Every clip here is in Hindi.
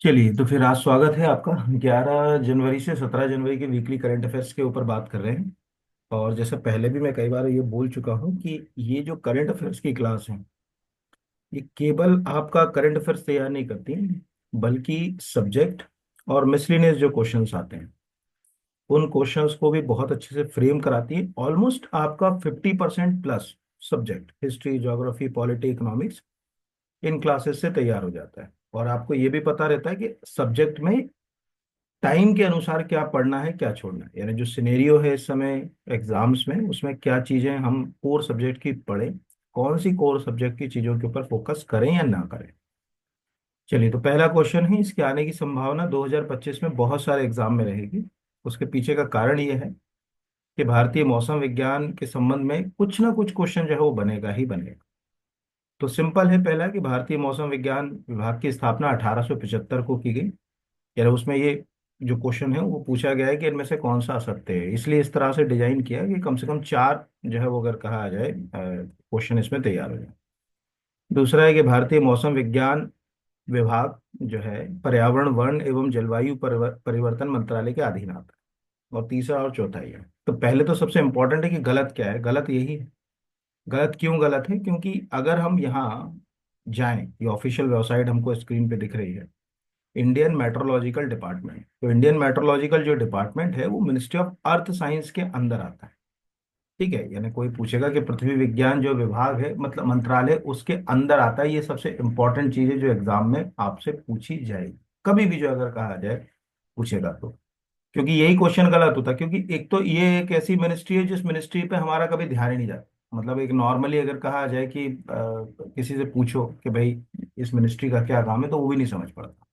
चलिए तो फिर आज स्वागत है आपका। 11 जनवरी से 17 जनवरी के वीकली करंट अफेयर्स के ऊपर बात कर रहे हैं। और जैसे पहले भी मैं कई बार ये बोल चुका हूँ कि ये जो करंट अफेयर्स की क्लास है, ये केवल आपका करंट अफेयर्स तैयार नहीं करती है, बल्कि सब्जेक्ट और मिसलिनियस जो क्वेश्चंस आते हैं उन क्वेश्चंस को भी बहुत अच्छे से फ्रेम कराती है। ऑलमोस्ट आपका 50% plus subject history, geography, polity, economics इन क्लासेस से तैयार हो जाता है। और आपको ये भी पता रहता है कि सब्जेक्ट में टाइम के अनुसार क्या पढ़ना है, क्या छोड़ना है, यानी जो सिनेरियो है इस समय एग्जाम्स में, उसमें क्या चीजें हम कोर सब्जेक्ट की पढ़ें, कौन सी कोर सब्जेक्ट की चीजों के ऊपर फोकस करें या ना करें। चलिए, तो पहला क्वेश्चन है, इसके आने की संभावना 2025 में बहुत सारे एग्जाम में रहेगी। उसके पीछे का कारण ये है कि भारतीय मौसम विज्ञान के संबंध में कुछ ना कुछ क्वेश्चन जो है वो बनेगा ही बनेगा। तो सिंपल है, पहला कि भारतीय मौसम विज्ञान विभाग की स्थापना 1875 को की गई। यार उसमें ये जो क्वेश्चन है वो पूछा गया है कि इनमें से कौन सा असत्य है, इसलिए इस तरह से डिजाइन किया है कि कम से कम चार जो है वो अगर कहा जाए क्वेश्चन इसमें तैयार हो जाए। दूसरा है कि भारतीय मौसम विज्ञान विभाग जो है पर्यावरण, वन एवं जलवायु परिवर्तन मंत्रालय के अधीन आता है। और तीसरा और चौथा ही है। तो पहले तो सबसे इंपॉर्टेंट है कि गलत क्या है। गलत यही है। गलत क्यों गलत है? क्योंकि अगर हम यहाँ जाएं, ये ऑफिशियल वेबसाइट हमको स्क्रीन पे दिख रही है, इंडियन मेट्रोलॉजिकल डिपार्टमेंट। तो इंडियन मेट्रोलॉजिकल जो डिपार्टमेंट है वो मिनिस्ट्री ऑफ अर्थ साइंस के अंदर आता है। ठीक है, यानी कोई पूछेगा कि पृथ्वी विज्ञान जो विभाग है, मतलब मंत्रालय, उसके अंदर आता है। ये सबसे इंपॉर्टेंट चीज है जो एग्जाम में आपसे पूछी जाएगी, कभी भी जो अगर कहा जाए पूछेगा तो। क्योंकि यही क्वेश्चन गलत होता है, क्योंकि एक तो ये एक ऐसी मिनिस्ट्री है जिस मिनिस्ट्री पे हमारा कभी ध्यान ही नहीं जाता। मतलब एक नॉर्मली अगर कहा जाए कि किसी से पूछो कि भाई इस मिनिस्ट्री का क्या काम है, तो वो भी नहीं समझ पड़ता।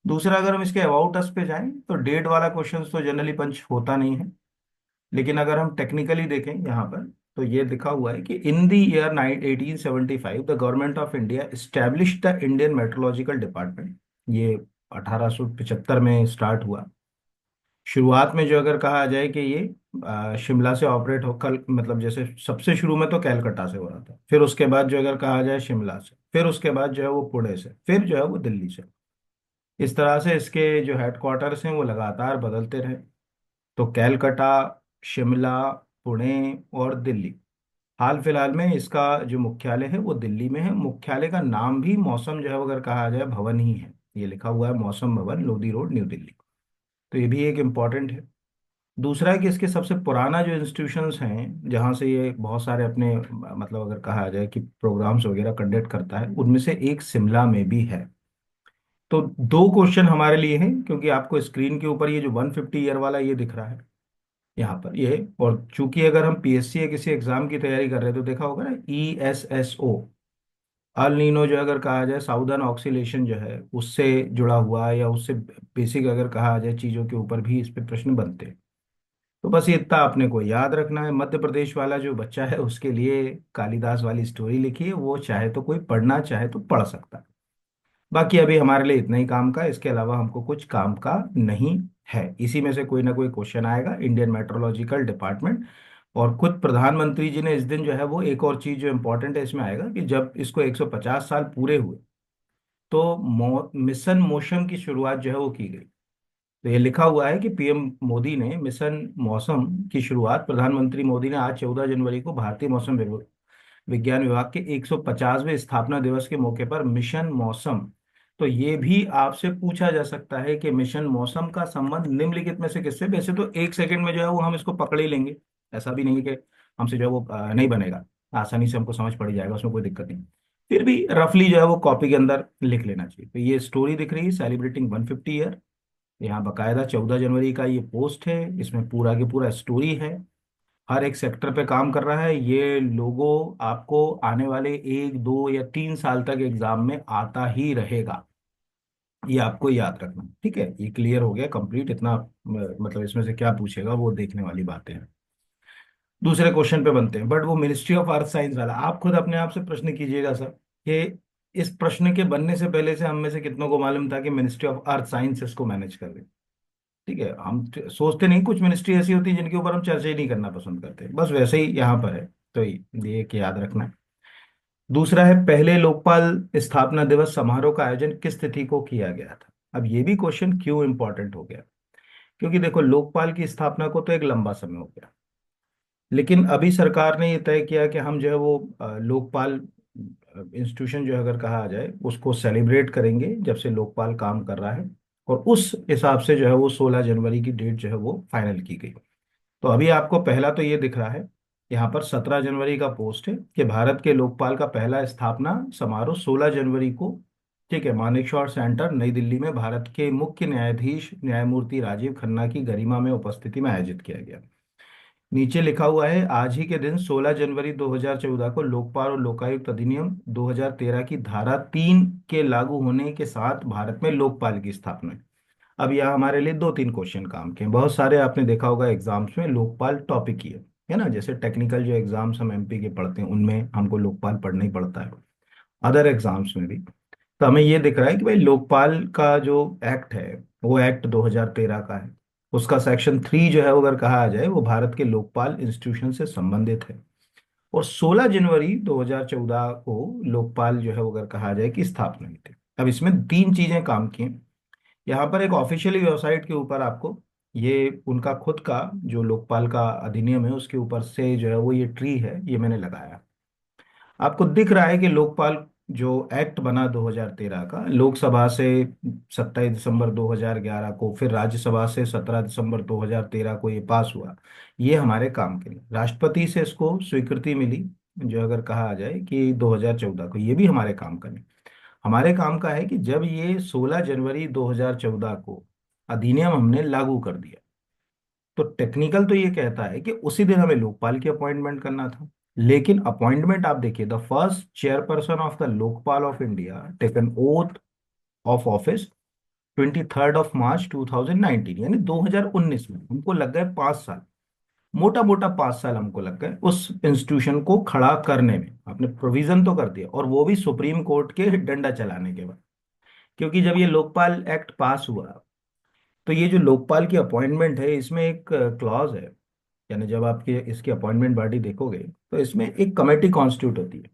दूसरा, अगर हम इसके अबाउट अस पे जाएं तो डेट वाला क्वेश्चन तो जनरली पंच होता नहीं है। लेकिन अगर हम टेक्निकली देखें यहाँ पर, तो ये लिखा हुआ है कि in the year 1875 the government of India establish the Indian meteorological department. ये 1875 में स्टार्ट हुआ। शुरुआत में जो अगर कहा जाए कि ये शिमला से ऑपरेट हो, कल मतलब जैसे सबसे शुरू में तो कैलकाटा से हो रहा था, फिर उसके बाद जो अगर कहा जाए शिमला से, फिर उसके बाद जो है वो पुणे से, फिर जो है वो दिल्ली से। इस तरह से इसके जो हेडक्वार्टर्स हैं वो लगातार बदलते रहे। तो कैलकाटा, शिमला, पुणे और दिल्ली। हाल फिलहाल में इसका जो मुख्यालय है वो दिल्ली में है। मुख्यालय का नाम भी मौसम जो है वो अगर कहा जाए भवन ही है। ये लिखा हुआ है मौसम भवन, लोधी रोड, न्यू दिल्ली। तो ये भी एक इम्पॉर्टेंट है। दूसरा है कि इसके सबसे पुराना जो इंस्टीट्यूशंस हैं जहाँ से ये बहुत सारे अपने मतलब अगर कहा जाए कि प्रोग्राम्स वगैरह कंडक्ट करता है, उनमें से एक शिमला में भी है। तो दो क्वेश्चन हमारे लिए हैं, क्योंकि आपको स्क्रीन के ऊपर ये जो 150 ईयर वाला ये दिख रहा है यहाँ पर ये। और चूंकि अगर हम पीएससी या किसी एग्जाम की तैयारी कर रहे हैं तो देखा होगा ना, ESSO, अल नीनो जो अगर कहा जाए साउदर्न ऑक्सीलेशन जो है उससे जुड़ा हुआ है, या उससे बेसिक अगर कहा जाए चीज़ों के ऊपर भी इस पे प्रश्न बनते हैं। तो बस ये इतना अपने को याद रखना है। मध्य प्रदेश वाला जो बच्चा है उसके लिए कालिदास वाली स्टोरी लिखी है, वो चाहे तो कोई पढ़ना चाहे तो पढ़ सकता है। बाकी अभी हमारे लिए इतना ही काम का है, इसके अलावा हमको कुछ काम का नहीं है। इसी में से कोई ना कोई क्वेश्चन आएगा, इंडियन मेट्रोलॉजिकल डिपार्टमेंट। और खुद प्रधानमंत्री जी ने इस दिन जो है वो एक और चीज जो इम्पोर्टेंट है इसमें आएगा कि जब इसको 150 साल पूरे हुए तो मिशन मौसम की शुरुआत जो है वो की गई। तो ये लिखा हुआ है कि पीएम मोदी ने मिशन मौसम की शुरुआत, प्रधानमंत्री मोदी ने आज 14 जनवरी को भारतीय मौसम विज्ञान विभाग के 150वें स्थापना दिवस के मौके पर मिशन मौसम। तो ये भी आपसे पूछा जा सकता है कि मिशन मौसम का संबंध निम्नलिखित में से किससे। वैसे तो एक सेकंड में जो है वो हम इसको पकड़ ही लेंगे, ऐसा भी नहीं कि हमसे जो है वो नहीं बनेगा, आसानी से हमको समझ पड़ ही जाएगा, उसमें कोई दिक्कत नहीं। फिर भी रफली जो है वो कॉपी के अंदर लिख लेना चाहिए। तो ये स्टोरी दिख रही है, सेलिब्रेटिंग 150 ईयर। यहाँ बकायदा 14 जनवरी का ये पोस्ट है, इसमें पूरा की पूरा स्टोरी है। हर एक सेक्टर पे काम कर रहा है ये लोगो। आपको आने वाले 1 2 या 3 साल तक एग्जाम में आता ही रहेगा, ये आपको याद रखना। ठीक है, ये क्लियर हो गया कंप्लीट इतना। मतलब इसमें से क्या पूछेगा वो देखने वाली बातें हैं। दूसरे क्वेश्चन पे बनते हैं, बट वो मिनिस्ट्री ऑफ अर्थ साइंस वाला। आप खुद अपने आप से प्रश्न कीजिएगा सर कि इस प्रश्न के बनने से पहले से हम में से कितनों को मालूम था कि मिनिस्ट्री ऑफ अर्थ साइंस इसको मैनेज कर रही है। ठीक है, हम सोचते नहीं, कुछ मिनिस्ट्री ऐसी होती है जिनके ऊपर हम चर्चा ही नहीं करना पसंद करते, बस वैसे ही यहाँ पर है। तो ये कि याद रखना है। दूसरा है, पहले लोकपाल स्थापना दिवस समारोह का आयोजन किस तिथि को किया गया था। अब ये भी क्वेश्चन क्यों इंपॉर्टेंट हो गया, क्योंकि देखो लोकपाल की स्थापना को तो एक लंबा समय हो गया, लेकिन अभी सरकार ने ये तय किया कि हम जो है वो लोकपाल इंस्टीट्यूशन जो है अगर कहा जाए उसको सेलिब्रेट करेंगे जब से लोकपाल काम कर रहा है। और उस हिसाब से जो है वो 16 जनवरी की डेट जो है वो फाइनल की गई। तो अभी आपको पहला तो ये दिख रहा है, यहाँ पर 17 जनवरी का पोस्ट है कि भारत के लोकपाल का पहला स्थापना समारोह 16 जनवरी को, ठीक है, मानेकशॉ सेंटर नई दिल्ली में भारत के मुख्य न्यायाधीश न्यायमूर्ति राजीव खन्ना की गरिमा में उपस्थिति में आयोजित किया गया। नीचे लिखा हुआ है आज ही के दिन 16 जनवरी 2014 को लोकपाल और लोकायुक्त अधिनियम 2013 की धारा 3 के लागू होने के साथ भारत में लोकपाल की स्थापना है। अब यहाँ हमारे लिए दो तीन क्वेश्चन काम के हैं। बहुत सारे आपने देखा होगा एग्जाम्स में लोकपाल टॉपिक ही है ना, जैसे टेक्निकल जो एग्जाम्स हम एमपी के पढ़ते हैं उनमें हमको लोकपाल पढ़ना ही पड़ता है, अदर एग्जाम्स में भी। तो हमें ये दिख रहा है कि भाई लोकपाल का जो एक्ट है वो एक्ट 2013 का है। उसका सेक्शन 3 जो है वो अगर कहा जाए वो भारत के लोकपाल इंस्टीट्यूशन से संबंधित है। और 16 जनवरी 2014 को लोकपाल जो है वो अगर कहा जाए कि स्थापना हुई थी। अब इसमें तीन चीजें काम की हैं। यहाँ पर एक ऑफिशियली वेबसाइट के ऊपर आपको ये उनका खुद का जो लोकपाल का अधिनियम है उसके ऊपर से जो है वो ये ट्री है ये मैंने लगाया। आपको दिख रहा है कि लोकपाल जो एक्ट बना 2013 का, लोकसभा से 27 दिसंबर 2011 को, फिर राज्यसभा से 17 दिसंबर 2013 को ये पास हुआ। ये हमारे काम के लिए राष्ट्रपति से इसको स्वीकृति मिली जो अगर कहा जाए कि 2014 को, ये भी हमारे काम का नहीं। हमारे काम का है कि जब ये 16 जनवरी 2014 को अधिनियम हमने लागू कर दिया, तो टेक्निकल तो ये कहता है कि उसी दिन हमें लोकपाल की अपॉइंटमेंट करना था। लेकिन अपॉइंटमेंट आप देखिए, the first chairperson of the Lokpal of India taken oath of office 23 मार्च 2019, यानी 2019 में हमको लग गए 5 साल। मोटा मोटा 5 साल हमको लग गए उस इंस्टीट्यूशन को खड़ा करने में। आपने प्रोविजन तो कर दिया, और वो भी सुप्रीम कोर्ट के डंडा चलाने के बाद। क्योंकि जब ये लोकपाल एक्ट पास हुआ तो ये जो लोकपाल की अपॉइंटमेंट है इसमें एक क्लॉज है, यानी जब आपके इसकी अपॉइंटमेंट बॉडी देखोगे तो इसमें एक कमेटी कॉन्स्टिट्यूट होती है।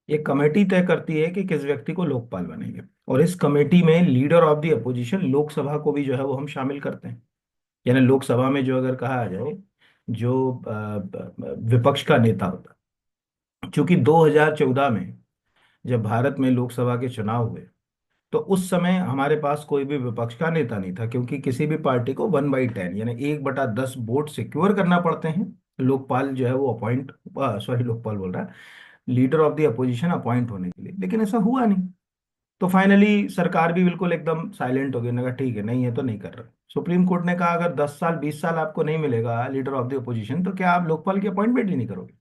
ये कमेटी तय करती है कि किस व्यक्ति को लोकपाल बनेंगे, और इस कमेटी में leader of the opposition, Lok Sabha को भी जो है वो हम शामिल करते हैं। यानी लोकसभा में जो अगर कहा जाए जो विपक्ष का नेता होता है, चूंकि 2014 में जब भारत में लोकसभा के चुनाव हुए तो उस समय हमारे पास कोई भी विपक्ष का नेता नहीं था, क्योंकि किसी भी पार्टी को 1/10 यानी 1/10 वोट सिक्योर करना पड़ते हैं लोकपाल जो है वो अपॉइंट, सॉरी लोकपाल बोल रहा है, leader of the opposition appoint होने के लिए। लेकिन ऐसा हुआ नहीं। तो फाइनली सरकार भी बिल्कुल एकदम साइलेंट हो गई, ने कहा ठीक है नहीं है तो नहीं कर रहे। सुप्रीम कोर्ट ने कहा अगर 10 साल 20 साल आपको नहीं मिलेगा लीडर ऑफ द अपोजिशन तो क्या आप लोकपाल की अपॉइंटमेंट ही नहीं करोगे।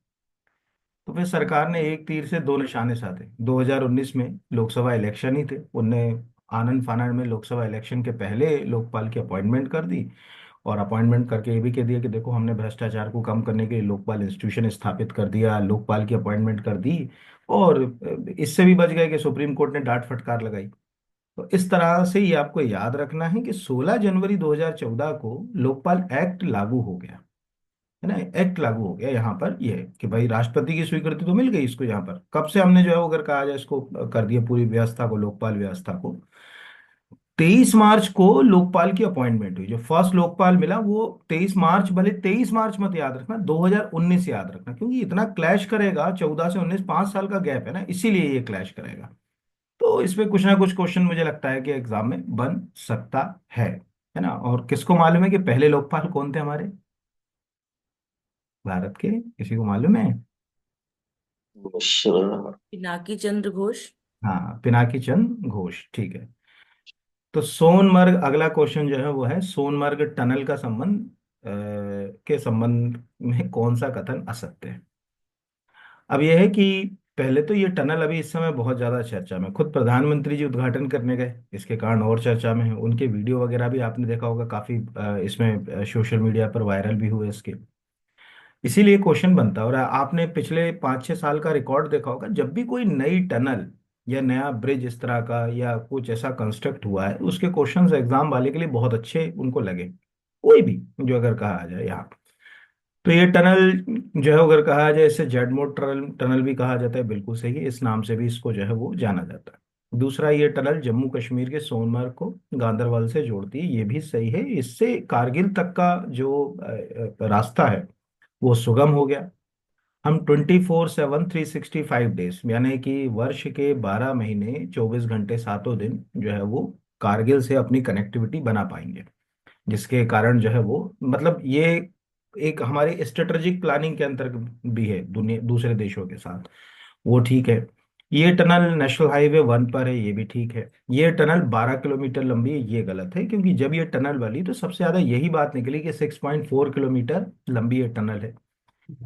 तो फिर सरकार ने एक तीर से दो निशाने साधे। 2019 में लोकसभा इलेक्शन ही थे, उनने आनंद फानन में लोकसभा इलेक्शन के पहले लोकपाल की अपॉइंटमेंट कर दी। और अपॉइंटमेंट करके ये भी कह दिया कि देखो हमने भ्रष्टाचार को कम करने के लिए लोकपाल इंस्टीट्यूशन स्थापित कर दिया, लोकपाल की अपॉइंटमेंट कर दी। और इससे भी बच गए कि सुप्रीम कोर्ट ने डांट फटकार लगाई। तो इस तरह से ये आपको याद रखना है कि 16 जनवरी 2014 को लोकपाल एक्ट लागू हो गया, है ना। एक्ट लागू हो गया। यहाँ पर ये है कि भाई राष्ट्रपति की स्वीकृति तो मिल गई इसको। यहाँ पर कब से हमने जो है वो अगर कहा जाए इसको कर दिया पूरी व्यवस्था को, लोकपाल व्यवस्था को। 23 मार्च को लोकपाल की अपॉइंटमेंट हुई। जो फर्स्ट लोकपाल मिला वो 23 मार्च, भले 23 मार्च मत याद रखना, 2019 याद रखना, क्योंकि इतना क्लैश करेगा 14 से 19, 5 साल का गैप है ना, इसीलिए ये क्लैश करेगा। तो इसमें कुछ ना कुछ क्वेश्चन मुझे लगता है कि एग्जाम में बन सकता है ना। और किसको मालूम है कि पहले लोकपाल कौन थे हमारे भारत के, किसी को मालूम है? श्योर। पिनाकी चंद्र घोष। हाँ, पिनाकी चंद घोष, ठीक है। तो सोनमर्ग, अगला क्वेश्चन जो है वो है सोनमर्ग टनल का संबंध के संबंध में कौन सा कथन असत्य है। अब यह है कि पहले तो ये टनल अभी इस समय बहुत ज्यादा चर्चा में, खुद प्रधानमंत्री जी उद्घाटन करने गए, इसके कारण और चर्चा में है। उनके वीडियो वगैरह भी आपने देखा होगा, काफी इसमें सोशल मीडिया पर वायरल भी हुए इसके। इसीलिए क्वेश्चन बनता है। और आपने पिछले 5-6 साल का रिकॉर्ड देखा होगा, जब भी कोई नई टनल या नया ब्रिज इस तरह का या कुछ ऐसा कंस्ट्रक्ट हुआ है, उसके क्वेश्चंस एग्जाम वाले के लिए बहुत अच्छे उनको लगे, कोई भी जो अगर कहा जाए यहाँ। तो ये टनल जो है अगर कहा जाए इसे जेडमोड टनल टनल भी कहा जाता है, बिल्कुल सही है, इस नाम से भी इसको जो है वो जाना जाता है। दूसरा, ये टनल जम्मू कश्मीर के सोनमर्ग को गांदरबल से जोड़ती है, ये भी सही है। इससे कारगिल तक का जो रास्ता है वो सुगम हो गया। हम 24/7 365 डेज, यानी कि वर्ष के 12 महीने 24 घंटे सातों दिन जो है वो कारगिल से अपनी कनेक्टिविटी बना पाएंगे। जिसके कारण जो है वो मतलब ये एक हमारी स्ट्रेटेजिक प्लानिंग के अंतर्गत भी है दुनिया दूसरे देशों के साथ, वो ठीक है। ये टनल नेशनल हाईवे 1 पर है, ये भी ठीक है। ये टनल 12 किलोमीटर लंबी है, ये गलत है, क्योंकि जब ये टनल बनी तो सबसे ज्यादा यही बात निकली कि 6.4 किलोमीटर लंबी ये टनल है।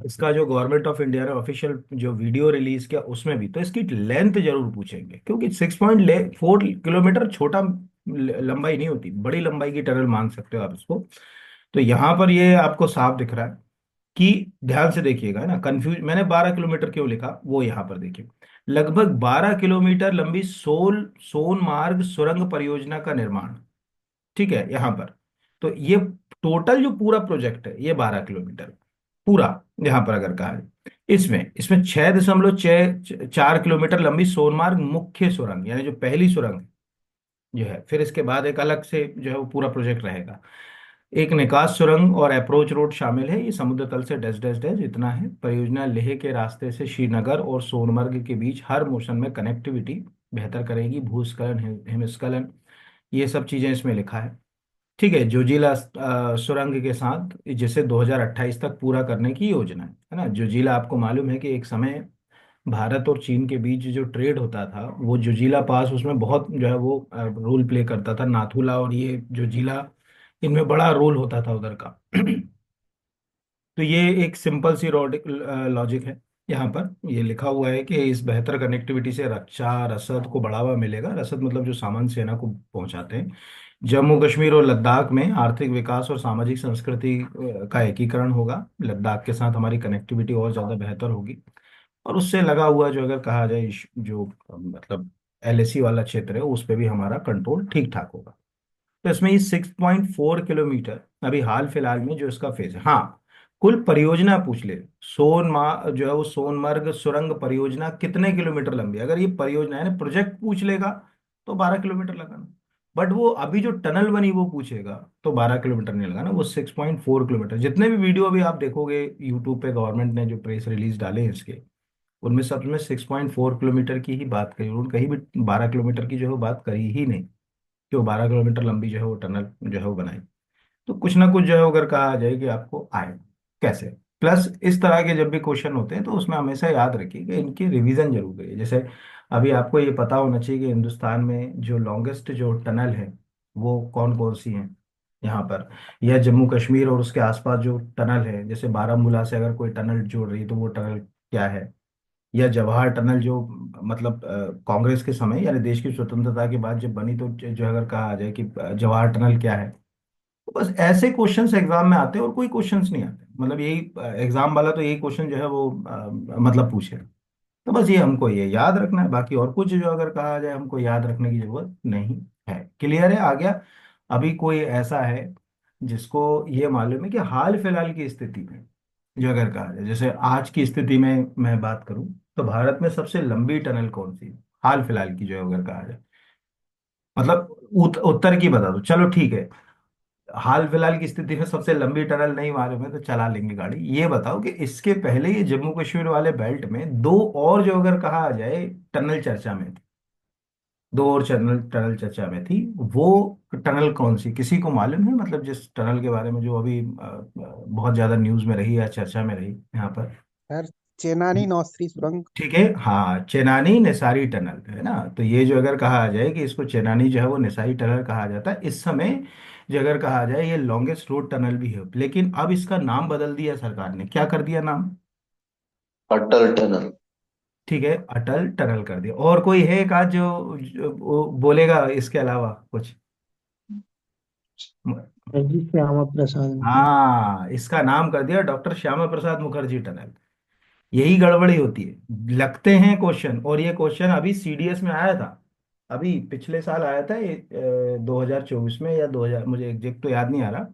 इसका जो गवर्नमेंट ऑफ इंडिया ने ऑफिशियल जो वीडियो रिलीज किया उसमें भी तो इसकी लेंथ जरूर पूछेंगे, क्योंकि 6.4 किलोमीटर छोटा लंबाई नहीं होती, बड़ी लंबाई की टनल मान सकते हो आप इसको। तो यहाँ पर ये आपको साफ दिख रहा है कि ध्यान से देखिएगा ना, कंफ्यूज मैंने 12 किलोमीटर क्यों लिखा वो यहाँ पर देखिए। लगभग 12 किलोमीटर लंबी सोनमार्ग सुरंग परियोजना का निर्माण, ठीक है यहाँ पर। तो ये टोटल जो पूरा प्रोजेक्ट है ये 12 किलोमीटर पूरा, यहाँ पर अगर कहा जाए। इसमें इसमें 6.4 किलोमीटर लंबी सोनमार्ग मुख्य सुरंग, यानी जो पहली सुरंग जो है, फिर इसके बाद एक अलग से जो है वो पूरा प्रोजेक्ट रहेगा। एक निकास सुरंग और अप्रोच रोड शामिल है। ये समुद्र तल से डैश डैश डैश इतना है। परियोजना लेह के रास्ते से श्रीनगर और सोनमर्ग के बीच हर मोशन में कनेक्टिविटी बेहतर करेगी। भूस्खलन, हिमस्खलन, ये सब चीजें इसमें लिखा है। ठीक है। जोजिला सुरंग के साथ जिसे 2028 तक पूरा करने की योजना है ना। जोजिला आपको मालूम है कि एक समय भारत और चीन के बीच जो ट्रेड होता था वो जोजिला पास उसमें बहुत जो है वो रोल प्ले करता था। नाथुला और ये जोजिला, इनमें बड़ा रोल होता था उधर का। तो ये एक सिंपल सी लॉजिक है। यहाँ पर ये लिखा हुआ है कि इस बेहतर कनेक्टिविटी से रक्षा रसद को बढ़ावा मिलेगा। रसद मतलब जो सामान सेना को पहुंचाते हैं। जम्मू कश्मीर और लद्दाख में आर्थिक विकास और सामाजिक संस्कृति का एकीकरण होगा। लद्दाख के साथ हमारी कनेक्टिविटी और ज़्यादा बेहतर होगी। और उससे लगा हुआ जो अगर कहा जाए जो मतलब एलएसी वाला क्षेत्र है उस पर भी हमारा कंट्रोल ठीक ठाक होगा। तो इसमें ये 6.4 किलोमीटर अभी हाल फिलहाल में जो इसका फेज है। हाँ, कुल परियोजना पूछ ले, जो है वो सोनमर्ग सुरंग परियोजना कितने किलोमीटर लंबी है, अगर ये परियोजना है ना प्रोजेक्ट पूछ लेगा तो 12 किलोमीटर लगाना। बट वो अभी जो टनल बनी वो पूछेगा तो 12 किलोमीटर नहीं लगाना, वो 6.4 किलोमीटर। जितने भी वीडियो अभी आप देखोगे यूट्यूब पे गवर्नमेंट ने जो प्रेस रिलीज डाले हैं इसके, उनमें सब में 6.4 किलोमीटर की ही बात करी, उन्होंने कहीं भी 12 किलोमीटर की जो है वो बात करी ही नहीं कि वो 12 किलोमीटर लंबी जो है वो टनल जो है वो बनाई। तो कुछ ना कुछ जो है अगर कहा जाए कि आपको आए कैसे। प्लस इस तरह के जब भी क्वेश्चन होते हैं तो उसमें हमेशा याद रखिए कि इनकी रिवीजन जरूर करिए। जैसे अभी आपको ये पता होना चाहिए कि हिंदुस्तान में जो लॉन्गेस्ट जो टनल है वो कौन कौन सी हैं यहाँ पर, या जम्मू कश्मीर और उसके आसपास जो टनल है, जैसे बारामूला से अगर कोई टनल जोड़ रही है तो वो टनल क्या है। या जवाहर टनल जो मतलब कांग्रेस के समय यानी देश की स्वतंत्रता के बाद जब बनी तो जो अगर कहा जाए कि जवाहर टनल क्या है। तो बस ऐसे क्वेश्चंस एग्जाम में आते हैं और कोई क्वेश्चंस नहीं आते, मतलब यही एग्जाम वाला तो यही क्वेश्चन जो है वो मतलब पूछे। तो बस ये हमको ये याद रखना है, बाकी और कुछ जो अगर कहा जाए हमको याद रखने की जरूरत नहीं है। क्लियर है, आ गया। अभी कोई ऐसा है जिसको ये मालूम है कि हाल फिलहाल की स्थिति में जो अगर कहा जाए, जैसे आज की स्थिति में मैं बात करूं तो भारत में सबसे लंबी टनल कौन सी है हाल फिलहाल की जो है अगर कहा जाए, मतलब उत्तर की बता दो, चलो ठीक है। हाल फिलहाल की स्थिति में सबसे लंबी टनल नहीं मालूम है तो चला लेंगे गाड़ी। ये बताओ कि इसके पहले ये जम्मू कश्मीर वाले बेल्ट में दो और जो अगर कहा जाए टनल चर्चा में थी, दो और टनल टनल चर्चा में थी, वो टनल कौन सी किसी को मालूम है, मतलब जिस टनल के बारे में जो अभी बहुत ज्यादा न्यूज में रही या चर्चा में रही यहाँ पर। सर, चेनानी नौश्री सुरंग। ठीक है, हाँ, चेनानी निसारी टनल है ना। तो ये जो अगर कहा जाए कि इसको चेनानी जो है वो निसारी टनल कहा जाता है इस समय, जो अगर कहा जाए ये लॉन्गेस्ट रोड टनल भी है, लेकिन अब इसका नाम बदल दिया सरकार ने। क्या कर दिया नाम? अटल टनल। ठीक है, अटल टनल कर दिया। और कोई है एक आज जो वो बोलेगा इसके अलावा कुछ? जी श्यामा प्रसाद मुखर्जी। हाँ, इसका नाम कर दिया डॉक्टर श्यामा प्रसाद मुखर्जी टनल। यही गड़बड़ी होती है, लगते हैं क्वेश्चन, और ये क्वेश्चन अभी सीडीएस में आया था, अभी पिछले साल आया था ये 2024 में या 2000, मुझे एग्जैक्ट तो याद नहीं आ रहा।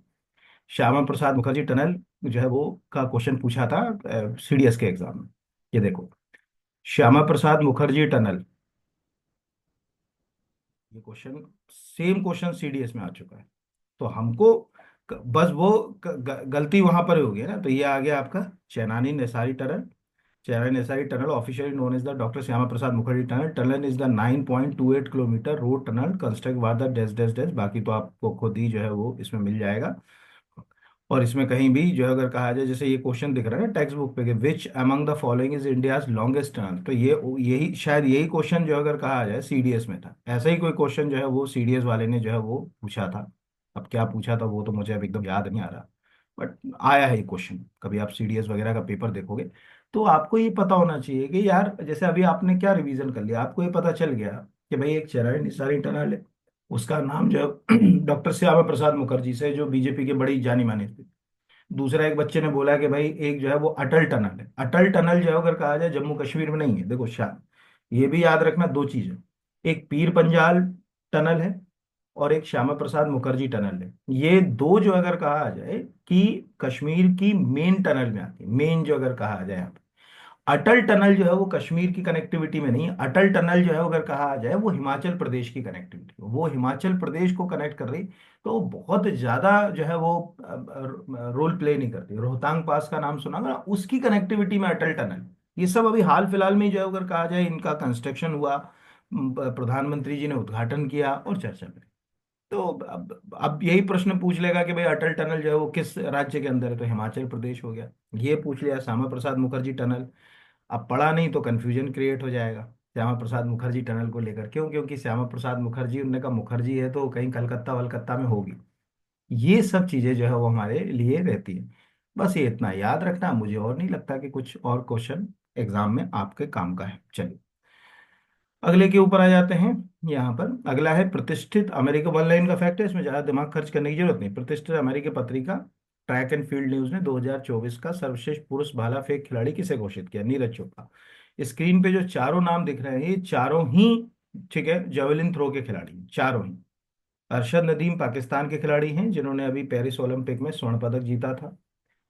श्यामा प्रसाद मुखर्जी टनल जो है वो का क्वेश्चन पूछा था सीडीएस के एग्जाम में। ये देखो, श्यामा प्रसाद मुखर्जी टनल ये क्वेश्चन, सेम क्वेश्चन सीडीएस में आ चुका है। तो हमको बस वो गलती वहां पर हो गई ना। तो ये आ गया आपका Chenani Nashri tunnel. Chenani Nashri tunnel officially known as the doctor Shyama Prasad Mukherjee tunnel. Tunnel is the 9.28 kilometre road tunnel construct by the dash dash dash. बाकी तो आपको खुद ही जो है वो इसमें मिल जाएगा। और इसमें कहीं भी जो है अगर कहा जाए, जैसे ये क्वेश्चन दिख रहा है टेक्स्ट बुक पे कि which among the following is India's longest tunnel, तो ये यही शायद यही क्वेश्चन जो अगर कहा जाए सीडीएस में था। ऐसा ही कोई क्वेश्चन जो है वो सीडीएस वाले ने जो है वो पूछा था। अब क्या पूछा था वो तो मुझे अब एकदम याद नहीं आ रहा, बट आया है ये क्वेश्चन। कभी आप सीडीएस वगैरह का पेपर देखोगे तो आपको ये पता होना चाहिए कि यार, जैसे अभी आपने क्या रिवीजन कर लिया, आपको ये पता चल गया कि भाई एक चेराई निसारी टनल है, उसका नाम जो डॉक्टर श्यामा प्रसाद मुखर्जी से, जो बीजेपी के बड़ी जानी मानी थे। दूसरा एक बच्चे ने बोला कि भाई एक जो है वो अटल टनल है। अटल टनल जो है अगर कहा जाए जम्मू कश्मीर में नहीं है। देखो शायद ये भी याद रखना, दो चीजें, एक पीर पंजाल टनल है और एक श्यामा प्रसाद मुखर्जी टनल है। ये दो जो अगर कहा जाए कि कश्मीर की मेन टनल में आती है, मेन जो अगर कहा जाए यहाँ पे। अटल टनल जो है वो कश्मीर की कनेक्टिविटी में नहीं, अटल टनल जो है अगर कहा जाए वो हिमाचल प्रदेश की कनेक्टिविटी, वो हिमाचल प्रदेश को कनेक्ट कर रही। तो बहुत ज्यादा जो है वो रोल प्ले नहीं करती। रोहतांग पास का नाम सुना होगा ना, उसकी कनेक्टिविटी में अटल टनल। ये सब अभी हाल फिलहाल में ही जो है अगर कहा जाए इनका कंस्ट्रक्शन हुआ, प्रधानमंत्री जी ने उद्घाटन किया और चर्चा करी। तो अब यही प्रश्न पूछ लेगा कि भाई अटल टनल जो है वो किस राज्य के अंदर है, तो हिमाचल प्रदेश हो गया। ये पूछ लिया श्यामा प्रसाद मुखर्जी टनल। अब पढ़ा नहीं तो कंफ्यूजन क्रिएट हो जाएगा श्यामा प्रसाद मुखर्जी टनल को लेकर। क्यों? क्योंकि श्यामा प्रसाद मुखर्जी, उनने का मुखर्जी है तो कहीं कलकत्ता वलकत्ता में होगी। ये सब चीजें जो है वो हमारे लिए रहती है। बस ये इतना याद रखना, मुझे और नहीं लगता कि कुछ और क्वेश्चन एग्जाम में आपके काम का है। चलिए अगले के ऊपर आ जाते हैं। यहाँ पर अगला है प्रतिष्ठित अमेरिका, वन लाइन का फैक्ट है, इसमें ज्यादा दिमाग खर्च करने की जरूरत नहीं। प्रतिष्ठित अमेरिकी पत्रिका ट्रैक एंड फील्ड न्यूज ने 2024 का सर्वश्रेष्ठ पुरुष भाला फेंक खिलाड़ी किसे घोषित किया? नीरज चोपड़ा। स्क्रीन पे जो चारों नाम दिख रहे हैं ये चारों ही, ठीक है, जेवलिन थ्रो के खिलाड़ी हैं, चारों ही। अरशद नदीम पाकिस्तान के खिलाड़ी हैं जिन्होंने अभी पेरिस ओलंपिक में स्वर्ण पदक जीता था।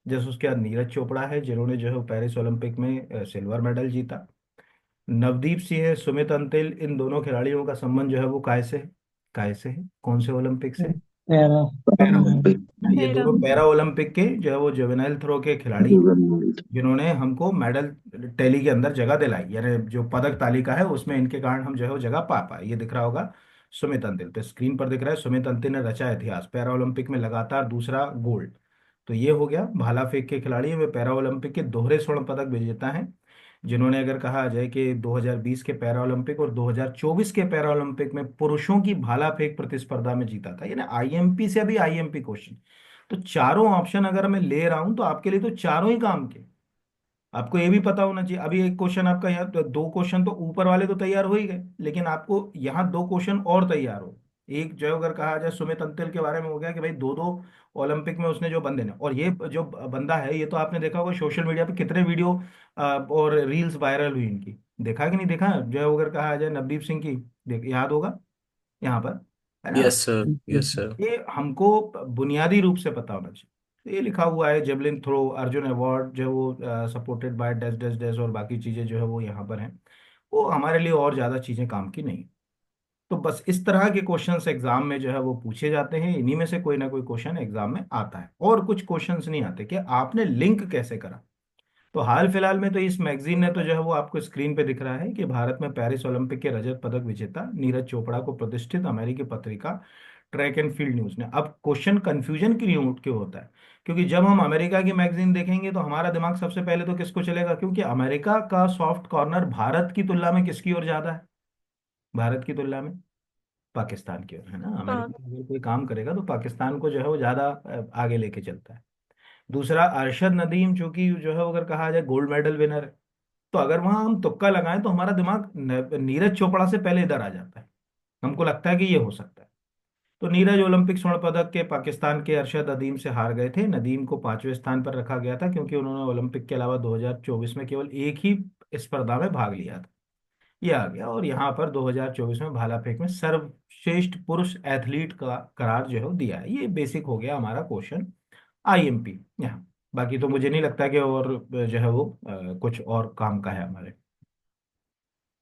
जैसे उसके बाद नीरज चोपड़ा है जिन्होंने जो है पेरिस ओलंपिक में सिल्वर मेडल जीता। नवदीप सिंह है, सुमित अंतिल, इन दोनों खिलाड़ियों का संबंध जो है वो काय से है? काय से है? कौन से ओलंपिक से? Para para Olympic Olympic. ये मेरा दोनों पैरा ओलंपिक के जो है वो जेवेनाइल थ्रो के खिलाड़ी हैं, जिन्होंने हमको मेडल टैली के अंदर जगह दिलाई, यानी जो पदक तालिका है उसमें इनके कारण हम जो है वो जगह पा पाए। ये दिख रहा होगा सुमित अंतिल पे, स्क्रीन पर दिख रहा है। सुमित अंतिल ने रचा इतिहास, पैरा ओलंपिक में लगातार दूसरा गोल्ड। तो ये हो गया भाला फेंक के खिलाड़ी, वे पैरा ओलंपिक के दोहरे स्वर्ण पदक विजेता हैं, जिन्होंने अगर कहा जाए कि 2020 के पैरा ओलंपिक और 2024 के पैरा ओलंपिक में पुरुषों की भाला फेंक प्रतिस्पर्धा में जीता था। यानी आईएमपी से अभी आईएमपी क्वेश्चन। तो चारों ऑप्शन अगर मैं ले रहा हूं तो आपके लिए तो चारों ही काम के। आपको ये भी पता होना चाहिए, अभी एक क्वेश्चन आपका यहाँ तो, दो क्वेश्चन तो ऊपर वाले तो तैयार हो ही गए, लेकिन आपको यहाँ दो क्वेश्चन और तैयार हो। एक जो अगर कहा जाए सुमित अंतिल के बारे में हो गया कि भाई दो दो ओलंपिक में उसने जो बंदे ने, और ये जो बंदा है ये तो आपने देखा होगा सोशल मीडिया पे कितने वीडियो और रील्स वायरल हुई इनकी। देखा कि नहीं देखा? जो अगर कहा जाए नवदीप सिंह की, देख याद होगा यहाँ पर, है ना? Yes sir, yes sir. ये हमको बुनियादी रूप से पता होना चाहिए। तो ये लिखा हुआ है जेवलिन थ्रो अर्जुन अवार्ड जो है वो supported by dash dash dash, और बाकी चीजें जो है वो यहाँ पर हैं। वो हमारे लिए और ज्यादा चीजें काम की नहीं। तो बस इस तरह के क्वेश्चंस एग्जाम में जो है वो पूछे जाते हैं। इन्हीं में से कोई ना कोई क्वेश्चन एग्जाम में आता है, और कुछ क्वेश्चंस नहीं आते कि आपने लिंक कैसे करा। तो हाल फिलहाल में तो इस मैगजीन ने तो जो है वो आपको स्क्रीन पे दिख रहा है कि भारत में पेरिस ओलंपिक के रजत पदक विजेता नीरज चोपड़ा को प्रतिष्ठित अमेरिकी पत्रिका ट्रैक एंड फील्ड न्यूज ने। अब क्वेश्चन कंफ्यूजन क्यों होता है? क्योंकि जब हम अमेरिका की मैगजीन देखेंगे तो हमारा दिमाग सबसे पहले तो किसको चलेगा? क्योंकि अमेरिका का सॉफ्ट कॉर्नर भारत की तुलना में किसकी ओर ज्यादा है? भारत की तुलना में पाकिस्तान की ओर, है ना? हाँ। अमेरिका अगर कोई काम करेगा तो पाकिस्तान को जो है वो ज्यादा आगे लेके चलता है। दूसरा, अरशद नदीम जो कि जो है वो अगर कहा जाए गोल्ड मेडल विनर है, तो अगर वहां हम तुक्का लगाएं तो हमारा दिमाग नीरज चोपड़ा से पहले इधर आ जाता है। हमको लगता है कि ये हो सकता है। तो नीरज ओलंपिक स्वर्ण पदक के पाकिस्तान के अरशद नदीम से हार गए थे। नदीम को पांचवें स्थान पर रखा गया था क्योंकि उन्होंने ओलंपिक के अलावा 2024 में केवल एक ही स्पर्धा में भाग लिया था। ये आ गया, और यहाँ पर 2024 में भाला फेंक में सर्वश्रेष्ठ पुरुष एथलीट का करार जो है वो दिया है। ये बेसिक हो गया हमारा क्वेश्चन आईएमपी यहाँ। बाकी तो मुझे नहीं लगता कि और जो है वो कुछ और काम का है हमारे।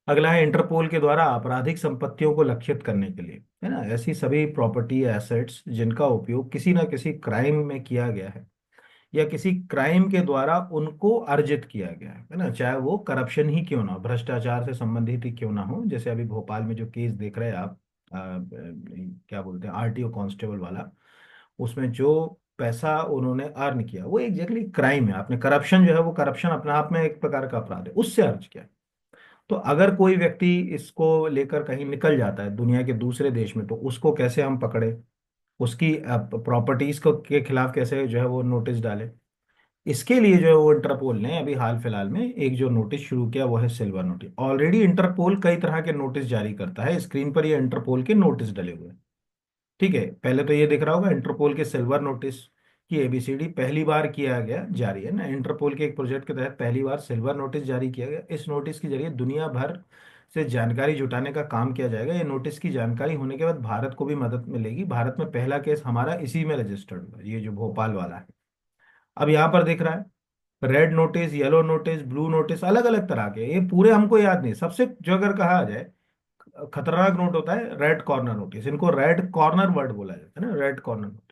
अगला है इंटरपोल के द्वारा आपराधिक संपत्तियों को लक्षित करने के लिए, है ना, ऐसी सभी प्रॉपर्टी एसेट्स जिनका उपयोग किसी ना किसी क्राइम में किया गया है या किसी क्राइम के द्वारा उनको अर्जित किया गया है ना, चाहे वो करप्शन ही क्यों ना हो, भ्रष्टाचार से संबंधित ही क्यों ना हो। जैसे अभी भोपाल में जो केस देख रहे हैं आप, क्या बोलते हैं, आरटीओ कांस्टेबल वाला, उसमें जो पैसा उन्होंने अर्न किया वो एग्जैक्टली क्राइम है। आपने करप्शन जो है वो करप्शन अपने आप में एक प्रकार का अपराध है, उससे अर्ज किया। तो अगर कोई व्यक्ति इसको लेकर कहीं निकल जाता है दुनिया के दूसरे देश में, तो उसको कैसे हम पकड़े, उसकी प्रॉपर्टीज को के खिलाफ कैसे जो है वो नोटिस डाले। इसके लिए जो है वो इंटरपोल ने अभी हाल फिलहाल में एक जो नोटिस शुरू किया वो है सिल्वर नोटिस। ऑलरेडी इंटरपोल कई तरह के नोटिस जारी करता है, स्क्रीन पर ये इंटरपोल के नोटिस डले हुए हैं। ठीक है, पहले तो ये दिख रहा होगा इंटरपोल के सिल्वर नोटिस की एबीसीडी पहली बार किया गया जारी है ना, इंटरपोल के एक प्रोजेक्ट के तहत पहली बार सिल्वर नोटिस जारी किया गया। इस नोटिस के जरिए दुनिया भर से जानकारी जुटाने का काम किया जाएगा। ये नोटिस की जानकारी होने के बाद भारत को भी मदद मिलेगी। भारत में पहला केस हमारा इसी में रजिस्टर्ड हुआ, ये जो भोपाल वाला है। अब यहाँ पर दिख रहा है red notice, yellow notice, blue notice, अलग अलग तरह के, ये पूरे हमको याद नहीं। सबसे जो अगर कहा जाए खतरनाक नोट होता है रेड कॉर्नर नोटिस, इनको रेड कॉर्नर वर्ड बोला जाता है ना, रेड कॉर्नर नोटिस।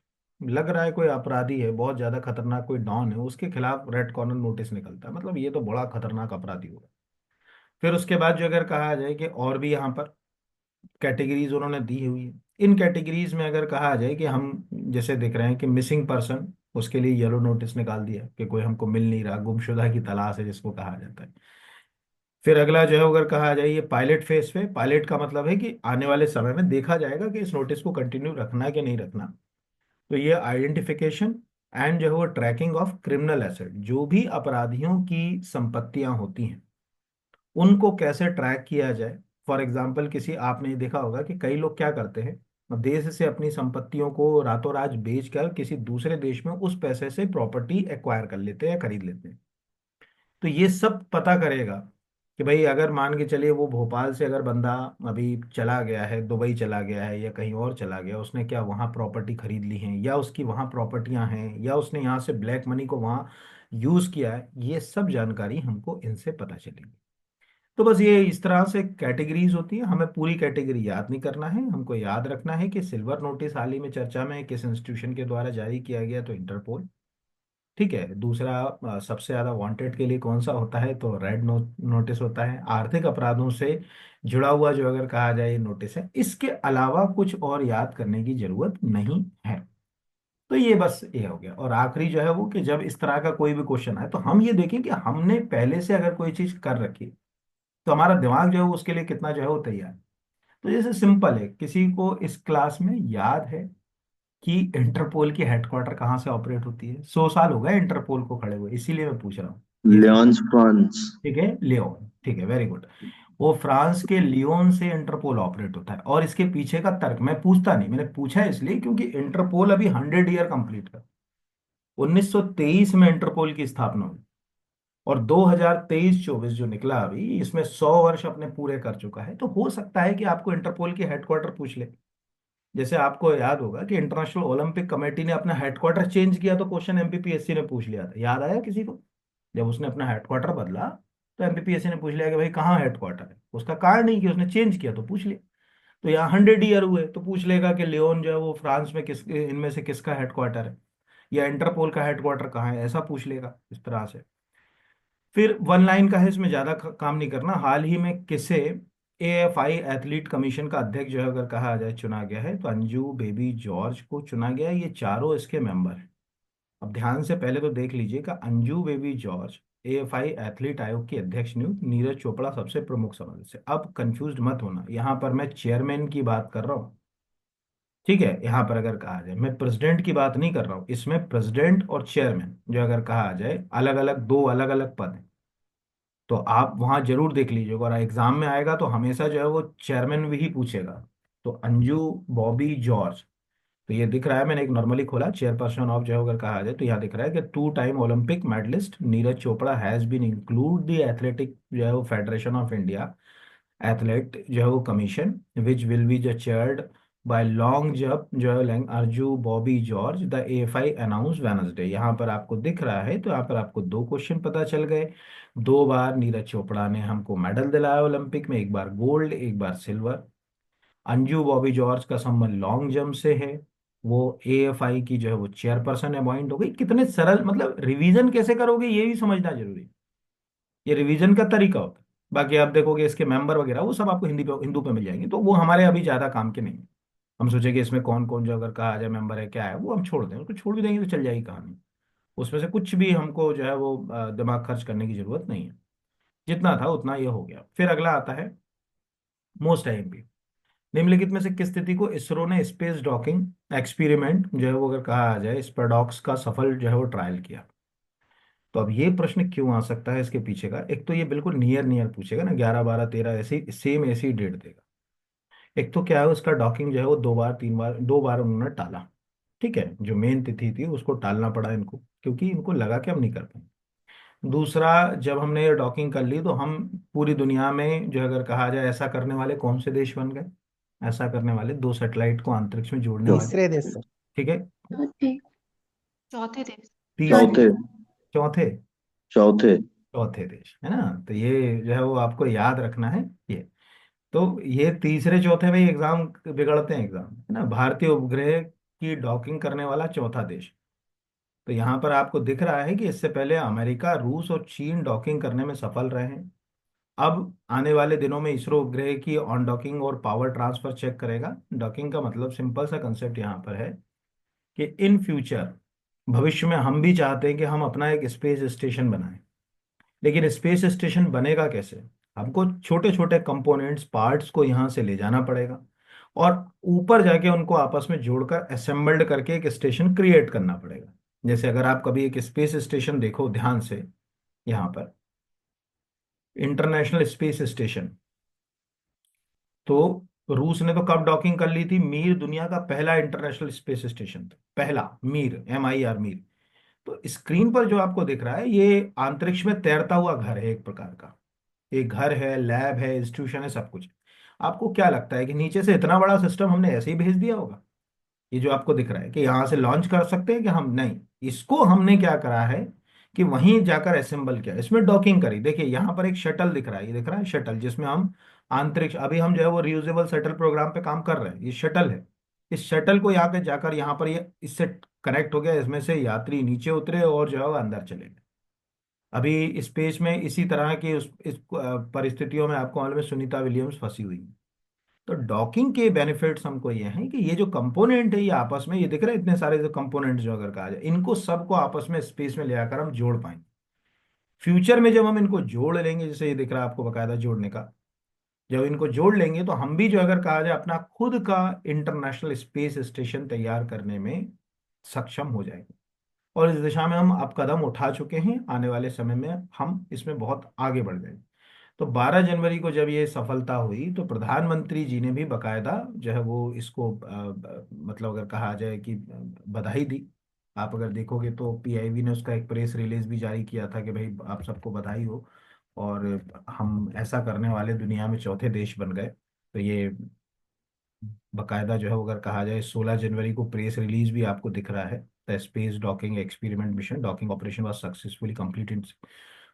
लग रहा है कोई अपराधी है, बहुत ज्यादा खतरनाक कोई डॉन है, उसके खिलाफ रेड कॉर्नर नोटिस निकलता है, मतलब ये तो बड़ा खतरनाक अपराधी होगा। फिर उसके बाद जो अगर कहा जाए कि और भी यहाँ पर कैटेगरीज उन्होंने दी हुई है, इन कैटेगरीज में अगर कहा जाए कि हम जैसे देख रहे हैं कि मिसिंग पर्सन, उसके लिए येलो नोटिस निकाल दिया कि कोई हमको मिल नहीं रहा, गुमशुदा की तलाश है जिसको कहा जाता है। फिर अगला जो है अगर कहा जाए ये पायलट फेज पे, पायलट का मतलब है कि आने वाले समय में देखा जाएगा कि इस नोटिस को कंटिन्यू रखना है कि नहीं रखना। तो ये आइडेंटिफिकेशन एंड जो है वो ट्रैकिंग ऑफ क्रिमिनल एसेट, जो भी अपराधियों की संपत्तियां होती हैं उनको कैसे ट्रैक किया जाए। फॉर एग्जाम्पल किसी, आपने देखा होगा कि कई लोग क्या करते हैं, देश से अपनी संपत्तियों को रातों रात बेचकर किसी दूसरे देश में उस पैसे से प्रॉपर्टी एक्वायर कर लेते हैं या खरीद लेते हैं। तो ये सब पता करेगा कि भाई अगर मान के चलिए वो भोपाल से अगर बंदा अभी चला गया है, दुबई चला गया है या कहीं और चला गया, उसने क्या वहाँ प्रॉपर्टी खरीद ली है या उसकी वहाँ प्रॉपर्टियां हैं या उसने यहाँ से ब्लैक मनी को वहाँ यूज किया है, ये सब जानकारी हमको इनसे पता चलेगी। तो बस ये इस तरह से कैटेगरीज होती है, हमें पूरी कैटेगरी याद नहीं करना है, हमको याद रखना है कि सिल्वर नोटिस हाल ही में चर्चा में किस इंस्टीट्यूशन के द्वारा जारी किया गया, तो इंटरपोल। ठीक है, दूसरा सबसे ज्यादा वांटेड के लिए कौन सा होता है, तो रेड नोटिस होता है। आर्थिक अपराधों से जुड़ा हुआ जो अगर कहा जाए ये नोटिस है, इसके अलावा कुछ और याद करने की जरूरत नहीं है। तो ये बस ये हो गया। और आखिरी जो है वो कि जब इस तरह का कोई भी क्वेश्चन आए तो हम ये देखें कि हमने पहले से अगर कोई चीज कर रखी तो हमारा दिमाग जो है वो उसके लिए कितना जो है वो तैयार है। तो जैसे सिंपल है, किसी को इस क्लास में याद है कि इंटरपोल की हेडक्वार्टर कहाँ से ऑपरेट होती है? 100 साल हो गए इंटरपोल को खड़े हुए, इसीलिए मैं पूछ रहा हूँ ये। Lions France. ठीक है, लियोन, ठीक है, वेरी गुड। वो फ्रांस के लियोन से इंटरपोल ऑपरेट होता है। और इसके पीछे का तर्क मैं पूछता नहीं, मैंने पूछा है इसलिए क्योंकि इंटरपोल अभी 100 ईयर कंप्लीट कर, 1923 में इंटरपोल की स्थापना हुई और 2023-24 जो निकला अभी, इसमें 100 वर्ष अपने पूरे कर चुका है। तो हो सकता है कि आपको इंटरपोल की हेडक्वार्टर पूछ ले। जैसे आपको याद होगा कि इंटरनेशनल ओलंपिक कमेटी ने अपना हेडक्वार्टर चेंज किया तो क्वेश्चन एमपीपीएससी ने पूछ लिया था, याद आया किसी को? जब उसने अपना हेडक्वार्टर बदला तो एमपीपीएससी ने पूछ लिया कि भाई कहाँ हेडक्वार्टर है, उसका कारण नहीं कि उसने चेंज किया तो पूछ लिया। तो यहाँ 100 ईयर हुए तो पूछ लेगा कि लियोन जो है वो फ्रांस में किस, इनमें से किसका हेडक्वार्टर है, या इंटरपोल का हेडक्वार्टर कहाँ है, ऐसा पूछ लेगा इस तरह से। फिर वन लाइन का है, इसमें ज्यादा काम नहीं करना। हाल ही में किसे एएफआई एथलीट कमीशन का अध्यक्ष जो है अगर कहा जाए चुना गया है, तो अंजू बेबी जॉर्ज को चुना गया है। ये चारों इसके मेंबर हैं। अब ध्यान से पहले तो देख लीजिएगा, Anju baby George AFI athlete आयोग की अध्यक्ष नियुक्त, नीरज चोपड़ा सबसे प्रमुख सदस्य। अब कंफ्यूज मत होना, यहाँ पर मैं चेयरमैन की बात कर रहा हूँ। ठीक है, यहाँ पर अगर कहा जाए, मैं प्रेसिडेंट की बात नहीं कर रहा हूँ, इसमें प्रेसिडेंट और चेयरमैन जो अगर कहा जाए अलग अलग, दो अलग अलग पद हैं। तो आप वहां जरूर देख लीजिएगा, और एग्जाम में आएगा तो हमेशा जो है वो चेयरमैन भी ही पूछेगा। तो अंजू बॉबी जॉर्ज, तो ये दिख रहा है, मैंने एक नॉर्मली खोला, चेयरपर्सन ऑफ जो है अगर कहा जाए तो यहाँ दिख रहा है कि 2 time Olympic medallist Neeraj Chopra has been include the athletic जो है वो फेडरेशन ऑफ इंडिया एथलेट जो है वो कमीशन विच विल बी जो chaired by long jump Joel Arju Bobby George the AFI announce Wednesday. यहाँ पर आपको दिख रहा है, तो यहाँ पर आपको दो क्वेश्चन पता चल गए। 2 बार नीरज चोपड़ा ने हमको मेडल दिलाया ओलंपिक में, एक बार गोल्ड एक बार सिल्वर। अंजू बॉबी जॉर्ज का संबंध लॉन्ग जंप से है, वो AFI की जो है वो चेयरपर्सन अपॉइंट हो गई। कितने सरल, मतलब रिवीजन कैसे करोगे ये भी समझना जरूरी है। ये रिवीजन का तरीका होता है। बाकी आप देखोगे इसके मेंबर वगैरह वो सब आपको हिंदू पे मिल जाएंगे, तो वो हमारे अभी ज्यादा काम के नहीं है। हम सोचे कि इसमें कौन कौन जो अगर कहा जाए मेंबर है क्या है, वो हम छोड़ दें, उसको छोड़ भी देंगे तो चल जाएगी कहानी। उसमें से कुछ भी हमको जो है वो दिमाग खर्च करने की जरूरत नहीं है। जितना था उतना ये हो गया। फिर अगला आता है मोस्ट IMP। निम्नलिखित में से किस स्थिति को इसरो ने स्पेस डॉकिंग एक्सपेरिमेंट जो है वो अगर कहा जाए स्पेडॉक्स का सफल जो है वो ट्रायल किया। तो अब ये प्रश्न क्यों आ सकता है इसके पीछे का, एक तो ये बिल्कुल नियर नियर पूछेगा ना, 11 12 13 ऐसी सेम ऐसी डेट देगा। एक तो क्या है, उसका डॉकिंग जो है वो 2 बार 3 बार 2 बार उन्होंने टाला। ठीक है, जो मेन तिथि थी उसको टालना पड़ा इनको, क्योंकि इनको लगा कि हम नहीं कर पाएंगे। दूसरा, जब हमने ये डॉकिंग कर ली तो हम पूरी दुनिया में जो अगर कहा जाए ऐसा करने वाले कौन से देश बन गए, ऐसा करने वाले 2 सैटेलाइट को अंतरिक्ष में जोड़ने वाले। तीसरे देश। ठीक है। चौथे चौथे देश। तीसरे, चौथे चौथे, चौथे चौथे देश है ना। तो ये जो है वो आपको याद रखना है ये। तो ये तीसरे चौथे में एग्जाम बिगड़ते हैं, एग्जाम है ना। भारतीय उपग्रह की डॉकिंग करने वाला चौथा देश। तो यहाँ पर आपको दिख रहा है कि इससे पहले अमेरिका रूस और चीन डॉकिंग करने में सफल रहे हैं। अब आने वाले दिनों में इसरो उपग्रह की ऑन डॉकिंग और पावर ट्रांसफर चेक करेगा। डॉकिंग का मतलब सिंपल सा कंसेप्ट यहाँ पर है कि इन फ्यूचर, भविष्य में हम भी चाहते हैं कि हम अपना एक स्पेस स्टेशन बनाएं। लेकिन स्पेस स्टेशन बनेगा कैसे? हमको छोटे छोटे कंपोनेंट्स पार्ट्स को यहाँ से ले जाना पड़ेगा और ऊपर जाके उनको आपस में जोड़कर असेंबल्ड करके एक स्टेशन क्रिएट करना पड़ेगा। जैसे अगर आप कभी एक स्पेस स्टेशन देखो ध्यान से, यहाँ पर इंटरनेशनल स्पेस स्टेशन, तो रूस ने तो कब डॉकिंग कर ली थी? मीर दुनिया का पहला इंटरनेशनल स्पेस स्टेशन था, पहला मीर, MIR मीर। तो स्क्रीन पर जो आपको दिख रहा है ये अंतरिक्ष में तैरता हुआ घर है, एक प्रकार का एक घर है, लैब है, इंस्टीट्यूशन है, सब कुछ। आपको क्या लगता है कि नीचे से इतना बड़ा सिस्टम हमने ऐसे ही भेज दिया होगा? ये जो आपको दिख रहा है कि यहाँ से लॉन्च कर सकते हैं कि हम, नहीं, इसको हमने क्या करा है कि वहीं जाकर असेंबल किया, इसमें डॉकिंग करी। देखिए यहाँ पर एक शटल दिख रहा है, ये दिख रहा है शटल, जिसमें हम अंतरिक्ष, अभी हम जो है वो रियूजेबल शटल प्रोग्राम पे काम कर रहे हैं। ये शटल है, इस शटल को यहाँ पे जाकर यहाँ पर ये इससे कनेक्ट हो गया, इसमें से यात्री नीचे उतरे और जो है वो अंदर चले गए। अभी स्पेस में इसी तरह की इस परिस्थितियों में आपको मालूम है सुनीता विलियम्स फंसी हुई है। तो डॉकिंग के बेनिफिट्स हमको ये हैं कि ये जो कंपोनेंट है ये आपस में, ये दिख रहे हैं इतने सारे जो कंपोनेंट्स जो अगर कहा जाए, इनको सबको आपस में स्पेस में ले आकर हम जोड़ पाएंगे। फ्यूचर में जब हम इनको जोड़ लेंगे, जैसे ये दिख रहा है आपको बकायदा जोड़ने का, जब इनको जोड़ लेंगे तो हम भी जो अगर कहा जाए अपना खुद का इंटरनेशनल स्पेस स्टेशन तैयार करने में सक्षम हो जाएंगे। और इस दिशा में हम अब कदम उठा चुके हैं, आने वाले समय में हम इसमें बहुत आगे बढ़ जाएंगे। तो 12 जनवरी को जब ये सफलता हुई तो प्रधानमंत्री जी ने भी बकायदा जो है वो इसको मतलब अगर कहा जाए कि बधाई दी। आप अगर देखोगे तो PIB ने उसका एक प्रेस रिलीज भी जारी किया था कि भाई आप सबको बधाई हो, और हम ऐसा करने वाले दुनिया में चौथे देश बन गए। तो ये बकायदा जो है वो अगर कहा जाए 16 जनवरी को प्रेस रिलीज भी आपको दिख रहा है। The space docking experiment mission docking operation was successfully completed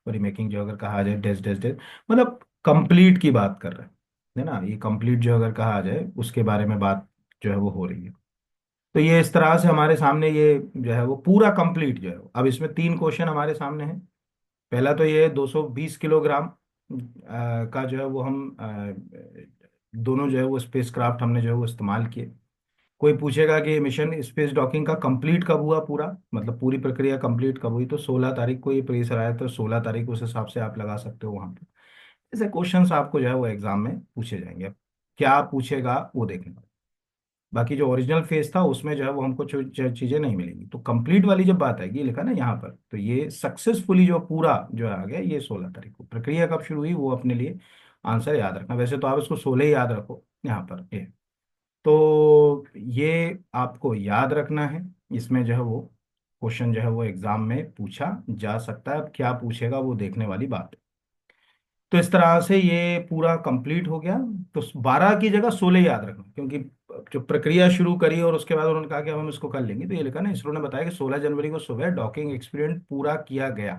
for making, जो अगर कहा जाए डेज डेज डेज, मतलब कंप्लीट की बात कर रहे हैं, है ना। ये कंप्लीट जो अगर कहा जाए उसके बारे में बात जो है वो हो रही है। तो ये इस तरह से हमारे सामने ये जो है वो पूरा कंप्लीट जो है, अब इसमें 3 क्वेश्चन हमारे सामने हैं। पहला तो ये 220 किलोग्राम का जो है वो हम दोनों जो है वो स्पेसक्राफ्ट हमने जो है वो इस्तेमाल किए। कोई पूछेगा कि मिशन स्पेस डॉकिंग का कंप्लीट कब हुआ, पूरा मतलब पूरी प्रक्रिया कंप्लीट कब हुई, तो 16 तारीख को ये प्रेस आया, तो 16 तारीख उस हिसाब से आप लगा सकते हो वहां पे। ऐसे क्वेश्चंस आपको जो है वो एग्जाम में पूछे जाएंगे। अब क्या पूछेगा वो देखेंगे। बाकी जो ओरिजिनल फेज था उसमें जो है वो हमको चीजें नहीं मिलेंगी। तो कंप्लीट वाली जब बात आएगी, ये लिखा ना यहाँ पर, तो ये सक्सेसफुली जो पूरा जो आ गया ये 16 तारीख को। प्रक्रिया कब शुरू हुई वो अपने लिए आंसर याद रखना, वैसे तो आप इसको 16 ही याद रखो यहाँ पर ये। तो ये आपको याद रखना है। इसमें जो है वो क्वेश्चन जो है वो एग्जाम में पूछा जा सकता है। अब क्या पूछेगा वो देखने वाली बात है। तो इस तरह से ये पूरा कंप्लीट हो गया। तो 12 की जगह 16 याद रखना, क्योंकि जो प्रक्रिया शुरू करी और उसके बाद उन्होंने कहा कि अब हम इसको कर लेंगे, तो ये लिखा ना, इसरो ने बताया कि 16 जनवरी को सुबह डॉकिंग एक्सपीरियंस पूरा किया गया,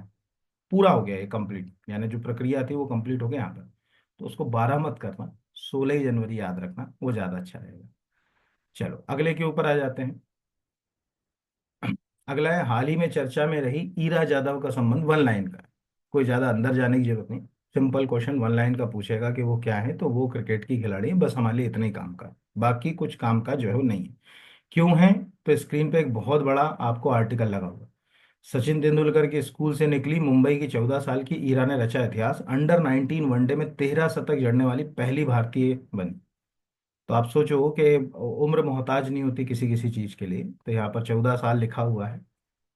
पूरा हो गया ये कंप्लीट, यानी जो प्रक्रिया थी वो कंप्लीट हो गया यहाँ पर। तो उसको 12 मत करना, 16 जनवरी याद रखना, वो ज्यादा अच्छा रहेगा। चलो अगले के ऊपर आ जाते हैं। अगला है, हाल ही में चर्चा में रही ईरा जादव का संबंध, वन लाइन का है। कोई ज्यादा अंदर जाने की जरूरत नहीं, सिंपल क्वेश्चन वन लाइन का पूछेगा कि वो क्या है, तो वो क्रिकेट की खिलाड़ी है, बस हमारे लिए इतने ही काम का है। बाकी कुछ काम का जो है वो नहीं है। क्यों है? तो स्क्रीन पे एक बहुत बड़ा आपको आर्टिकल लगा हुआ है। सचिन तेंदुलकर के स्कूल से निकली मुंबई की 14 साल की ईरा ने रचा इतिहास, अंडर 19 वनडे में 13 शतक जड़ने वाली पहली भारतीय बनी। तो आप सोचो कि उम्र मोहताज नहीं होती किसी किसी चीज के लिए, तो यहाँ पर 14 साल लिखा हुआ है।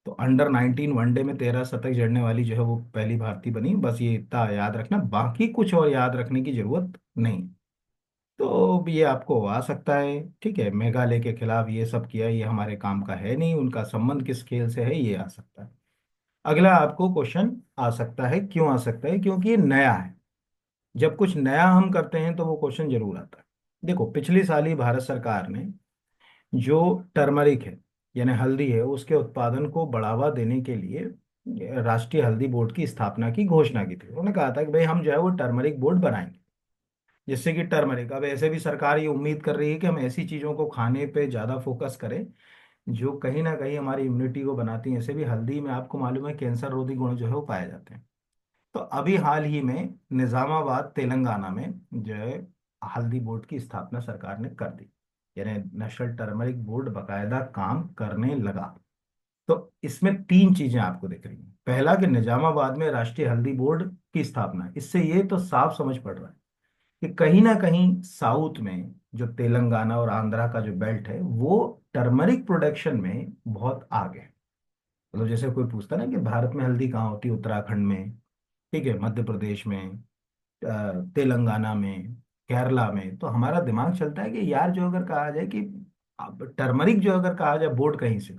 तो अंडर 19 वनडे में 13 शतक जड़ने वाली जो है वो पहली भारतीय बनी, बस ये इतना याद रखना, बाकी कुछ और याद रखने की जरूरत नहीं। तो ये आपको आ सकता है, ठीक है, मेघालय के खिलाफ ये सब किया, ये हमारे काम का है नहीं, उनका संबंध किस खेल से है, ये आ सकता है। अगला आपको क्वेश्चन आ सकता है, क्यों आ सकता है? क्योंकि ये नया है। जब कुछ नया हम करते हैं तो वो क्वेश्चन जरूर आता है। देखो पिछले साल ही भारत सरकार ने जो टर्मरिक है, यानी हल्दी है, उसके उत्पादन को बढ़ावा देने के लिए राष्ट्रीय हल्दी बोर्ड की स्थापना की घोषणा की थी। उन्होंने कहा था कि भाई हम जो है वो टर्मरिक बोर्ड बनाएंगे, जिससे कि टर्मरिक, अब ऐसे भी सरकार ये उम्मीद कर रही है कि हम ऐसी चीज़ों को खाने पे ज़्यादा फोकस करें जो कहीं ना कहीं हमारी इम्यूनिटी को बनाती हैं। ऐसे भी हल्दी में आपको मालूम है कैंसर रोधी गुण जो है वो पाए जाते हैं। तो अभी हाल ही में निजामाबाद तेलंगाना में जो है हल्दी बोर्ड की स्थापना सरकार ने कर दी, यानी नेशनल टर्मरिक बोर्ड बकायदा काम करने लगा। तो इसमें तीन चीजें आपको दिख रही हैं। पहला कि निजामाबाद में राष्ट्रीय हल्दी बोर्ड की स्थापना, इससे ये तो साफ समझ पड़ रहा है कि कहीं ना कहीं साउथ में जो तेलंगाना और आंध्रा का जो बेल्ट है वो टर्मरिक प्रोडक्शन में बहुत आगे है। मतलब जैसे कोई पूछता ना कि भारत में हल्दी कहाँ होती है, उत्तराखंड में, ठीक है, मध्य प्रदेश में, तेलंगाना में, केरला में, तो हमारा दिमाग चलता है कि यार जो अगर कहा जाए कि अब टर्मरिक जो अगर कहा जाए बोर्ड कहीं से,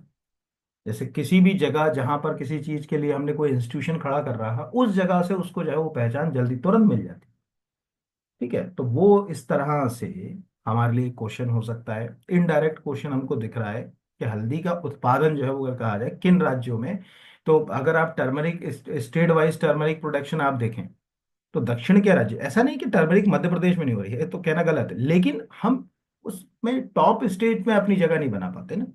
जैसे किसी भी जगह जहां पर किसी चीज के लिए हमने कोई इंस्टीट्यूशन खड़ा कर रहा है, उस जगह से उसको जो है वो पहचान जल्दी तुरंत मिल जाती है। ठीक है, तो वो इस तरह से हमारे लिए क्वेश्चन हो सकता है। इनडायरेक्ट क्वेश्चन हमको दिख रहा है कि हल्दी का उत्पादन जो है वो अगर कहा जाए किन राज्यों में, तो अगर आप turmeric state wise turmeric production आप देखें, तो दक्षिण के राज्य, ऐसा नहीं कि टर्मरिक मध्य प्रदेश में नहीं हो रही है, तो कहना गलत है, लेकिन हम उसमें टॉप स्टेट में अपनी जगह नहीं बना पाते ना।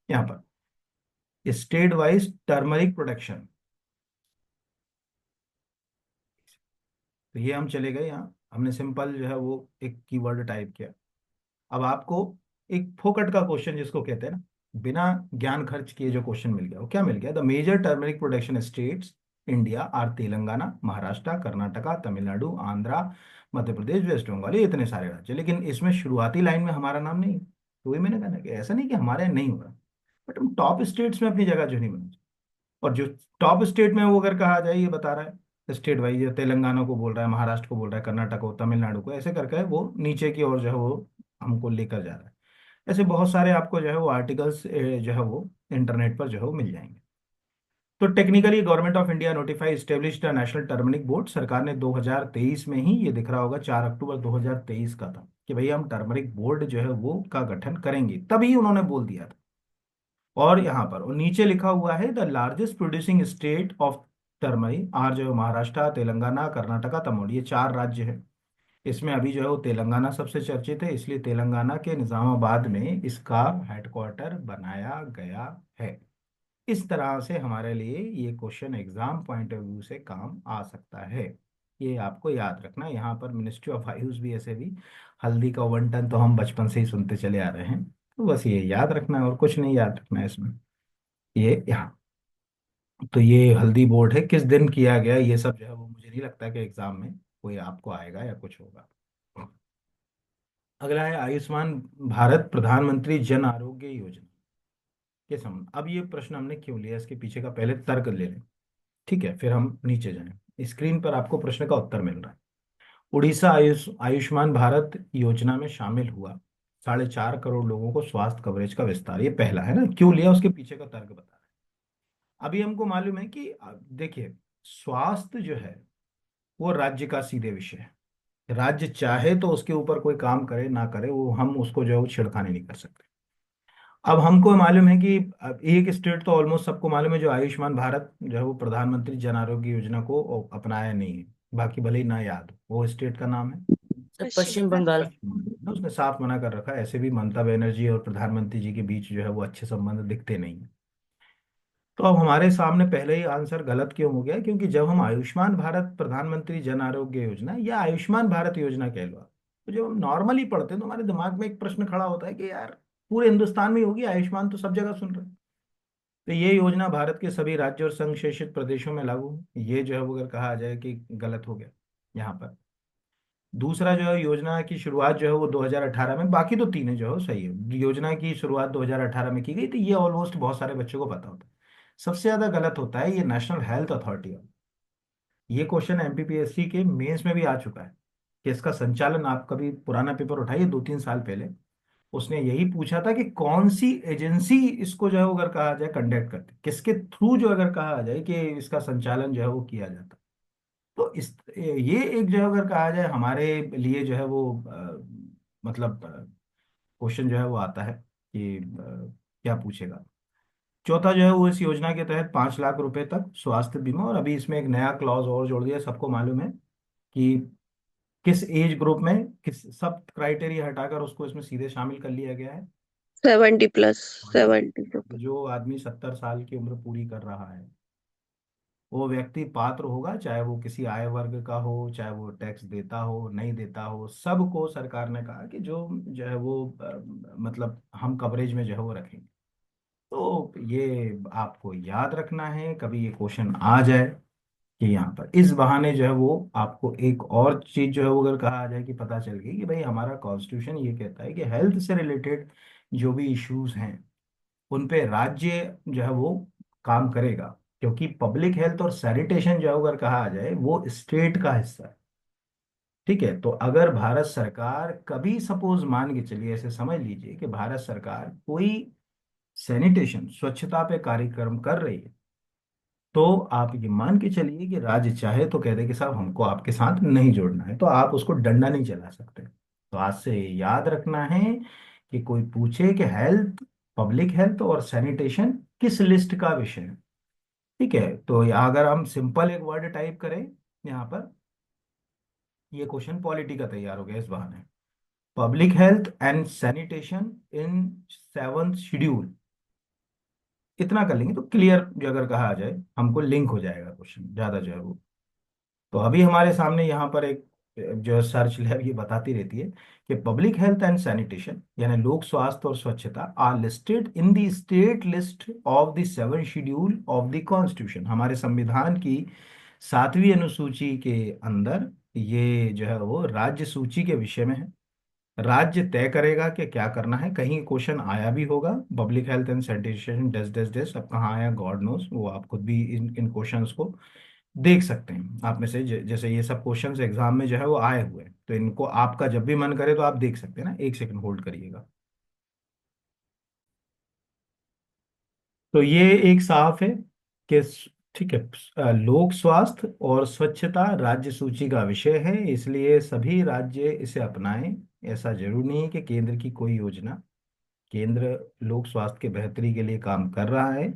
यहाँ पर स्टेट वाइज टर्मरिक प्रोडक्शन, तो ये हम चले गए यहाँ, हमने सिंपल जो है वो एक कीवर्ड टाइप किया। अब आपको एक फोकट का क्वेश्चन जिसको कहते हैं ना, बिना ज्ञान खर्च किए जो क्वेश्चन मिल गया, वो क्या मिल गया? The major turmeric production states India are Telangana, Maharashtra, Karnataka, Tamil Nadu, Andhra, Madhya Pradesh, West Bengal, ये इतने सारे राज्य, लेकिन इसमें शुरुआती लाइन में हमारा नाम नहीं। तो वही मैंने कहा ना कि ऐसा नहीं कि हमारे यहाँ नहीं हो रहा, बट हम टॉप स्टेट्स में अपनी जगह जो नहीं बना। और जो टॉप स्टेट में वो अगर कहा जाए, ये बता रहा है स्टेट वाइज, तेलंगाना को बोल रहा है, महाराष्ट्र को बोल रहा है, कर्नाटक को, तमिलनाडु को, ऐसे करके वो नीचे की ओर जो है वो हमको लेकर जा रहा है। ऐसे बहुत सारे आपको जो है वो आर्टिकल्स जो है वो इंटरनेट पर जो है वो मिल जाएंगे। तो technically government of India notify established national turmeric board, सरकार ने 2023 में ही, ये दिख रहा होगा 4 अक्टूबर 2023 का था कि भाई हम टर्मरिक बोर्ड जो है वो का गठन करेंगे, तभी उन्होंने बोल दिया था। और यहाँ पर और नीचे लिखा हुआ है the largest producing state of turmeric are, जो है महाराष्ट्र, तेलंगाना, कर्नाटका, तमिलनाडु, ये चार राज्य है। इसमें अभी जो है वो तेलंगाना सबसे चर्चित है, इसलिए तेलंगाना के निजामाबाद में इसका हेडक्वार्टर बनाया गया है। इस तरह से हमारे लिए ये question exam point of view से काम आ सकता है। ये आपको याद रखना, यहाँ पर मिनिस्ट्री ऑफ आयुष भी ऐसे भी, हल्दी का 1 टन तो हम बचपन से ही सुनते चले आ रहे हैं, तो बस ये याद रखना है और कुछ नहीं याद रखना है इसमें। ये यहाँ, तो ये हल्दी बोर्ड है, किस दिन किया गया, ये सब जो है वो मुझे नहीं लगता कि एग्जाम में कोई आपको आएगा या कुछ होगा। अगला है आयुष्मान भारत प्रधानमंत्री जन आरोग्य योजना के संबंध। अब ये प्रश्न हमने क्यों लिया, इसके पीछे का पहले तर्क ले लें, ठीक है, फिर हम नीचे जाएं। स्क्रीन पर आपको प्रश्न का उत्तर मिल रहा है। उड़ीसा आयुष्मान भारत योजना में शामिल हुआ 4.5 करोड़ लोगों को स्वास्थ्य कवरेज का विस्तार, ये पहला है ना, क्यों लिया उसके पीछे का तर्क बता रहा है। अभी हमको मालूम है कि देखिए, स्वास्थ्य जो है वो राज्य का सीधे विषय है, राज्य चाहे तो उसके ऊपर कोई काम करे ना करे, वो हम उसको जो है वो छेड़खानी नहीं कर सकते। अब हमको मालूम है कि अब एक स्टेट तो ऑलमोस्ट सबको मालूम है, जो आयुष्मान भारत जो है वो प्रधानमंत्री जन आरोग्य योजना को अपनाया नहीं है। बाकी भले ही ना याद हो, वो स्टेट का नाम है सर पश्चिम पश्चिम बंगाल। बंगाल। पश्चिम बंगाल। उसने साफ मना कर रखा है, ऐसे भी ममता बनर्जी और प्रधानमंत्री जी के बीच जो है वो अच्छे संबंध दिखते नहीं। तो अब हमारे सामने पहले ही आंसर गलत क्यों हो गया, क्योंकि जब हम आयुष्मान भारत प्रधानमंत्री जन आरोग्य योजना या आयुष्मान भारत योजना कह लो, तो जब हम नॉर्मली पढ़ते हैं तो हमारे दिमाग में एक प्रश्न खड़ा होता है कि यार पूरे हिंदुस्तान में ही होगी, आयुष्मान तो सब जगह सुन रहे हैं। तो ये योजना भारत के सभी राज्यों और संघ शासित प्रदेशों में लागू है, ये जो है वो अगर कहा जाए कि गलत हो गया यहाँ पर। दूसरा जो है, योजना की शुरुआत जो है वो 2018 में, बाकी तो तीनों जो है सही है। योजना की शुरुआत 2018 में की गई, तो ये ऑलमोस्ट बहुत सारे बच्चों को पता होता है। सबसे ज्यादा गलत होता है ये नेशनल हेल्थ अथॉरिटी। ये क्वेश्चन एमपीपीएससी के मेंस में भी आ चुका है कि इसका संचालन, आप कभी पुराना पेपर उठाइए 2-3 साल पहले, उसने यही पूछा था कि कौन सी एजेंसी इसको जो है वो अगर कहा जाए कंडक्ट करती, किसके थ्रू जो अगर कहा जाए कि इसका संचालन जो है वो किया जाता। तो इस ये एक जो है अगर कहा जाए हमारे लिए जो है वो मतलब क्वेश्चन जो है वो आता है कि क्या पूछेगा। चौथा जो है वो, इस योजना के तहत 5 लाख रुपए तक स्वास्थ्य बीमा, और अभी इसमें एक नया क्लॉज और जोड़ दिया। सबको मालूम है कि किस एज ग्रुप में, किस सब क्राइटेरिया हटाकर उसको इसमें सीधे शामिल कर लिया गया है। 70+, हाँ। 70 के ऊपर। जो आदमी 70 साल की उम्र पूरी कर रहा है, वो व्यक्ति पात्र होगा, चाहे वो किसी आय वर्ग का हो, चाहे वो टैक्स देता हो नहीं देता हो, सबको सरकार ने कहा कि जो है वो मतलब हम कवरेज में जो है वो रखेंगे। तो ये आपको याद रखना है, कभी ये क्वेश्चन आ जाए कि यहाँ पर इस बहाने जो है वो आपको एक और चीज जो है वो अगर कहा जाए कि पता चल गई कि भाई हमारा कॉन्स्टिट्यूशन ये कहता है कि हेल्थ से रिलेटेड जो भी इश्यूज हैं उन पे राज्य जो है वो काम करेगा, क्योंकि पब्लिक हेल्थ और सैनिटेशन जो है अगर कहा जाए वो स्टेट का हिस्सा है। ठीक है, तो अगर भारत सरकार कभी सपोज मान के चलिए, ऐसे समझ लीजिए कि भारत सरकार कोई सैनिटेशन स्वच्छता पे कार्यक्रम कर रही है, तो आप ये मान के चलिए कि राज्य चाहे तो कह दे कि साहब हमको आपके साथ नहीं जोड़ना है, तो आप उसको डंडा नहीं चला सकते। तो आज से याद रखना है कि कोई पूछे कि हेल्थ, पब्लिक हेल्थ और सैनिटेशन किस लिस्ट का विषय है। ठीक है, तो अगर हम सिंपल एक वर्ड टाइप करें यहाँ पर, ये क्वेश्चन पॉलिटी का तैयार हो गया इस बहाने। Public health and sanitation in 7th schedule, इतना कर लेंगे तो क्लियर जो अगर कहा जाए हमको लिंक हो जाएगा क्वेश्चन ज्यादा जो है वो। तो अभी हमारे सामने यहाँ पर एक जो है सर्च लैब ये बताती रहती है कि पब्लिक हेल्थ एंड सैनिटेशन यानी लोक स्वास्थ्य और स्वच्छता are listed in the state list of the 7th schedule of the constitution. हमारे संविधान की 7वीं अनुसूची के अंदर ये जो है वो राज्य सूची के विषय में है। राज्य तय करेगा कि क्या करना है। कहीं क्वेश्चन आया भी होगा, पब्लिक हेल्थ एंड सैनिटेशन डस डस डस, अब कहाँ आया गॉड नोस, वो आप खुद भी इन क्वेश्चंस को देख सकते हैं। आप में से जैसे ये सब क्वेश्चंस एग्जाम में जो है वो आए हुए हैं, तो इनको आपका जब भी मन करे तो आप देख सकते हैं ना। एक सेकंड होल्ड करिएगा। तो ये एक साफ है कि ठीक है, लोक स्वास्थ्य और स्वच्छता राज्य सूची का विषय है, इसलिए सभी राज्य इसे अपनाएं। ऐसा जरूर नहीं है कि केंद्र की कोई योजना, केंद्र लोक स्वास्थ्य के बेहतरी के लिए काम कर रहा है।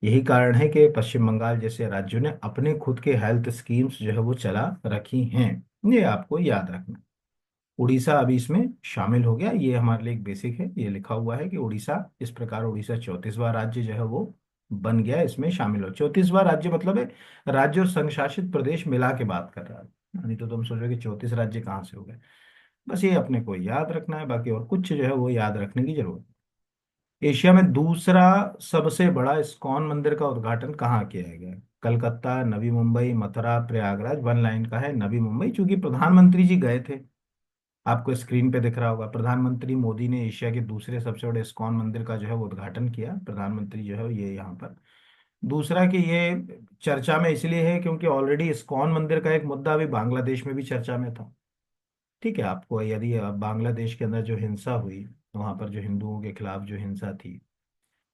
यही कारण है कि पश्चिम बंगाल जैसे राज्यों ने अपने खुद के हेल्थ स्कीम्स जो है वो चला रखी हैं। ये आपको याद रखना। उड़ीसा अभी इसमें शामिल हो गया, ये हमारे लिए एक बेसिक है। ये लिखा हुआ है कि उड़ीसा, इस प्रकार उड़ीसा 34वां राज्य जो है वो बन गया, इसमें शामिल हो। 34वां राज्य मतलब है राज्य और संघ शासित प्रदेश मिला के बात कर रहा है, नहीं तो तुम सोचो कि 34 राज्य कहाँ से हो गए। बस ये अपने को याद रखना है, बाकी और कुछ जो है वो याद रखने की जरूरत नहीं। एशिया में दूसरा सबसे बड़ा इस्कॉन मंदिर का उद्घाटन कहाँ किया गया है? कलकत्ता, नवी मुंबई, मथुरा, प्रयागराज। वन लाइन का है नवी मुंबई, क्योंकि प्रधानमंत्री जी गए थे। आपको स्क्रीन पे दिख रहा होगा, प्रधानमंत्री मोदी ने एशिया के दूसरे सबसे बड़े इस्कॉन मंदिर का जो है वो उद्घाटन किया। प्रधानमंत्री जो है ये यहाँ पर। दूसरा कि ये चर्चा में इसलिए है क्योंकि ऑलरेडी इस्कॉन मंदिर का एक मुद्दा अभी बांग्लादेश में भी चर्चा में था। ठीक है, आपको यदि बांग्लादेश के अंदर जो हिंसा हुई, वहां पर जो हिंदुओं के खिलाफ जो हिंसा थी,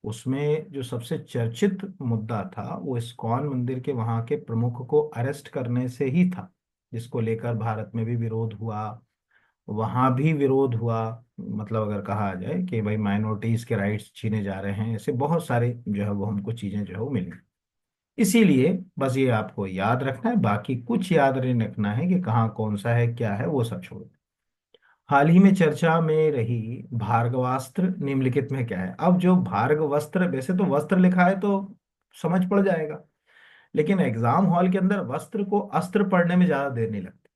उसमें जो सबसे चर्चित मुद्दा था वो इस्कॉन मंदिर के वहां के प्रमुख को अरेस्ट करने से ही था। जिसको लेकर भारत में भी विरोध हुआ, वहां भी विरोध हुआ। मतलब अगर कहा जाए कि भाई माइनॉरिटीज के राइट्स छीने जा रहे हैं, ऐसे बहुत सारे जो है वो हमको चीजें जो है वो मिली। इसीलिए बस ये आपको याद रखना है, बाकी कुछ याद नहीं रखना है कि कहाँ कौन सा है क्या है, वो सब छोड़ो। हाल ही में चर्चा में रही भार्गवास्त्र निम्नलिखित में क्या है। अब जो भार्गवस्त्र, वैसे तो वस्त्र लिखा है तो समझ पड़ जाएगा, लेकिन एग्जाम हॉल के अंदर वस्त्र को अस्त्र पढ़ने में ज्यादा देर नहीं लगती।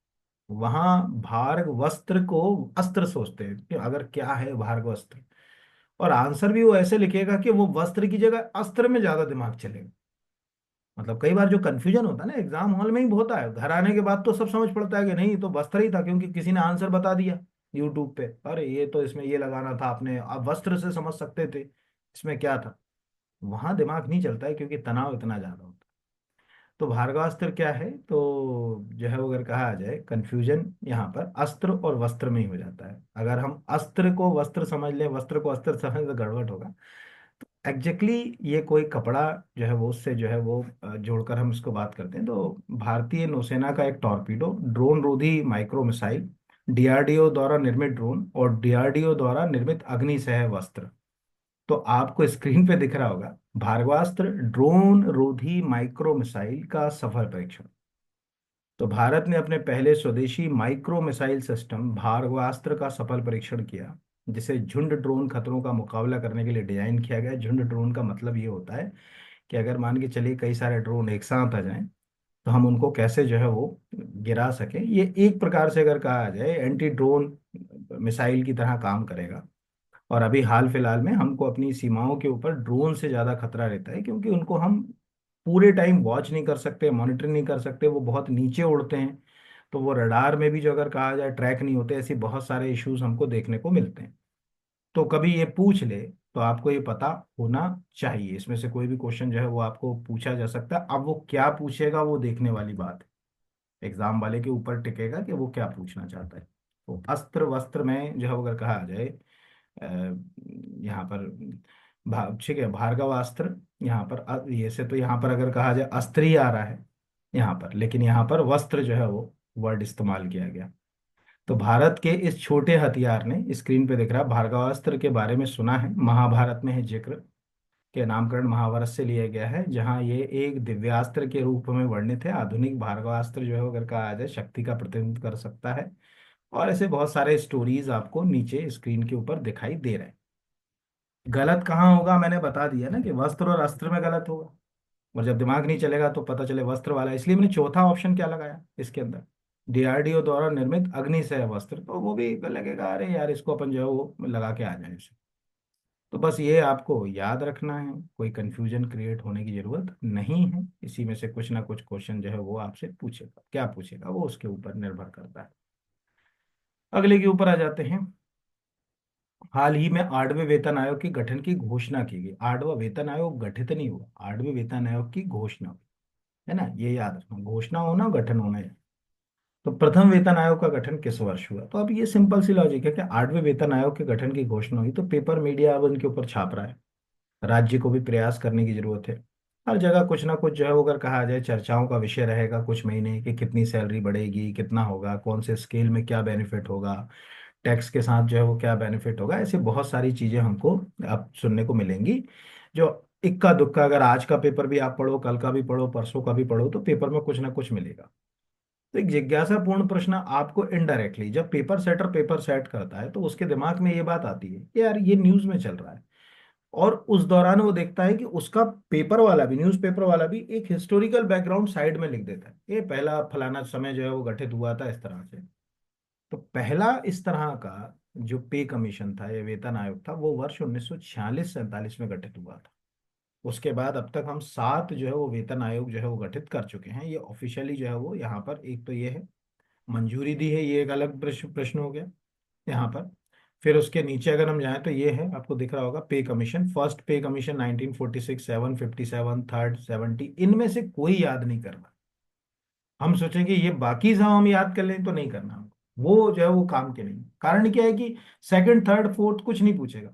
वहां भार्ग वस्त्र को अस्त्र सोचते हैं कि अगर क्या है भार्ग वस्त्र, और आंसर भी वो ऐसे लिखेगा कि वो वस्त्र की जगह अस्त्र में ज्यादा दिमाग चलेगा। मतलब कई बार जो कंफ्यूजन होता है ना एग्जाम हॉल में ही होता है, घर आने के बाद तो सब समझ पड़ता है कि नहीं तो वस्त्र ही था, क्योंकि किसी ने आंसर बता दिया यूट्यूब पे, अरे ये तो इसमें ये लगाना था आपने, आप वस्त्र से समझ सकते थे इसमें क्या था। वहां दिमाग नहीं चलता है क्योंकि तनाव इतना ज्यादा होता है। तो भार्गवास्त्र क्या है, तो जो है वो अगर कहा जाए कंफ्यूजन यहाँ पर अस्त्र और वस्त्र में ही हो जाता है। अगर हम अस्त्र को वस्त्र समझ लें, वस्त्र को अस्त्र समझ तो गड़बड़ होगा। एग्जैक्टली ये कोई कपड़ा जो है वो उससे जो है वो जोड़कर हम इसको बात करते हैं, तो भारतीय नौसेना का एक टॉर्पीडो ड्रोन रोधी माइक्रो मिसाइल, डीआरडीओ द्वारा निर्मित ड्रोन और डीआरडीओ द्वारा निर्मित अग्निसह वस्त्र। तो आपको स्क्रीन पे दिख रहा होगा भार्गवास्त्र ड्रोन रोधी माइक्रो मिसाइल का सफल परीक्षण। तो भारत ने अपने पहले स्वदेशी माइक्रो मिसाइल सिस्टम भार्गवास्त्र का सफल परीक्षण किया, जिसे झुंड ड्रोन खतरों का मुकाबला करने के लिए डिजाइन किया गया है। झुंड ड्रोन का मतलब ये होता है कि अगर मान के चलिए कई सारे ड्रोन एक साथ आ जाएं, तो हम उनको कैसे जो है वो गिरा सकें। ये एक प्रकार से अगर कहा जाए एंटी ड्रोन मिसाइल की तरह काम करेगा। और अभी हाल फिलहाल में हमको अपनी सीमाओं के ऊपर ड्रोन से ज़्यादा खतरा रहता है, क्योंकि उनको हम पूरे टाइम वॉच नहीं कर सकते, मॉनिटर नहीं कर सकते, वो बहुत नीचे उड़ते हैं। तो वो रडार में भी जो अगर कहा जाए ट्रैक नहीं होते, ऐसी बहुत सारे इश्यूज हमको देखने को मिलते हैं। तो कभी ये पूछ ले तो आपको ये पता होना चाहिए, इसमें से कोई भी क्वेश्चन जो है वो आपको पूछा जा सकता है। अब वो क्या पूछेगा वो देखने वाली बात है, एग्जाम वाले के ऊपर टिकेगा कि वो क्या पूछना चाहता है। तो अस्त्र वस्त्र में जो है अगर कहा जाए यहाँ पर ठीक है भार्गवास्त्र, यहाँ पर ये से तो यहाँ पर अगर कहा जाए अस्त्र ही आ रहा है यहाँ पर, लेकिन यहाँ पर वस्त्र जो है वो वर्ड इस्तेमाल किया गया। तो भारत के इस छोटे हथियार ने, स्क्रीन पे दिख रहा है, भार्गवास्त्र के बारे में सुना है, महाभारत में है जिक्र, के नामकरण महाभारत से लिया गया है, जहाँ ये एक दिव्यास्त्र के रूप में वर्णित है। आधुनिक भार्गवास्त्र जो है अगर कहा जाए शक्ति का प्रतिनिधित्व कर सकता है। और ऐसे बहुत सारे स्टोरीज आपको नीचे स्क्रीन के ऊपर दिखाई दे रहे हैं। गलत कहाँ होगा मैंने बता दिया ना कि वस्त्र और अस्त्र में गलत होगा, और जब दिमाग नहीं चलेगा तो पता चले वस्त्र वाला, इसलिए मैंने चौथा ऑप्शन क्या लगाया इसके अंदर, डीआरडीओ द्वारा निर्मित अग्निसह वस्त्र। तो वो भी लगेगा अरे यार इसको अपन जो है वो लगा के आ जाए इसे। तो बस ये आपको याद रखना है, कोई कंफ्यूजन क्रिएट होने की जरूरत नहीं है। इसी में से कुछ ना कुछ क्वेश्चन जो है वो आपसे पूछेगा, क्या पूछेगा वो उसके ऊपर निर्भर करता है। अगले के ऊपर आ जाते हैं। हाल ही में 8वें वेतन आयोग के गठन की घोषणा की गई। 8वां वेतन आयोग गठित नहीं हुआ, 8वें वेतन आयोग की घोषणा हुई, है ना, ये याद रखना, घोषणा होना गठन होना है। तो प्रथम वेतन आयोग का गठन किस वर्ष हुआ, तो अब ये सिंपल सी लॉजिक है कि 8वें वेतन आयोग के गठन की घोषणा हुई, तो पेपर मीडिया अब उनके ऊपर छाप रहा है। राज्य को भी प्रयास करने की जरूरत है। हर जगह कुछ ना कुछ जो है वो अगर कहा जाए चर्चाओं का विषय रहेगा कुछ महीने, कि कितनी सैलरी बढ़ेगी, कितना होगा, कौन से स्केल में क्या बेनिफिट होगा, टैक्स के साथ जो है वो क्या बेनिफिट होगा। ऐसे बहुत सारी चीजें हमको अब सुनने को मिलेंगी, जो इक्का दुक्का अगर आज का पेपर भी आप पढ़ो, कल का भी पढ़ो, परसों का भी पढ़ो, तो पेपर में कुछ ना कुछ मिलेगा। तो एक जिज्ञासापूर्ण प्रश्न आपको इनडायरेक्टली जब पेपर सेटर पेपर सेट करता है तो उसके दिमाग में ये बात आती है कि यार ये न्यूज में चल रहा है, और उस दौरान वो देखता है कि उसका पेपर वाला भी, न्यूज़पेपर वाला भी एक हिस्टोरिकल बैकग्राउंड साइड में लिख देता है, ये पहला फलाना समय जो है वो गठित हुआ था इस तरह से। तो पहला इस तरह का जो पे कमीशन था या वेतन आयोग था वो वर्ष 1946-47 में गठित हुआ था। उसके बाद अब तक हम 7 जो है वो वेतन आयोग जो है वो गठित कर चुके हैं। ये ऑफिशियली जो है वो यहाँ पर एक तो ये है, मंजूरी दी है, ये एक अलग प्रश्न प्रश्न हो गया यहाँ पर। फिर उसके नीचे अगर हम जाएं तो ये है, आपको दिख रहा होगा पे कमीशन, फर्स्ट पे कमीशन 1946, 757, थर्ड 70, इनमें से कोई याद नहीं करना। हम सोचेंगे ये बाकी सब हम याद कर लें तो नहीं करना हमको, वो जो है वो काम के नहीं। कारण क्या है कि सेकंड थर्ड फोर्थ कुछ नहीं पूछेगा,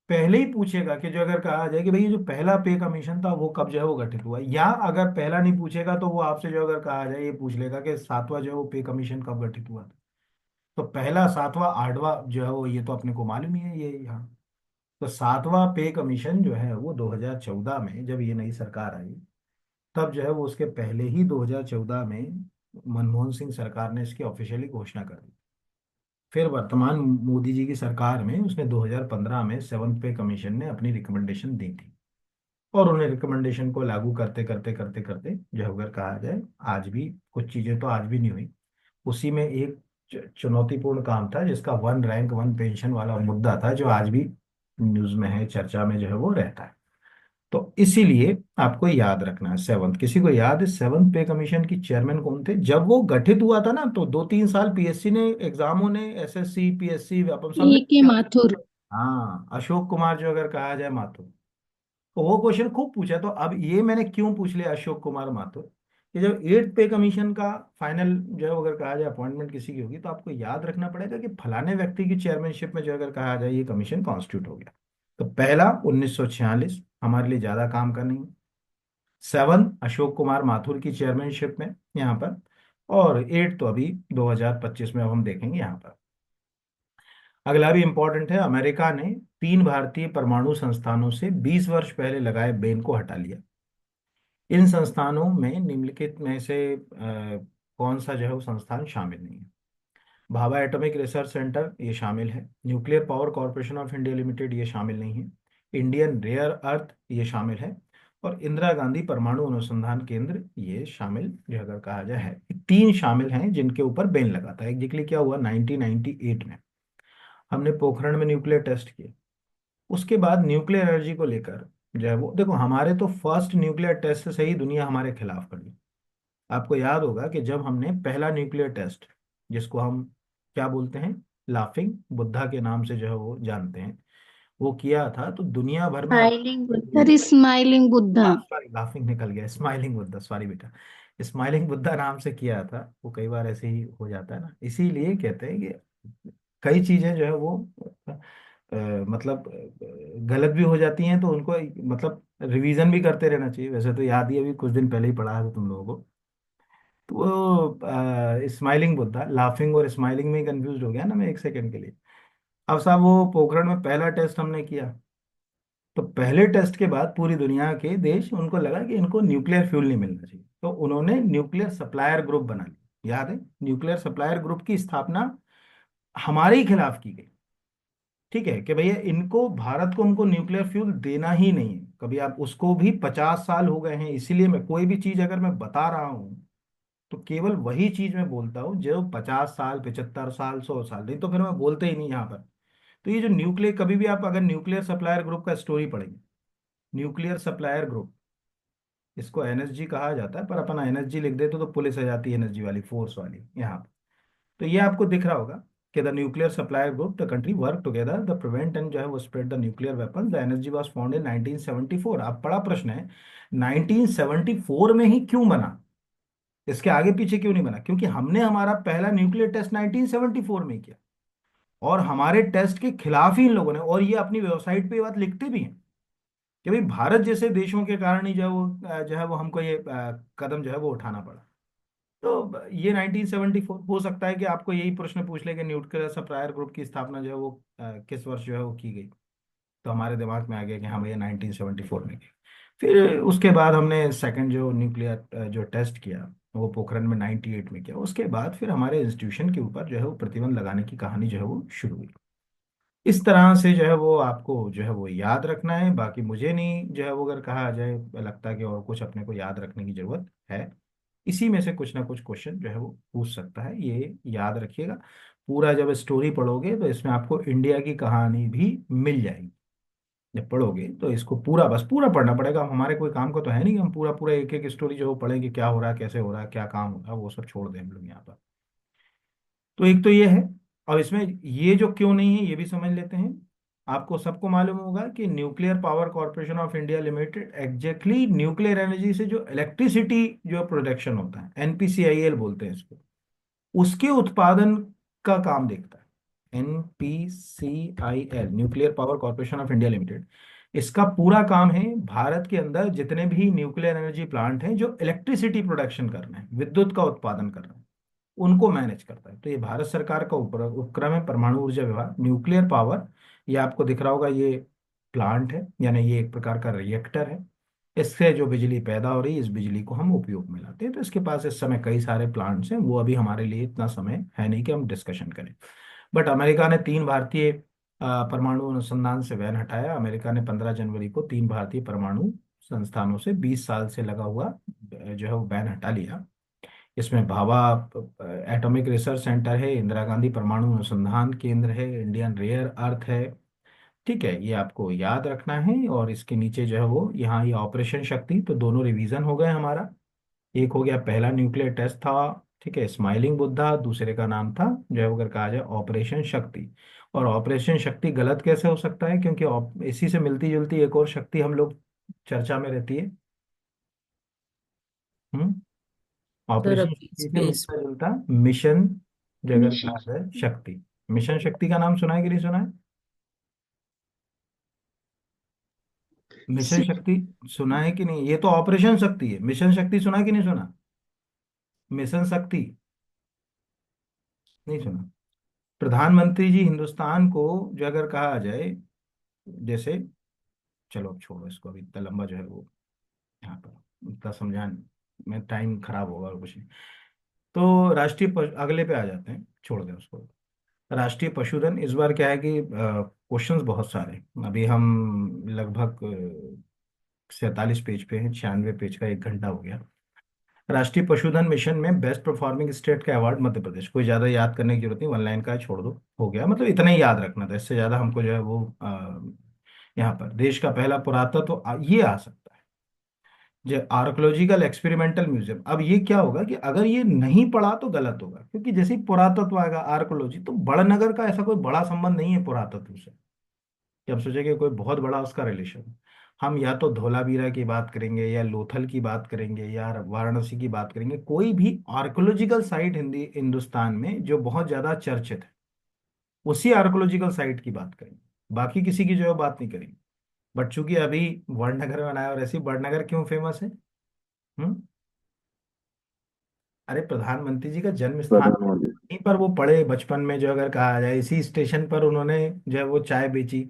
पहले ही पूछेगा कि जो अगर कहा जाए कि भाई ये जो पहला पे कमीशन था वो कब जो है वो गठित हुआ, या अगर पहला नहीं पूछेगा तो वो आपसे जो अगर कहा जाए ये पूछ लेगा कि सातवां जो है वो पे कमीशन कब गठित हुआ था। तो पहला, सातवां, आठवां जो है वो ये तो अपने को मालूम ही है ये यहाँ। तो सातवां पे कमीशन जो है वो 2014 में जब ये नई सरकार आई, तब जो है वो उसके पहले ही 2014 में मनमोहन सिंह सरकार ने इसकी ऑफिशियली घोषणा कर दी। फिर वर्तमान मोदी जी की सरकार में उसने 2015 में सेवन्थ पे कमीशन ने अपनी रिकमेंडेशन दी थी, और उन्हें रिकमेंडेशन को लागू करते करते करते करते जो अगर कहा जाए आज भी कुछ चीजें तो आज भी नहीं हुई। उसी में एक चुनौतीपूर्ण काम था जिसका वन रैंक वन पेंशन वाला मुद्दा था, जो आज भी न्यूज में है, चर्चा में जो है वो रहता है। तो इसीलिए आपको याद रखना है सेवंथ, किसी को याद है सेवंथ पे कमीशन की चेयरमैन कौन थे? जब वो गठित हुआ था ना तो 2-3 साल पीएससी ने एग्जामों ने, एसएससी पीएससी व्यापम सबने के किया। माथुर। हाँ, अशोक कुमार जो अगर कहा जाए माथुर, तो वो क्वेश्चन खूब पूछा। तो अब ये मैंने क्यों पूछ लिया अशोक कुमार माथुर, कि जब एट्थ पे कमीशन का फाइनल जो है अगर कहा जाए अपॉइंटमेंट किसी की होगी, तो आपको याद रखना पड़ेगा कि फलाने व्यक्ति की चेयरमैनशिप में जो अगर कहा जाए ये कमीशन कॉन्स्टिट्यूट हो गया। तो पहला 1946, हमारे लिए ज्यादा काम का नहीं। सेवन, अशोक कुमार माथुर की चेयरमैनशिप में यहाँ पर। और एट तो अभी 2025 में अब हम देखेंगे यहाँ पर। अगला भी इंपॉर्टेंट है, अमेरिका ने 3 भारतीय परमाणु संस्थानों से 20 वर्ष पहले लगाए बैन को हटा लिया। इन संस्थानों में निम्नलिखित में से कौन सा जो है वो संस्थान शामिल नहीं है? भाभा एटॉमिक रिसर्च सेंटर ये शामिल है, nuclear power corporation of India limited ये शामिल नहीं है, इंडियन रेयर अर्थ ये शामिल है, और इंदिरा गांधी परमाणु अनुसंधान केंद्र ये शामिल जो अगर कहा जाए है। 3 शामिल हैं जिनके ऊपर बैन लगा था। एग्जैक्टली क्या हुआ, 1998 में हमने पोखरण में न्यूक्लियर टेस्ट किए। उसके बाद न्यूक्लियर एनर्जी को लेकर जो है वो देखो, हमारे तो फर्स्ट न्यूक्लियर टेस्ट से ही दुनिया हमारे खिलाफ खड़ी। आपको याद होगा कि जब हमने पहला न्यूक्लियर टेस्ट, जिसको हम क्या बोलते हैं, लाफिंग बुद्धा के नाम से जो है वो जानते हैं, वो किया था, तो दुनिया भर में स्माइलिंग बुद्धा। अरे स्माइलिंग बुद्धा। सॉरी, लाफिंग निकल गया, स्माइलिंग बुद्धा, सॉरी बेटा। स्माइलिंग बुद्धा नाम से किया था। वो कई बार ऐसे ही हो जाता है ना, इसीलिए कहते हैं कि कई चीजें जो है वो मतलब गलत भी हो जाती हैं, तो उनको मतलब रिवीजन भी करते रहना चाहिए। वैसे तो याद ही अभी कुछ दिन पहले ही पढ़ा है तुम लोगों को। तो वो स्माइलिंग बुद्धा, लाफिंग और स्माइलिंग में कंफ्यूज हो गया ना मैं एक सेकंड के लिए। अब साहब वो पोखरण में पहला टेस्ट हमने किया, तो पहले टेस्ट के बाद पूरी दुनिया के देश, उनको लगा कि इनको न्यूक्लियर फ्यूल नहीं मिलना चाहिए, तो उन्होंने न्यूक्लियर सप्लायर ग्रुप बना लिया। याद है, न्यूक्लियर सप्लायर ग्रुप की स्थापना हमारे ही खिलाफ की गई। ठीक है कि भैया इनको, भारत को हमको न्यूक्लियर फ्यूल देना ही नहीं है कभी। आप उसको भी 50 साल हो गए हैं, इसीलिए मैं कोई भी चीज अगर मैं बता रहा हूँ तो केवल वही चीज मैं बोलता हूँ जो 50 साल, 75 साल, 100 साल, नहीं तो फिर मैं बोलते ही नहीं यहाँ पर। तो ये जो न्यूक्लियर, कभी भी आप अगर न्यूक्लियर सप्लायर ग्रुप का स्टोरी पढ़ेंगे, न्यूक्लियर सप्लायर ग्रुप, इसको एनएसजी कहा जाता है, पर अपन एनएसजी लिख देते तो पुलिस आ जाती है, एनएसजी वाली, फोर्स वाली यहाँ पे। तो ये आपको दिख रहा होगा कि the nuclear supplier group the country work together the prevent and जो है वो spread the nuclear weapon, the NSG was found in 1974। अब बड़ा प्रश्न है, 1974 में ही क्यों बना? इसके आगे पीछे क्यों नहीं बना? क्योंकि हमने हमारा पहला न्यूक्लियर टेस्ट 1974 में ही किया, और हमारे टेस्ट के खिलाफ ही इन लोगों ने, और ये अपनी वेबसाइट पे ये बात लिखते भी हैं कि भाई भारत जैसे देशों के कारण ही जो है वो जो है वो हमको ये कदम जो है वो उठाना पड़ा। तो ये 1974 हो सकता है कि आपको यही प्रश्न पूछ ले कि न्यूक्लियर सप्लायर ग्रुप की स्थापना जो है वो किस वर्ष जो है वो की गई, तो हमारे दिमाग में आ गया कि हाँ भैया 1974 में की। फिर उसके बाद हमने सेकंड जो न्यूक्लियर जो टेस्ट किया वो पोखरण में 98 में किया। उसके बाद फिर हमारे इंस्टीट्यूशन के ऊपर जो है वो प्रतिबंध लगाने की कहानी जो है वो शुरू हुई। इस तरह से जो है वो आपको जो है वो याद रखना है। बाकी मुझे नहीं जो है वो अगर कहा जाए लगता कि और कुछ अपने को याद रखने की जरूरत है। इसी में से कुछ ना कुछ क्वेश्चन जो है वो पूछ सकता है, ये याद रखिएगा। पूरा जब स्टोरी पढ़ोगे तो इसमें आपको इंडिया की कहानी भी मिल जाएगी। जब पढ़ोगे तो इसको पूरा, बस पूरा पढ़ना पड़ेगा। हम, हमारे कोई काम को तो है नहीं कि हम पूरा पूरा एक एक स्टोरी जो है वो पढ़ेंगे, क्या हो रहा है, कैसे हो रहा है, क्या काम हो रहा है, वो सब छोड़ दें हम लोग यहाँ पर। तो एक तो ये है। अब इसमें ये जो क्यों नहीं है ये भी समझ लेते हैं। आपको सबको मालूम होगा कि nuclear power corporation of India limited exactly nuclear energy से जो इलेक्ट्रिसिटी जो प्रोडक्शन होता है, एनपीसीआईएल बोलते हैं इसको, उसके उत्पादन का काम देखता है। NPCIL, nuclear power corporation of India limited. इसका पूरा काम है भारत के अंदर जितने भी न्यूक्लियर एनर्जी प्लांट हैं जो इलेक्ट्रिसिटी प्रोडक्शन कर रहे हैं, विद्युत का उत्पादन कर रहे हैं, उनको मैनेज करता है। तो ये भारत सरकार का उपक्रम है, परमाणु ऊर्जा विभाग, न्यूक्लियर पावर। ये आपको दिख रहा होगा, ये प्लांट है, यानी ये एक प्रकार का रिएक्टर है। इससे जो बिजली पैदा हो रही है, इस बिजली को हम उपयोग में लाते हैं। तो इसके पास इस समय कई सारे प्लांट्स हैं, वो अभी हमारे लिए इतना समय है नहीं कि हम डिस्कशन करें। बट अमेरिका ने 3 भारतीय परमाणु अनुसंधान से बैन हटाया। अमेरिका ने 15 जनवरी को 3 भारतीय परमाणु संस्थानों से 20 साल से लगा हुआ जो है वो बैन हटा लिया। इसमें भाभा एटॉमिक रिसर्च सेंटर है, इंदिरा गांधी परमाणु अनुसंधान केंद्र है, इंडियन रेयर अर्थ है। ठीक है, ये आपको याद रखना है। और इसके नीचे जो है वो यहाँ ये ऑपरेशन शक्ति, तो दोनों रिवीजन हो गए हमारा। एक हो गया, पहला न्यूक्लियर टेस्ट था, ठीक है, स्माइलिंग बुद्धा। दूसरे का नाम था जो है, अगर कहा जाए, ऑपरेशन शक्ति। और ऑपरेशन शक्ति गलत कैसे हो सकता है, क्योंकि इसी से मिलती जुलती एक और शक्ति हम लोग चर्चा में रहती है। हम्म सर ऑपरेशन अभी शक्ति से स्पेस मिलता जुलता मिशन जो अगर मिशन कहा जाए शक्ति। मिशन शक्ति का नाम सुना है कि नहीं सुना है? मिशन शक्ति सुना है कि नहीं? ये तो ऑपरेशन शक्ति है, मिशन शक्ति सुना है कि नहीं सुना? मिशन शक्ति नहीं सुना। प्रधानमंत्री जी हिंदुस्तान को जो अगर कहा जाए, जैसे, चलो अब छोड़ो इसको, अभी इतना लंबा जो है वो यहाँ पर इतना समझाने में टाइम खराब होगा और कुछ नहीं। तो अगले पे आ जाते हैं, छोड़ दें उसको। राष्ट्रीय पशुधन, इस बार क्या है कि क्वेश्चंस बहुत सारे, अभी हम लगभग 47 पेज पे हैं, 96 पेज का 1 घंटा हो गया। राष्ट्रीय पशुधन मिशन में बेस्ट परफॉर्मिंग स्टेट का अवार्ड मध्य प्रदेश। कोई ज्यादा याद करने की जरूरत नहीं, 1 लाइन का है, छोड़ दो, हो गया। मतलब इतना ही याद रखना था, इससे ज्यादा हमको जो है वो यहाँ पर देश का पहला पुरातत्व ये आ सकता है, जो आर्कोलॉजिकल एक्सपेरिमेंटल म्यूजियम। अब ये क्या होगा कि अगर ये नहीं पढ़ा तो गलत होगा, क्योंकि जैसे ही पुरातत्व आएगा, आर्कोलॉजी, तो बड़नगर का ऐसा कोई बड़ा संबंध नहीं है पुरातत्व से कि हम सोचे कि कोई बहुत बड़ा उसका रिलेशन। हम या तो धोलावीरा की बात करेंगे, या लोथल की बात करेंगे, या वाराणसी की बात करेंगे, कोई भी आर्कोलॉजिकल साइट हिंदुस्तान में जो बहुत ज्यादा चर्चित है, उसी आर्कोलॉजिकल साइट की बात करेंगे, बाकी किसी की जो है बात नहीं करेंगे। बट चूंकि अभी वड़नगर बनाया, और ऐसे ही वड़नगर क्यों फेमस है? हम्म अरे प्रधानमंत्री जी का जन्म स्थान है, प्रधानमंत्री। यहीं पर वो पढ़े बचपन में, जो अगर कहा जाए, इसी स्टेशन पर उन्होंने जो है वो चाय बेची।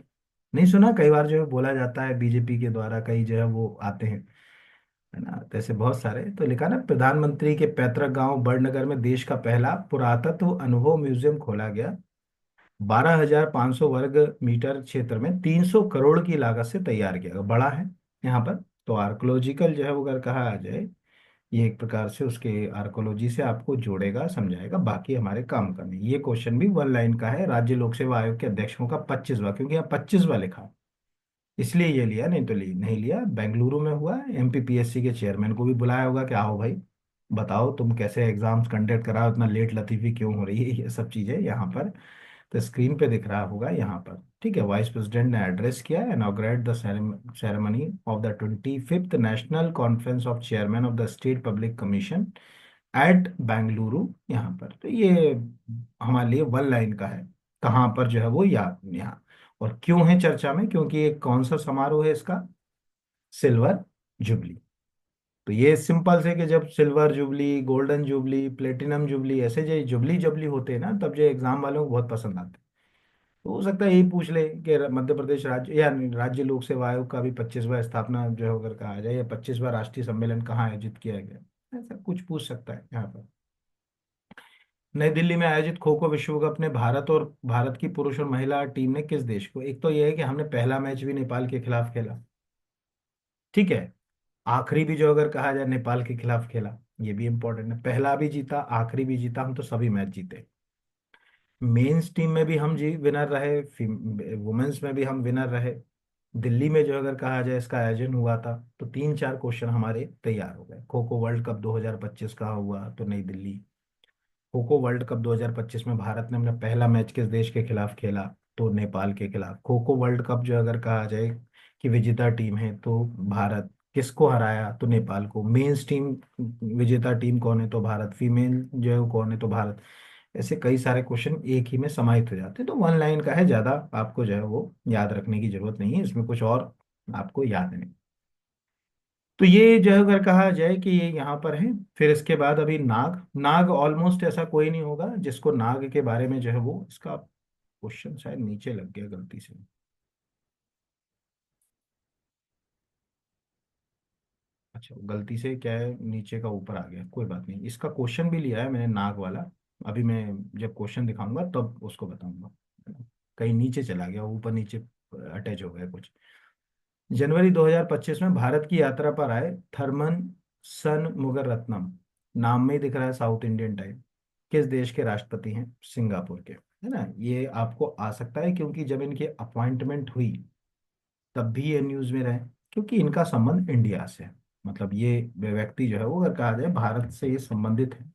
नहीं सुना? कई बार जो है बोला जाता है बीजेपी के द्वारा, कई जो है वो आते हैं, है ना, तो ऐसे बहुत सारे। तो लिखा ना, प्रधानमंत्री के पैतृक गांव बड़नगर में देश का पहला पुरातत्व अनुभव म्यूजियम खोला गया। 12,500 वर्ग मीटर क्षेत्र में 300 करोड़ की लागत से तैयार किया गया, बड़ा है यहाँ पर। तो आर्कोलॉजिकल जो है वो अगर कहा आ जाए, ये एक प्रकार से उसके आर्कोलॉजी से आपको जोड़ेगा, समझाएगा, बाकी हमारे काम का नहीं। ये क्वेश्चन भी 1 लाइन का है, राज्य लोक सेवा आयोग के अध्यक्षों का 25वां, क्योंकि यहाँ 25वां लिखा, इसलिए ये लिया, नहीं तो नहीं लिया। बेंगलुरु में हुआ, MPPSC के चेयरमैन को भी बुलाया होगा कि आओ भाई, बताओ तुम कैसे एग्जाम्स कंडक्ट कराओ, इतना लेट लतीफी क्यों हो रही है, ये सब चीजें यहाँ पर। तो स्क्रीन पे दिख रहा होगा यहाँ पर, ठीक है। वाइस प्रेसिडेंट ने एड्रेस किया, inaugurate the ceremony of the 25th national conference of chairman of the state public commission at Bengaluru, यहाँ पर। तो ये हमारे लिए 1 लाइन का है, कहाँ पर जो है वो याद, यहाँ। और क्यों है चर्चा में? क्योंकि एक कौन सा समारोह है इसका? Silver jubilee. तो ये सिंपल से कि जब silver jubilee, golden jubilee, platinum jubilee, ऐसे जो जुबली जुबली होते हैं ना, तब जो एग्जाम वालों को बहुत पसंद आते हैं। तो हो सकता है यही पूछ ले कि मध्य प्रदेश राज्य या राज्य लोक सेवा आयोग का भी 25वां स्थापना जो है अगर कहा जाए, या 25वां राष्ट्रीय सम्मेलन कहाँ आयोजित किया गया, ऐसा कुछ पूछ सकता है यहाँ पर। नई दिल्ली में आयोजित खो खो विश्व कप ने भारत की पुरुष और महिला टीम ने किस देश को, एक तो यह है कि हमने पहला मैच भी नेपाल के खिलाफ खेला, ठीक है, आखिरी भी जो अगर कहा जाए नेपाल के खिलाफ खेला, ये भी इंपॉर्टेंट है। पहला भी जीता, आखिरी भी जीता, हम तो सभी मैच जीते। मेंस टीम में भी हम जी विनर रहे, वुमेन्स में भी हम विनर रहे। दिल्ली में जो अगर कहा जाए इसका आयोजन हुआ था, तो 3-4 क्वेश्चन हमारे तैयार हो गए। खो खो वर्ल्ड कप 2025 कहाँ हुआ, तो नई दिल्ली। खो खो वर्ल्ड कप 2025 में भारत ने अपना पहला मैच किस देश के खिलाफ खेला, तो नेपाल के खिलाफ। खो खो वर्ल्ड कप जो अगर कहा जाए कि विजेता टीम है, तो भारत। किसको हराया, तो नेपाल को। मेंस टीम विजेता टीम कौन है, तो भारत। फीमेल जो है वो कौन है, तो भारत। ऐसे कई सारे क्वेश्चन एक ही में समाहित हो जाते हैं। तो वन लाइन का है, ज्यादा आपको जो है वो याद रखने की जरूरत नहीं है, इसमें कुछ और आपको याद नहीं। तो ये जो है अगर कहा जाए कि ये यहाँ पर है। फिर इसके बाद अभी नाग, नाग ऑलमोस्ट ऐसा कोई नहीं होगा जिसको नाग के बारे में जो है वो, इसका क्वेश्चन शायद नीचे लग गया गलती से। अच्छा, गलती से क्या है, नीचे का ऊपर आ गया, कोई बात नहीं, इसका क्वेश्चन भी लिया है मैंने नाग वाला। अभी मैं जब क्वेश्चन दिखाऊंगा तब उसको बताऊंगा। कहीं नीचे चला गया, ऊपर नीचे अटैच हो गया कुछ। जनवरी 2025 में भारत की यात्रा पर आए थर्मन सन मुगररत्नम, नाम में ही दिख रहा है साउथ इंडियन टाइप, किस देश के राष्ट्रपति हैं? सिंगापुर के, है ना। ये आपको आ सकता है क्योंकि जब इनकी अपॉइंटमेंट हुई तब भी ये न्यूज में रहे, क्योंकि इनका संबंध इंडिया से है। मतलब ये व्यक्ति जो है वो अगर कहा जाए भारत से ये संबंधित है,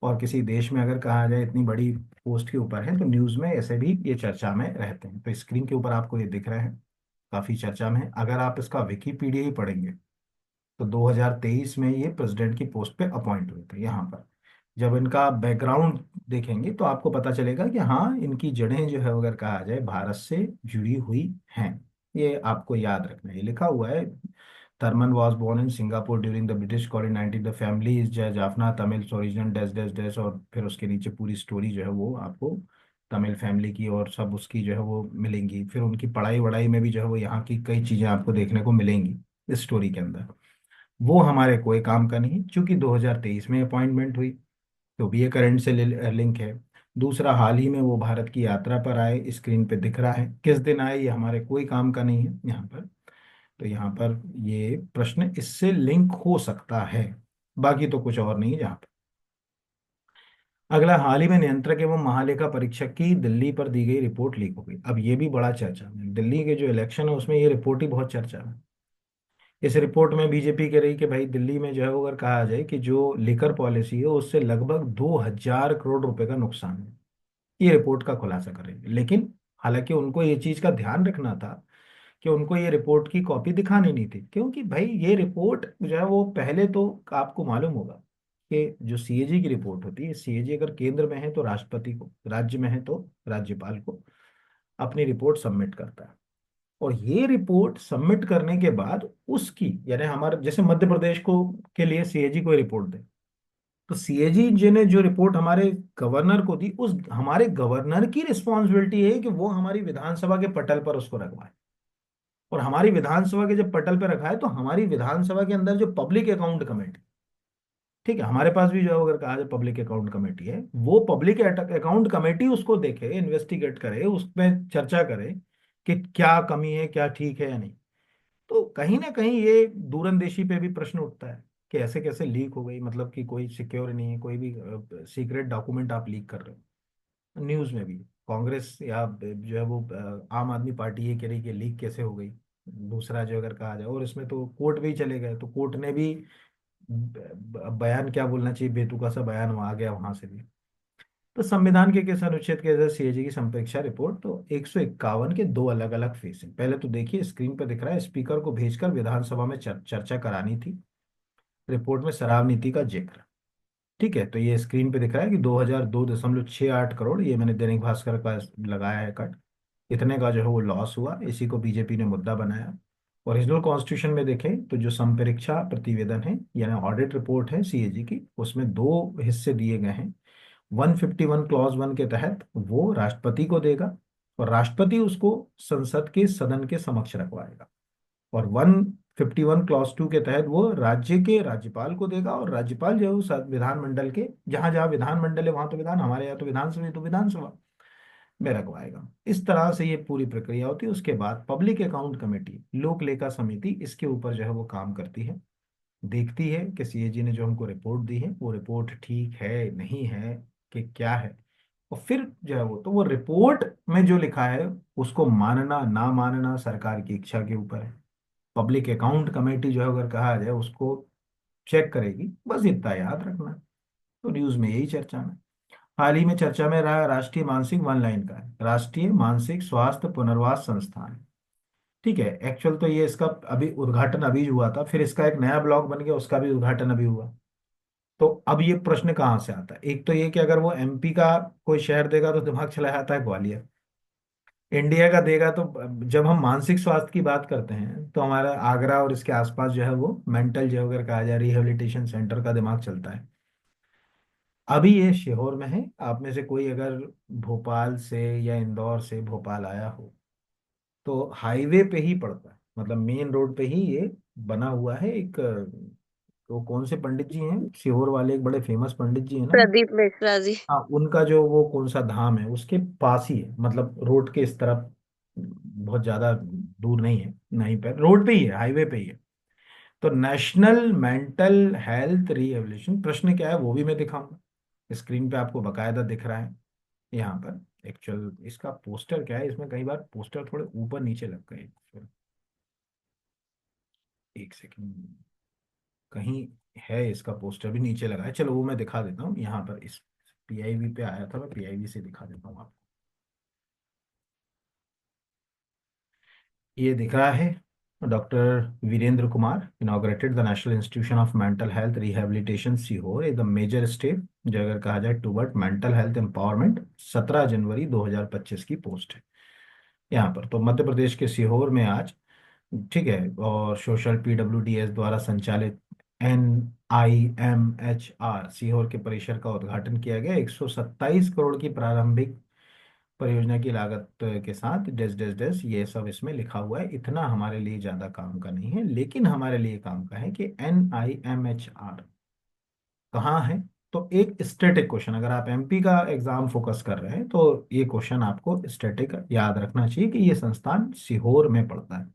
और किसी देश में अगर कहा जाए इतनी बड़ी पोस्ट के ऊपर है, तो न्यूज में ऐसे भी ये चर्चा में रहते हैं। तो स्क्रीन के ऊपर आपको ये दिख रहे हैं, काफी चर्चा में है। अगर आप इसका विकिपीडिया ही पढ़ेंगे तो 2023 में ये प्रेसिडेंट की पोस्ट पे अपॉइंट हुए थे। यहाँ पर जब इनका बैकग्राउंड देखेंगे तो आपको पता चलेगा कि हाँ, इनकी जड़ें जो है अगर कहा जाए भारत से जुड़ी हुई हैं। ये आपको याद रखना है, ये लिखा हुआ है। Tharman was born in Singapore during the British colony 19, the family is Jaffna Tamil origin dash dash dash, और फिर उसके नीचे पूरी स्टोरी जो है वो आपको तमिल फैमिली की और सब उसकी जो है वो मिलेंगी। फिर उनकी पढ़ाई वढ़ाई में भी जो है वो यहाँ की कई चीज़ें आपको देखने को मिलेंगी इस स्टोरी के अंदर। वो हमारे कोई काम का नहीं, क्योंकि 2023 में अपॉइंटमेंट हुई, तो भी ये करंट से लिंक है। दूसरा, हाल ही में वो भारत की यात्रा पर आए, स्क्रीन पे दिख रहा है। किस दिन आए ये हमारे कोई काम का नहीं है यहाँ पर। तो यहाँ पर ये प्रश्न इससे लिंक हो सकता है, बाकी तो कुछ और नहीं है जहाँ पर। अगला, हाल ही में नियंत्रक एवं महालेखा परीक्षक की दिल्ली पर दी गई रिपोर्ट लीक हो गई। अब ये भी बड़ा चर्चा में, दिल्ली के जो इलेक्शन है उसमें ये रिपोर्ट ही बहुत चर्चा में। इस रिपोर्ट में बीजेपी कह रही कि भाई दिल्ली में जो है वो अगर कहा जाए कि जो लिकर पॉलिसी है उससे लगभग 2000 करोड़ रुपए का नुकसान है, ये रिपोर्ट का खुलासा कर रही है। लेकिन हालांकि उनको ये चीज का ध्यान रखना था कि उनको ये रिपोर्ट की कॉपी दिखानी नहीं थी, क्योंकि भाई ये रिपोर्ट जो है वो पहले तो आपको मालूम होगा कि जो सीएजी की रिपोर्ट होती है, सीएजी अगर केंद्र में है तो राष्ट्रपति को, राज्य में है तो राज्यपाल को अपनी रिपोर्ट सबमिट करता है। और ये रिपोर्ट सबमिट करने के बाद उसकी, यानी हमारे जैसे मध्य प्रदेश को के लिए सीएजी को रिपोर्ट दे, तो सीएजी जी ने जो रिपोर्ट हमारे गवर्नर को दी, उस हमारे गवर्नर की रिस्पॉन्सिबिलिटी है कि वो हमारी विधानसभा के पटल पर उसको रखवाए। और हमारी विधानसभा के जब पटल पर रखा है तो हमारी विधानसभा के अंदर जो पब्लिक अकाउंट कमेटी, ठीक है, हमारे पास भी जो है अगर कहा जाए पब्लिक अकाउंट कमेटी है, वो पब्लिक अकाउंट कमेटी उसको देखे, इन्वेस्टिगेट करे, उसमें चर्चा करे कि क्या कमी है, क्या ठीक है या नहीं। तो कहीं ना कहीं ये दूरंदेशी पे भी प्रश्न उठता है कि ऐसे कैसे लीक हो गई, मतलब कि कोई सिक्योर नहीं है, कोई भी सीक्रेट डॉक्यूमेंट आप लीक कर रहे हो। न्यूज में भी कांग्रेस या जो है वो आम आदमी पार्टी ये कह रही कि लीक कैसे हो गई। दूसरा जो अगर कहा जाए, और इसमें तो कोर्ट भी चले गए, तो कोर्ट ने भी बयान क्या बोलना चाहिए, बेतुका सा बयान आ गया वहां से भी। तो संविधान के किस अनुच्छेद के तहत सीएजी की संप्रेक्षा रिपोर्ट? तो 151 के दो अलग अलग फेस हैं। पहले तो देखिए स्क्रीन पर दिख रहा है, स्पीकर को भेजकर विधानसभा में चर्चा करानी थी, रिपोर्ट में शराब नीति का जिक्र। ठीक है, तो ये स्क्रीन पे दिख रहा है कि 2002.68 करोड़, ये मैंने दैनिक भास्कर का लगाया है कट, इतने का जो है वो लॉस हुआ, इसी को बीजेपी ने मुद्दा बनाया। ओरिजिनल कॉन्स्टिट्यूशन में देखें तो जो संपरीक्षा प्रतिवेदन है यानी ऑडिट रिपोर्ट है सीएजी की, उसमें दो हिस्से दिए गए हैं। 151 क्लॉज 1 के तहत वो राष्ट्रपति को देगा, और राष्ट्रपति उसको संसद के सदन के समक्ष रखवाएगा। और 151 क्लॉज 2 के तहत वो राज्य के राज्यपाल को देगा, और राज्यपाल जो है वो विधानमंडल के, जहां जहां विधानमंडल है वहां तो विधान, हमारे यहाँ तो विधानसभा है, तो विधानसभा में रखवाएगा। इस तरह से ये पूरी प्रक्रिया होती है। उसके बाद पब्लिक अकाउंट कमेटी, लोक लेखा समिति, इसके ऊपर जो है वो काम करती है, देखती है कि सीएजी ने जो हमको रिपोर्ट दी है वो रिपोर्ट ठीक है नहीं है, कि क्या है। और फिर जो है वो, तो वो रिपोर्ट में जो लिखा है उसको मानना ना मानना सरकार की इच्छा के ऊपर है। पब्लिक अकाउंट कमेटी जो है अगर कहा जाए उसको चेक करेगी, बस इतना याद रखना। तो न्यूज में यही चर्चा में, हाल ही में चर्चा में रहा राष्ट्रीय मानसिक, वन लाइन का है, राष्ट्रीय मानसिक स्वास्थ्य पुनर्वास संस्थान। ठीक है, एक्चुअल तो ये इसका अभी उद्घाटन अभी हुआ था, फिर इसका एक नया ब्लॉक बन गया, उसका भी उद्घाटन अभी हुआ। तो अब ये प्रश्न कहाँ से आता है? एक तो ये कि अगर वो एमपी का कोई शहर देगा तो दिमाग चला जाता है ग्वालियर। इंडिया का देगा तो जब हम मानसिक स्वास्थ्य की बात करते हैं तो हमारा आगरा और इसके आसपास जो है वो मेंटल जो अगर कहा जाए रिहेबिलिटेशन सेंटर का दिमाग चलता है। अभी ये सीहोर में है। आप में से कोई अगर भोपाल से या इंदौर से भोपाल आया हो तो हाईवे पे ही पड़ता है, मतलब मेन रोड पे ही ये बना हुआ है। एक तो कौन से पंडित जी हैं सीहोर वाले, एक बड़े फेमस पंडित जी हैं ना। प्रदीप मिश्रा जी। हाँ, उनका जो वो कौन सा धाम है उसके पास ही है, मतलब रोड के इस तरफ, बहुत ज्यादा दूर नहीं है, नहीं पे रोड पे ही है, हाईवे पे ही है। तो नेशनल मेंटल हेल्थ रिहेबिलिटेशन, प्रश्न क्या है वो भी मैं दिखाऊंगा। स्क्रीन पे आपको बकायदा दिख रहा है यहाँ पर। एक्चुअल इसका पोस्टर क्या है, इसमें कई बार पोस्टर थोड़े ऊपर नीचे लग गए। एक सेकंड, कहीं है इसका पोस्टर भी नीचे लगा है, चलो वो मैं दिखा देता हूँ यहाँ पर। इस पीआईबी पे आया था, मैं पीआईबी से दिखा देता हूँ आपको। ये दिख रहा है, doctor Virendra Kumar inaugurated the national institution of mental health rehabilitation Sehore a the major step, जो अगर कहा जाए टुवर्ड मेंटल हेल्थ एम्पावरमेंट। 17 जनवरी 2025 की पोस्ट है यहाँ पर। तो मध्य प्रदेश के सीहोर में आज, ठीक है, और सोशल पीडब्ल्यूडीएस द्वारा संचालित NIMHR सीहोर के परिसर का उद्घाटन किया गया। 127 करोड़ की प्रारंभिक परियोजना की लागत के साथ डेस डेस डेस ये सब इसमें लिखा हुआ है। इतना हमारे लिए ज्यादा काम का नहीं है, लेकिन हमारे लिए काम का है कि NIMHR कहाँ है। तो एक स्टैटिक क्वेश्चन, अगर आप एमपी का एग्जाम फोकस कर रहे हैं तो ये क्वेश्चन आपको स्टैटिक याद रखना चाहिए कि ये संस्थान सीहोर में पड़ता है।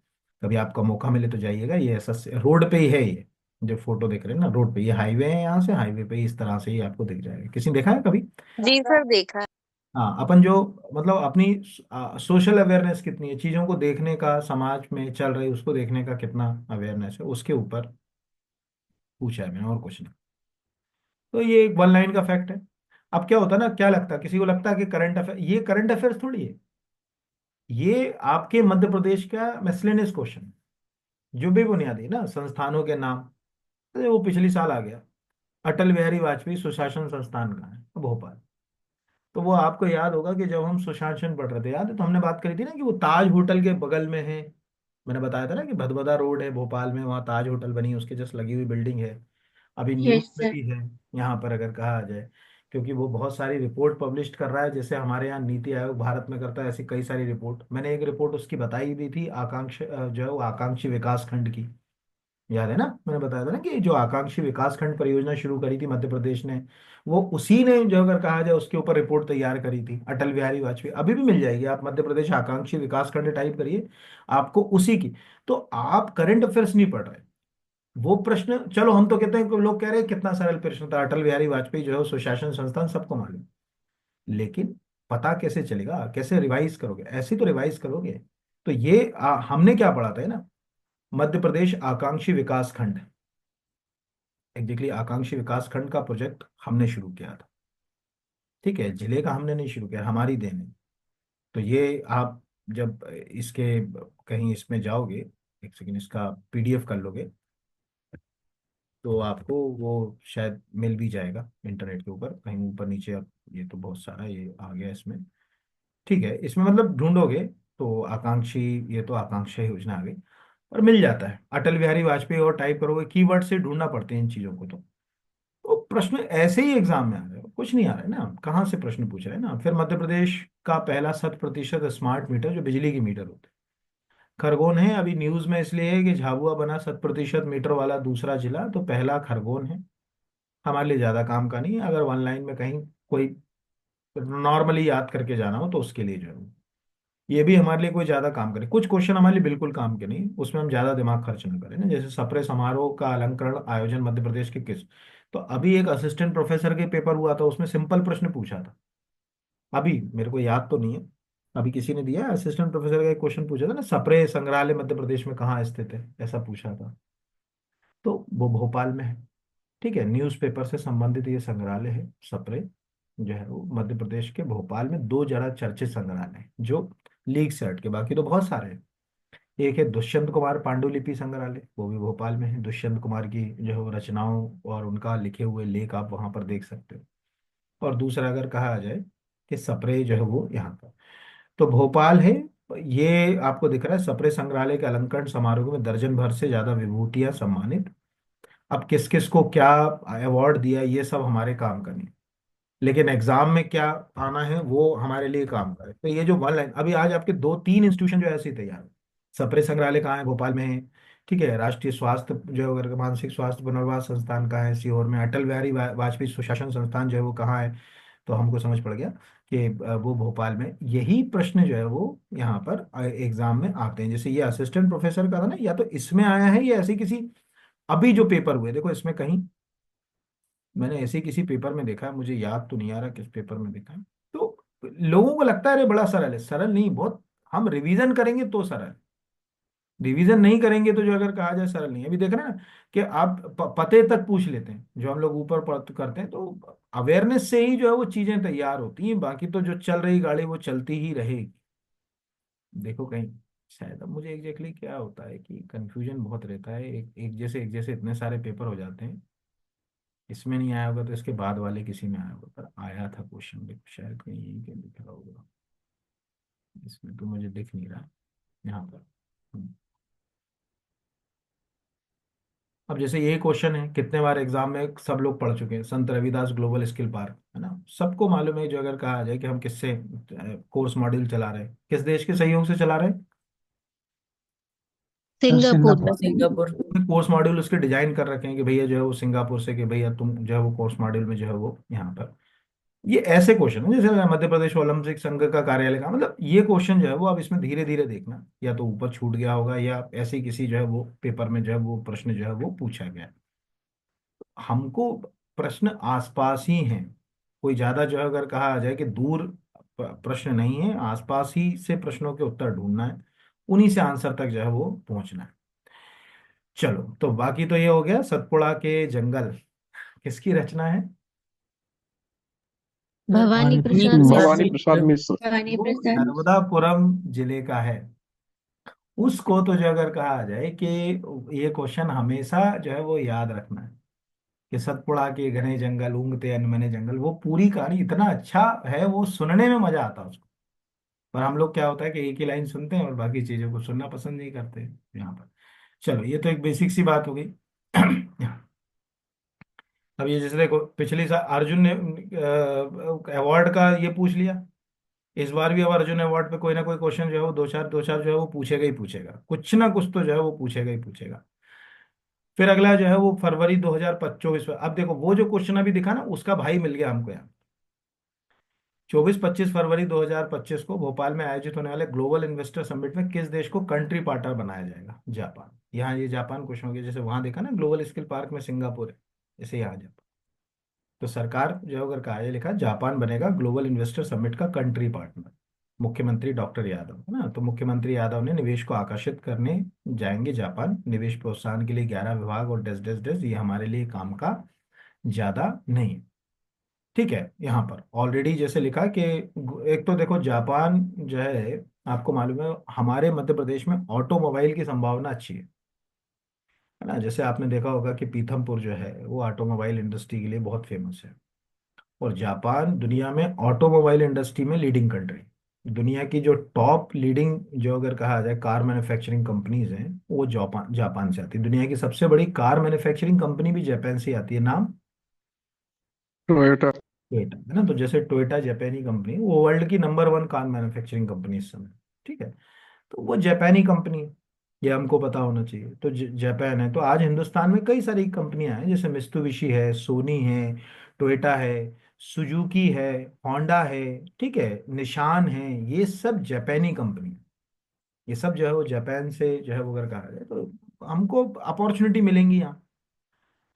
कभी आपका मौका मिले तो जाइएगा। ये ऐसा रोड पे ही है, ये जो फोटो देख रहे हैं ना रोड पे, ये हाईवे है, यहाँ से हाईवे पे ही इस तरह से ही आपको दिख जाएगा। किसी ने देखा है कभी? जी सर, देखा है। हाँ, अपन जो मतलब अपनी सोशल अवेयरनेस कितनी है, चीजों को देखने का, समाज में चल रही उसको देखने का कितना अवेयरनेस है, उसके ऊपर पूछा है मैंने, और कुछ नहीं। तो ये एक वन लाइन का फैक्ट है। अब क्या होता है ना, क्या लगता है किसी को, लगता है कि करंट अफेयर, ये करंट अफेयर्स थोड़ी है, ये आपके मध्य प्रदेश का मिसलेनियस क्वेश्चन, जो भी बुनियादी ना संस्थानों के नाम। तो वो पिछली साल आ गया, अटल बिहारी वाजपेयी सुशासन संस्थान कहाँ है? भोपाल। तो वो आपको याद होगा कि जब हम सुशासन पढ़ रहे थे, याद है, तो हमने बात करी थी ना कि वो ताज होटल के बगल में है। मैंने बताया था ना कि भदभदा रोड है भोपाल में, वहाँ ताज होटल बनी है, उसके जस्ट लगी हुई बिल्डिंग है। अभी न्यूज यस में सर। भी है यहाँ पर अगर कहा जाए, क्योंकि वो बहुत सारी रिपोर्ट पब्लिश कर रहा है, जैसे हमारे यहाँ नीति आयोग भारत में करता है, ऐसी कई सारी रिपोर्ट। मैंने एक रिपोर्ट उसकी बताई दी थी, आकांक्ष जो है वो आकांक्षी विकास खंड की, याद है ना? मैंने बताया था ना कि जो आकांक्षी विकास खंड परियोजना शुरू करी थी मध्य प्रदेश ने, वो उसी ने जो अगर कहा जाए उसके ऊपर रिपोर्ट तैयार करी थी, अटल बिहारी वाजपेयी। अभी भी मिल जाएगी, आप मध्य प्रदेश आकांक्षी विकास खंड टाइप करिए, आपको उसी की। तो आप करंट अफेयर्स नहीं पढ़ रहे। वो प्रश्न, चलो हम तो कहते हैं कि लोग कह रहे हैं कितना सरल प्रश्न था, अटल बिहारी वाजपेयी जो है सुशासन संस्थान सबको मालूम, लेकिन पता कैसे चलेगा, कैसे रिवाइज करोगे? ऐसे ही तो रिवाइज करोगे। तो ये हमने क्या पढ़ा था, है ना, मध्य प्रदेश आकांक्षी विकास खंड, एग्जैक्टली आकांक्षी विकास खंड का प्रोजेक्ट हमने शुरू किया था। ठीक है, जिले का हमने नहीं शुरू किया, हमारी देन है। तो ये आप जब इसके कहीं इसमें जाओगे, एक सेकंड, इसका PDF कर लोगे तो आपको वो शायद मिल भी जाएगा इंटरनेट के ऊपर कहीं ऊपर नीचे। अब ये तो बहुत सारा ये आ गया इसमें, ठीक है, इसमें मतलब ढूंढोगे तो आकांक्षी, ये तो आकांक्षा योजना आ गई, और मिल जाता है अटल बिहारी वाजपेयी, और टाइप करोगे, कीवर्ड से ढूंढना पड़ते हैं इन चीजों को। तो प्रश्न ऐसे ही एग्जाम में आ रहे हो, कुछ नहीं आ रहा है ना, कहाँ से प्रश्न पूछ रहे हैं ना। फिर मध्य प्रदेश का पहला 100% स्मार्ट मीटर, जो बिजली की मीटर होते हैं, खरगोन है। अभी न्यूज में इसलिए है कि झाबुआ बना 100% मीटर वाला दूसरा जिला, तो पहला खरगोन है। हमारे लिए ज्यादा काम का नहीं है, अगर वन लाइन में कहीं कोई नॉर्मली याद करके जाना हो तो उसके लिए जो है ये भी हमारे लिए कोई ज्यादा काम करे। कुछ क्वेश्चन हमारे लिए बिल्कुल काम के नहीं, उसमें हम ज्यादा दिमाग खर्च ना करें ना, जैसे सप्रे समारोह का अलंकरण आयोजन मध्य प्रदेश के किस। तो अभी एक असिस्टेंट प्रोफेसर के पेपर हुआ था, उसमें सिंपल प्रश्न पूछा था। अभी मेरे को याद तो नहीं है, अभी किसी ने दिया है, असिस्टेंट प्रोफेसर का एक क्वेश्चन पूछा था ना, सप्रे संग्रहालय मध्य प्रदेश में कहाँ स्थित है, ऐसा पूछा था। तो वो भोपाल में है। ठीक है, न्यूज़पेपर से संबंधित ये संग्रहालय है सप्रे, जो है वो मध्य प्रदेश के भोपाल में दो जरा चर्चित संग्रहालय हैं, जो लीग से हट के, बाकी तो बहुत सारे हैं। एक है दुष्यंत कुमार पांडुलिपि संग्रहालय, वो भी भोपाल में है। दुष्यंत कुमार की जो रचनाओं और उनका लिखे हुए लेख आप वहां पर देख सकते हो। और दूसरा अगर कहा जाए कि सप्रे जो है वो यहाँ पर, तो भोपाल है। ये आपको दिख रहा है सप्रे संग्रहालय के अलंकरण समारोह में दर्जन भर से ज्यादा विभूतियां सम्मानित। अब किस किस को क्या अवार्ड दिया ये सब हमारे काम का नहीं, लेकिन एग्जाम में क्या आना है वो हमारे लिए काम करे। तो ये जो वन लाइन, अभी आज आपके दो तीन इंस्टीट्यूशन जो है ऐसे ही तैयार है। सप्रे संग्रहालय कहाँ है? भोपाल में है। ठीक है, राष्ट्रीय स्वास्थ्य जो है अगर मानसिक स्वास्थ्य पुनर्वास संस्थान कहाँ है? सीहोर में। अटल बिहारी वाजपेयी सुशासन संस्थान जो है वो कहाँ है? तो हमको समझ पड़ गया कि वो भोपाल में। यही प्रश्न जो है वो यहाँ पर एग्जाम में आते हैं। जैसे ये असिस्टेंट प्रोफेसर का था ना, या तो इसमें आया है या ऐसे किसी अभी जो पेपर हुए, देखो इसमें कहीं मैंने ऐसे किसी पेपर में देखा है, मुझे याद तो नहीं आ रहा किस पेपर में देखा है। तो लोगों को लगता है अरे बड़ा सरल है, सरल नहीं बहुत। हम रिवीजन करेंगे तो सरल है, रिवीजन नहीं करेंगे तो जो अगर कहा जाए सरल नहीं है। अभी देख रहे हैं ना कि आप पते तक पूछ लेते हैं जो हम लोग ऊपर करते हैं, तो अवेयरनेस से ही जो है वो चीजें तैयार होती हैं। बाकी तो जो चल रही गाड़ी वो चलती ही रहेगी। देखो कहीं शायद अब मुझे एग्जैक्टली क्या होता है कि कंफ्यूजन बहुत रहता है, एक जैसे इतने सारे पेपर हो जाते हैं। इसमें नहीं आया होगा तो इसके बाद वाले किसी में आया होगा, पर आया था क्वेश्चन, देखो शायद कहीं यहीं पे लिखा होगा। इसमें तो मुझे दिख नहीं रहा यहाँ पर। अब जैसे ये क्वेश्चन है, कितने बार एग्जाम में सब लोग पढ़ चुके हैं, संत रविदास ग्लोबल स्किल पार्क है ना, सबको मालूम है। जो अगर कहा जाए कि हम किससे कोर्स मॉड्यूल चला रहे हैं, किस देश के सहयोग से चला रहे हैं? Singapore. Singapore. Singapore. Course module उसके डिजाइन कर रखे हैं कि भैया जो है वो सिंगापुर से, कि भैया तुम जो है वो कोर्स मॉड्यूल में जो है वो यहाँ पर। ये ऐसे क्वेश्चन है जैसे मध्य प्रदेश ओलंपिक संघ का कार्यालय का, मतलब ये क्वेश्चन जो है वो आप इसमें धीरे धीरे देखना, या तो ऊपर छूट गया होगा या ऐसे ही किसी जो है वो पेपर में जो है वो प्रश्न जो है वो पूछा गया है। हमको प्रश्न आसपास ही हैं, कोई ज्यादा जो है अगर कहा जाए कि दूर प्रश्न नहीं है, आसपास ही से प्रश्नों के उत्तर ढूंढना है, उन्हीं से आंसर तक जो है वो पहुंचना है। चलो, तो बाकी तो ये हो गया। सतपुड़ा के जंगल किसकी रचना है? भवानी भवानी प्रसाद प्रसाद मिश्र। भवानी प्रसाद मिश्र। भवानी वो प्रसाद। नर्मदापुरम जिले का है। उसको तो जो अगर कहा जाए कि ये क्वेश्चन हमेशा जो है वो याद रखना है कि सतपुड़ा के घने जंगल ऊंगते अनमने जंगल, वो पूरी कहानी इतना अच्छा है, वो सुनने में मजा आता है उसको। पर हम लोग क्या होता है कि एक ही लाइन सुनते हैं और बाकी चीजों को सुनना पसंद नहीं करते यहाँ पर। चलो, ये तो एक बेसिक सी बात हो गई। अब ये जैसे देखो, पिछली साल अर्जुन ने अवार्ड का ये पूछ लिया, इस बार भी अब अर्जुन अवार्ड पे कोई ना कोई क्वेश्चन जो है वो दो चार जो है वो पूछेगा ही पूछेगा, कुछ ना कुछ तो जो है वो पूछेगा ही पूछेगा। फिर अगला जो है वो फरवरी 2024 में। अब देखो वो जो क्वेश्चन अभी दिखा ना, उसका भाई मिल गया हमको यहाँ। 24-25 फरवरी 2025 को भोपाल में आयोजित होने वाले ग्लोबल इन्वेस्टर समिट में किस देश को कंट्री पार्टनर बनाया जाएगा? जापान। यहाँ ये जापान क्वेश्चन हो गया, जैसे वहां देखा ना ग्लोबल स्किल पार्क में सिंगापुर है, जैसे यहाँ जापान। तो सरकार जो है अगर कहा, ये लिखा जापान बनेगा ग्लोबल इन्वेस्टर समिट का कंट्री पार्टनर। मुख्यमंत्री डॉक्टर यादव है ना, तो मुख्यमंत्री यादव ने निवेश को आकर्षित करने जाएंगे जापान, निवेश प्रोत्साहन के लिए 11 विभाग और डस डस डस, ये हमारे लिए काम का ज्यादा नहीं है। ठीक है, यहाँ पर ऑलरेडी जैसे लिखा कि एक तो देखो जापान जो है, आपको मालूम है हमारे मध्य प्रदेश में ऑटोमोबाइल की संभावना अच्छी है ना। जैसे आपने देखा होगा कि पीथमपुर जो है वो ऑटोमोबाइल इंडस्ट्री के लिए बहुत फेमस है। और जापान दुनिया में ऑटोमोबाइल इंडस्ट्री में लीडिंग कंट्री। दुनिया की जो टॉप लीडिंग जो अगर कहा जाए कार मैन्युफैक्चरिंग कंपनीज हैं, वो जापान जापान से आती है। दुनिया की सबसे बड़ी कार मैन्युफैक्चरिंग कंपनी भी जापान से आती है, नाम टोयोटा। टोयोटा है ना। तो जैसे टोयोटा जापानी कंपनी, वो वर्ल्ड की नंबर 1 कार मैन्युफैक्चरिंग कंपनी इस समय। ठीक है, तो वो जापानी कंपनी है, ये हमको पता होना चाहिए। तो जापान है, तो आज हिंदुस्तान में कई सारी कंपनियां हैं, जैसे मित्सुबिशी है, सोनी है, टोयोटा है, सुजुकी है, होंडा है, ठीक है, निशान है, ये सब जापानी कंपनी है। ये सब जो है वो जापान से जो है वो अगर कहा जाए तो हमको अपॉर्चुनिटी मिलेंगी यहाँ।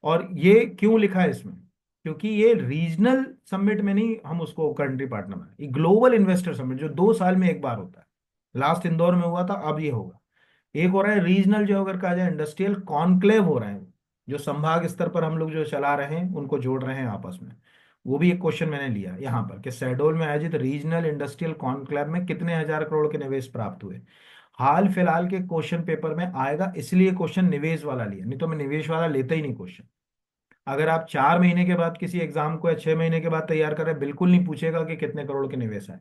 और ये क्यों लिखा है इसमें? क्योंकि ये रीजनल समिट में नहीं हम उसको कंट्री पार्टनर बनाए, ये ग्लोबल इन्वेस्टर समिट जो 2 साल में एक बार होता है। लास्ट इंदौर में हुआ था, अब ये होगा। एक हो रहा है रीजनल जो अगर कहा जाए इंडस्ट्रियल कॉन्क्लेव हो रहे हैं, जो संभाग स्तर पर हम लोग जो चला रहे हैं उनको जोड़ रहे हैं आपस में। वो भी एक क्वेश्चन मैंने लिया यहाँ पर कि शहडोल में आयोजित रीजनल इंडस्ट्रियल कॉन्क्लेव में कितने हजार करोड़ के निवेश प्राप्त हुए। हाल फिलहाल के क्वेश्चन पेपर में आएगा, इसलिए क्वेश्चन निवेश वाला लिया, नहीं तो मैं निवेश वाला लेता ही नहीं क्वेश्चन। अगर आप 4 महीने के बाद किसी एग्जाम को या 6 महीने के बाद तैयार कर रहे हैं, बिल्कुल नहीं पूछेगा कि कितने करोड़ के निवेश आए।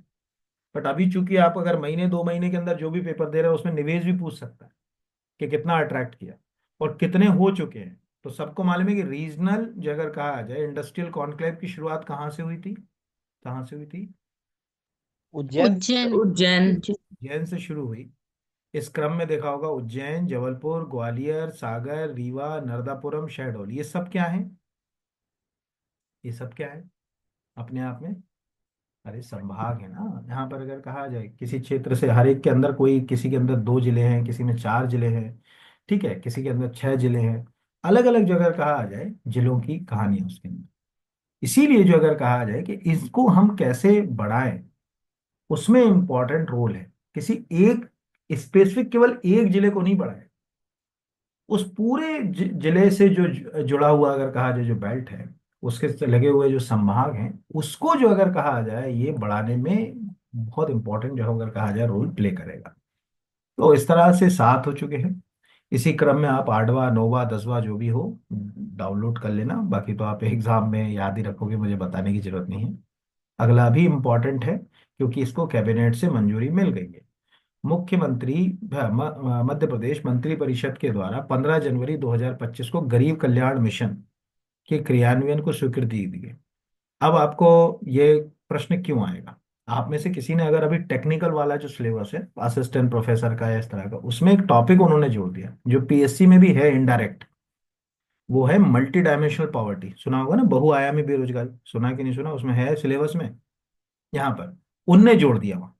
बट अभी चूंकि आप अगर महीने 2 महीने के अंदर जो भी पेपर दे रहे हो उसमें निवेश भी पूछ सकता है कि कितना अट्रैक्ट किया और कितने हो चुके हैं। तो सबको मालूम है कि रीजनल जो अगर कहा जाए इंडस्ट्रियल कॉन्क्लेव की शुरुआत कहाँ से हुई थी, कहाँ से हुई थी? उज्जैन। उज्जैन। उज्जैन। उज्जैन से शुरू हुई। इस क्रम में देखा होगा उज्जैन, जबलपुर, ग्वालियर, सागर, रीवा, नर्मदापुरम, शहडोल, ये सब क्या है? ये सब क्या है अपने आप में? अरे संभाग है ना। यहाँ पर अगर कहा जाए किसी क्षेत्र से, हर एक के अंदर कोई, किसी के अंदर 2 जिले हैं, किसी में 4 जिले हैं, ठीक है, किसी के अंदर 6 जिले हैं। अलग अलग जो अगर कहा जाए जिलों की कहानी है उसके अंदर। इसीलिए जो अगर कहा जाए कि इसको हम कैसे बढ़ाएं, उसमें इंपॉर्टेंट रोल है। किसी एक स्पेसिफिक केवल एक जिले को नहीं बढ़ाए, उस पूरे जिले से जो जुड़ा हुआ अगर कहा जाए जो बेल्ट है, उसके से लगे हुए जो संभाग हैं, उसको जो अगर कहा जाए ये बढ़ाने में बहुत इंपॉर्टेंट जो है अगर कहा जाए रोल प्ले करेगा। तो इस तरह से 7 हो चुके हैं। इसी क्रम में आप 8वां 9वां 10वां जो भी हो डाउनलोड कर लेना, बाकी तो आप एग्जाम में याद ही रखोगे, मुझे बताने की जरूरत नहीं है। अगला भी इम्पोर्टेंट है क्योंकि इसको कैबिनेट से मंजूरी मिल गई है। मुख्यमंत्री मध्य प्रदेश मंत्री परिषद के द्वारा 15 जनवरी 2025 को गरीब कल्याण मिशन के क्रियान्वयन को स्वीकृति दी गई। अब आपको ये प्रश्न क्यों आएगा? आप में से किसी ने अगर अभी टेक्निकल वाला जो सिलेबस है असिस्टेंट प्रोफेसर का या इस तरह का, उसमें एक टॉपिक उन्होंने जोड़ दिया जो पीएससी में भी है इनडायरेक्ट, वो है मल्टी डायमेंशनल पॉवर्टी। सुना होगा ना, बहुआयामी बेरोजगारी, सुना कि नहीं सुना? उसमें है सिलेबस में। यहाँ पर उनने जोड़ दिया वहाँ।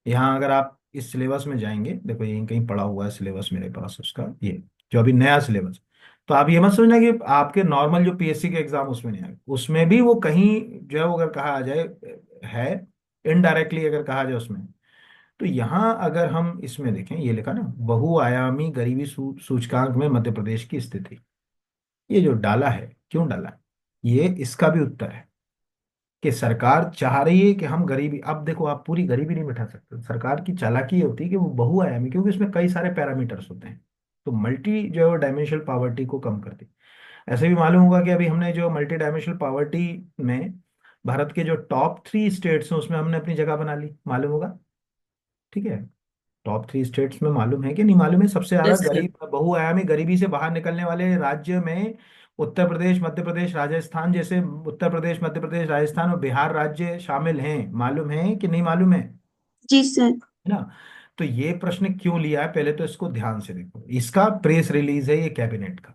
यहाँ अगर आप इस सिलेबस में जाएंगे, देखो ये कहीं पड़ा हुआ है सिलेबस मेरे पास उसका, ये जो अभी नया सिलेबस। तो आप ये मत सोचना कि आपके नॉर्मल जो पीएससी के एग्जाम उसमें नहीं आएगा, उसमें भी वो कहीं जो है वो अगर कहा जाए है इनडायरेक्टली अगर कहा जाए उसमें। तो यहाँ अगर हम इसमें देखें, ये लिखा ना बहुआयामी गरीबी सूचकांक में मध्य प्रदेश की स्थिति, ये जो डाला है, क्यों डाला है? ये इसका भी उत्तर है कि सरकार चाह रही है कि हम गरीबी, अब देखो आप पूरी गरीबी नहीं मिटा सकते, सरकार की चालाकी ये होती है कि वो बहुआयामी, क्योंकि उसमें कई सारे पैरामीटर्स होते हैं, तो मल्टी जो है वो डायमेंशनल पावर्टी को कम करती है। ऐसे भी मालूम होगा कि अभी हमने जो मल्टी डायमेंशनल पावर्टी में भारत के जो टॉप 3 स्टेट्स हैं उसमें हमने अपनी जगह बना ली, मालूम होगा, ठीक है। टॉप 3 स्टेट्स में मालूम है कि नहीं मालूम है? सबसे ज्यादा यस सर। गरीब, बहुआयामी गरीबी से बाहर निकलने वाले राज्य में उत्तर प्रदेश, मध्य प्रदेश, राजस्थान जैसे, उत्तर प्रदेश, मध्य प्रदेश, राजस्थान और बिहार राज्य शामिल हैं, मालूम है कि नहीं मालूम है? जी सर। है ना। तो ये प्रश्न क्यों लिया है, पहले तो इसको ध्यान से देखो। इसका प्रेस रिलीज है ये कैबिनेट का।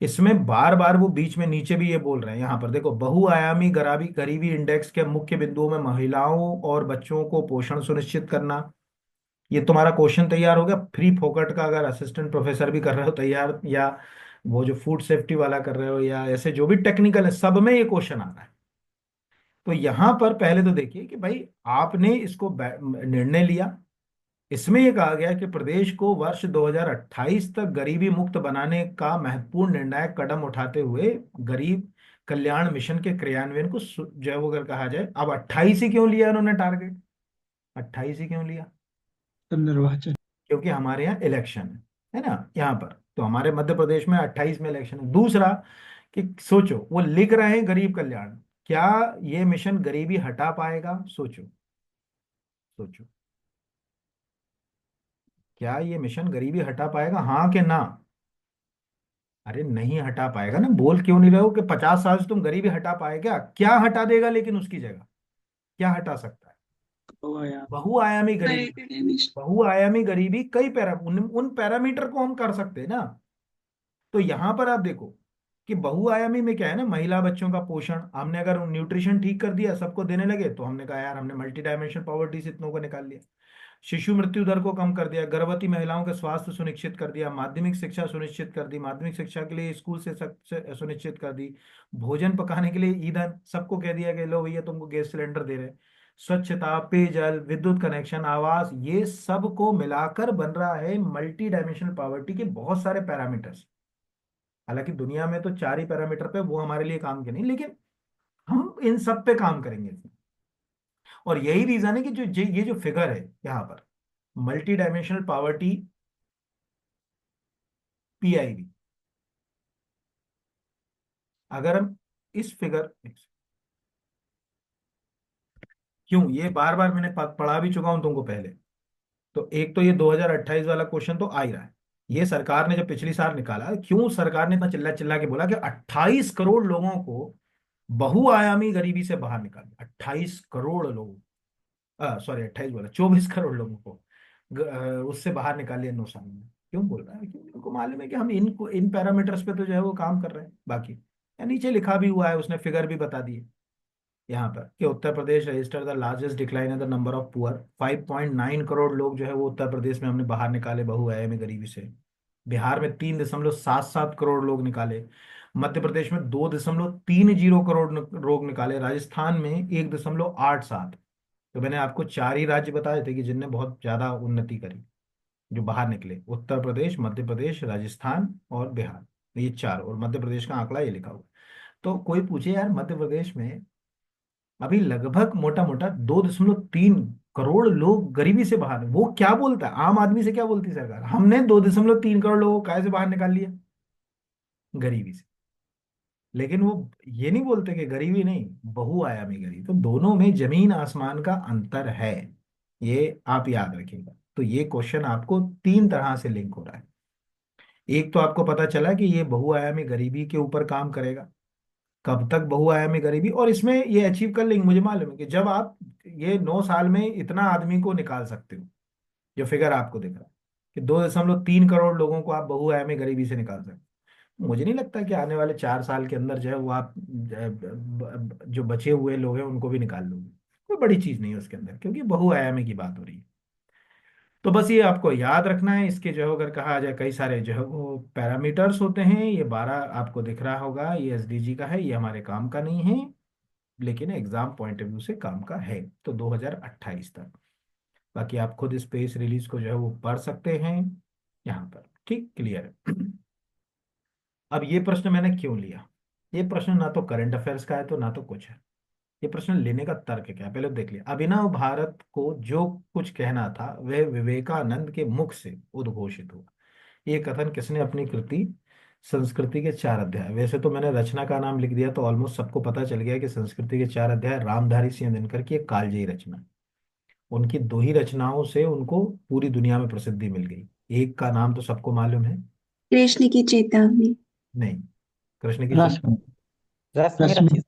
इसमें बार बार वो बीच में नीचे भी ये बोल रहे हैं, यहाँ पर देखो, बहुआयामी गरीबी गरीबी इंडेक्स के मुख्य बिंदुओं में महिलाओं और बच्चों को पोषण सुनिश्चित करना। ये तुम्हारा क्वेश्चन तैयार हो गया फ्री फोकट का, अगर असिस्टेंट प्रोफेसर भी कर रहे हो तैयार, या वो जो फूड सेफ्टी वाला कर रहे हो, या ऐसे जो भी टेक्निकल है, सब में ये क्वेश्चन आ रहा है। तो यहां पर पहले तो देखिए कि भाई आपने इसको निर्णय लिया। इसमें ये कहा गया कि प्रदेश को वर्ष 2028 तक गरीबी मुक्त बनाने का महत्वपूर्ण निर्णायक कदम उठाते हुए गरीब कल्याण मिशन के क्रियान्वयन को जो है वो अगर कहा जाए, अब 28 ही क्यों लिया उन्होंने टारगेट? 28 ही क्यों लिया? निर्वाचन। क्योंकि हमारे यहाँ इलेक्शन है ना यहाँ पर, तो हमारे मध्य प्रदेश में 28 में इलेक्शन है। दूसरा कि सोचो वो लिख रहे हैं गरीब कल्याण, क्या ये मिशन गरीबी हटा पाएगा? सोचो, सोचो, क्या ये मिशन गरीबी हटा पाएगा, हाँ कि ना? अरे नहीं हटा पाएगा ना। बोल क्यों नहीं रहे हो कि 50 साल से तुम गरीबी हटा पाए? क्या क्या हटा देगा लेकिन उसकी जगह क्या हटा सकता है? बहुआयामी गरीबी। बहुआयामी गरीबी कई उन पैरामीटर को हम कर सकते हैं ना। तो यहां पर आप देखो कि बहुआयामी में क्या है ना, महिला बच्चों का पोषण, हमने अगर न्यूट्रिशन ठीक कर दिया, सबको देने लगे, तो हमने कहा यार हमने मल्टी डायमेंशन पॉवर्टी से इतनों को निकाल लिया। शिशु मृत्यु दर को कम कर दिया, गर्भवती महिलाओं का स्वास्थ्य सुनिश्चित कर दिया, माध्यमिक शिक्षा सुनिश्चित कर दी, माध्यमिक शिक्षा के लिए स्कूल से सुनिश्चित कर दी, भोजन पकाने के लिए ईंधन सबको कह दिया कि लो भैया तुमको गैस सिलेंडर दे रहे हैं, स्वच्छता, पेयजल, विद्युत कनेक्शन, आवास, ये सब को मिलाकर बन रहा है मल्टी डायमेंशनल पॉवर्टी के बहुत सारे पैरामीटर्स। हालांकि दुनिया में तो 4 ही पैरामीटर पे वो हमारे लिए काम के नहीं, लेकिन हम इन सब पे काम करेंगे। और यही रीजन है कि जो ये जो फिगर है यहाँ पर, मल्टी डायमेंशनल पावर्टी, PIV। अगर हम इस फिगर, क्यों ये बार बार मैंने पढ़ा भी चुका हूं तुमको पहले। तो एक तो ये 2028 वाला क्वेश्चन तो आ ही रहा है। ये सरकार ने जब पिछली साल निकाला, क्यों सरकार ने इतना चिल्ला चिल्ला के बोला कि 28 करोड़ लोगों को बहुआयामी गरीबी से बाहर निकाले। 28 करोड़ लोगों, सॉरी 28 बोला, 24 करोड़ लोगों को उससे बाहर निकालिए 9 साल में। क्यों बोल रहा है? क्योंकि उनको मालूम है कि हम इन पैरामीटर्स पे तो जो है वो काम कर रहे हैं। बाकी या नीचे लिखा भी हुआ है, उसने फिगर भी बता दिए यहाँ पर कि Uttar Pradesh register the largest decline in the number of poor. 5.9 crore लोग जो है वो उत्तर प्रदेश में हमने बाहर निकाले बहुआयामी गरीबी से। बिहार में 3.77 करोड़ लोग निकाले। मध्य प्रदेश में 2.30 करोड़ लोग निकाले। राजस्थान में 1.87। तो मैंने आपको चार ही राज्य बताए थे कि जिनने बहुत ज्यादा उन्नति करी, जो बाहर निकले: उत्तर प्रदेश, मध्य प्रदेश, राजस्थान और बिहार। ये चार, और मध्य प्रदेश का आंकड़ा ये लिखा हुआ। तो कोई पूछे यार मध्य प्रदेश में अभी लगभग मोटा मोटा 2.3 करोड़ लोग गरीबी से बाहर हैं। वो क्या बोलता है, आम आदमी से क्या बोलती है सरकार? हमने 2.3 करोड़ लोगों को काहे से बाहर निकाल लिया? गरीबी से। लेकिन वो ये नहीं बोलते कि गरीबी नहीं, बहुआयामी गरीबी। तो दोनों में जमीन आसमान का अंतर है, ये आप याद रखिएगा। तो ये क्वेश्चन आपको तीन तरह से लिंक हो रहा है। एक तो आपको पता चला कि ये बहुआयामी गरीबी के ऊपर काम करेगा, कब तक बहुआयामी गरीबी, और इसमें ये अचीव कर लेंगे। मुझे मालूम है कि जब आप ये 9 साल में इतना आदमी को निकाल सकते हो, जो फिगर आपको दिख रहा है कि 2.3 करोड़ लोगों को आप बहुआयामी गरीबी से निकाल सकते हो, मुझे नहीं लगता कि आने वाले 4 साल के अंदर जो है वो आप जो बचे हुए लोग हैं उनको भी निकाल लोगे। कोई बड़ी चीज नहीं है उसके अंदर, क्योंकि बहुआयामी की बात हो रही है। तो बस ये आपको याद रखना है। इसके जो है अगर कहा जाए कई सारे जो है वो पैरामीटर्स होते हैं। ये 12 आपको दिख रहा होगा, ये SDG का है, ये हमारे काम का नहीं है, लेकिन एग्जाम पॉइंट ऑफ व्यू से काम का है। तो 2028 तक। बाकी आप खुद इस पेज रिलीज को जो है वो पढ़ सकते हैं यहाँ पर। ठीक, क्लियर है? अब ये प्रश्न मैंने क्यों लिया? ये प्रश्न ना तो करंट अफेयर्स का है तो ना तो कुछ है। ये प्रश्न लेने का तर्क क्या है पहले तो देख लिया। अभिनव भारत को जो कुछ कहना था वह विवेकानंद के मुख से उद्घोषित हुआ। ये कथन किसने अपनी कृति संस्कृति के 4 अध्याय, वैसे तो मैंने रचना का नाम लिख दिया तो ऑलमोस्ट सबको पता चल गया कि संस्कृति के 4 अध्याय रामधारी सिंह दिनकर की एक कालजयी रचना है। उनकी 2 ही रचनाओं से उनको पूरी दुनिया में प्रसिद्धि मिल गई। एक का नाम तो सबको मालूम है। कृष्ण की चेतावनी। नहीं, कृष्ण की रश्मि रश्मि रश्मि रचित।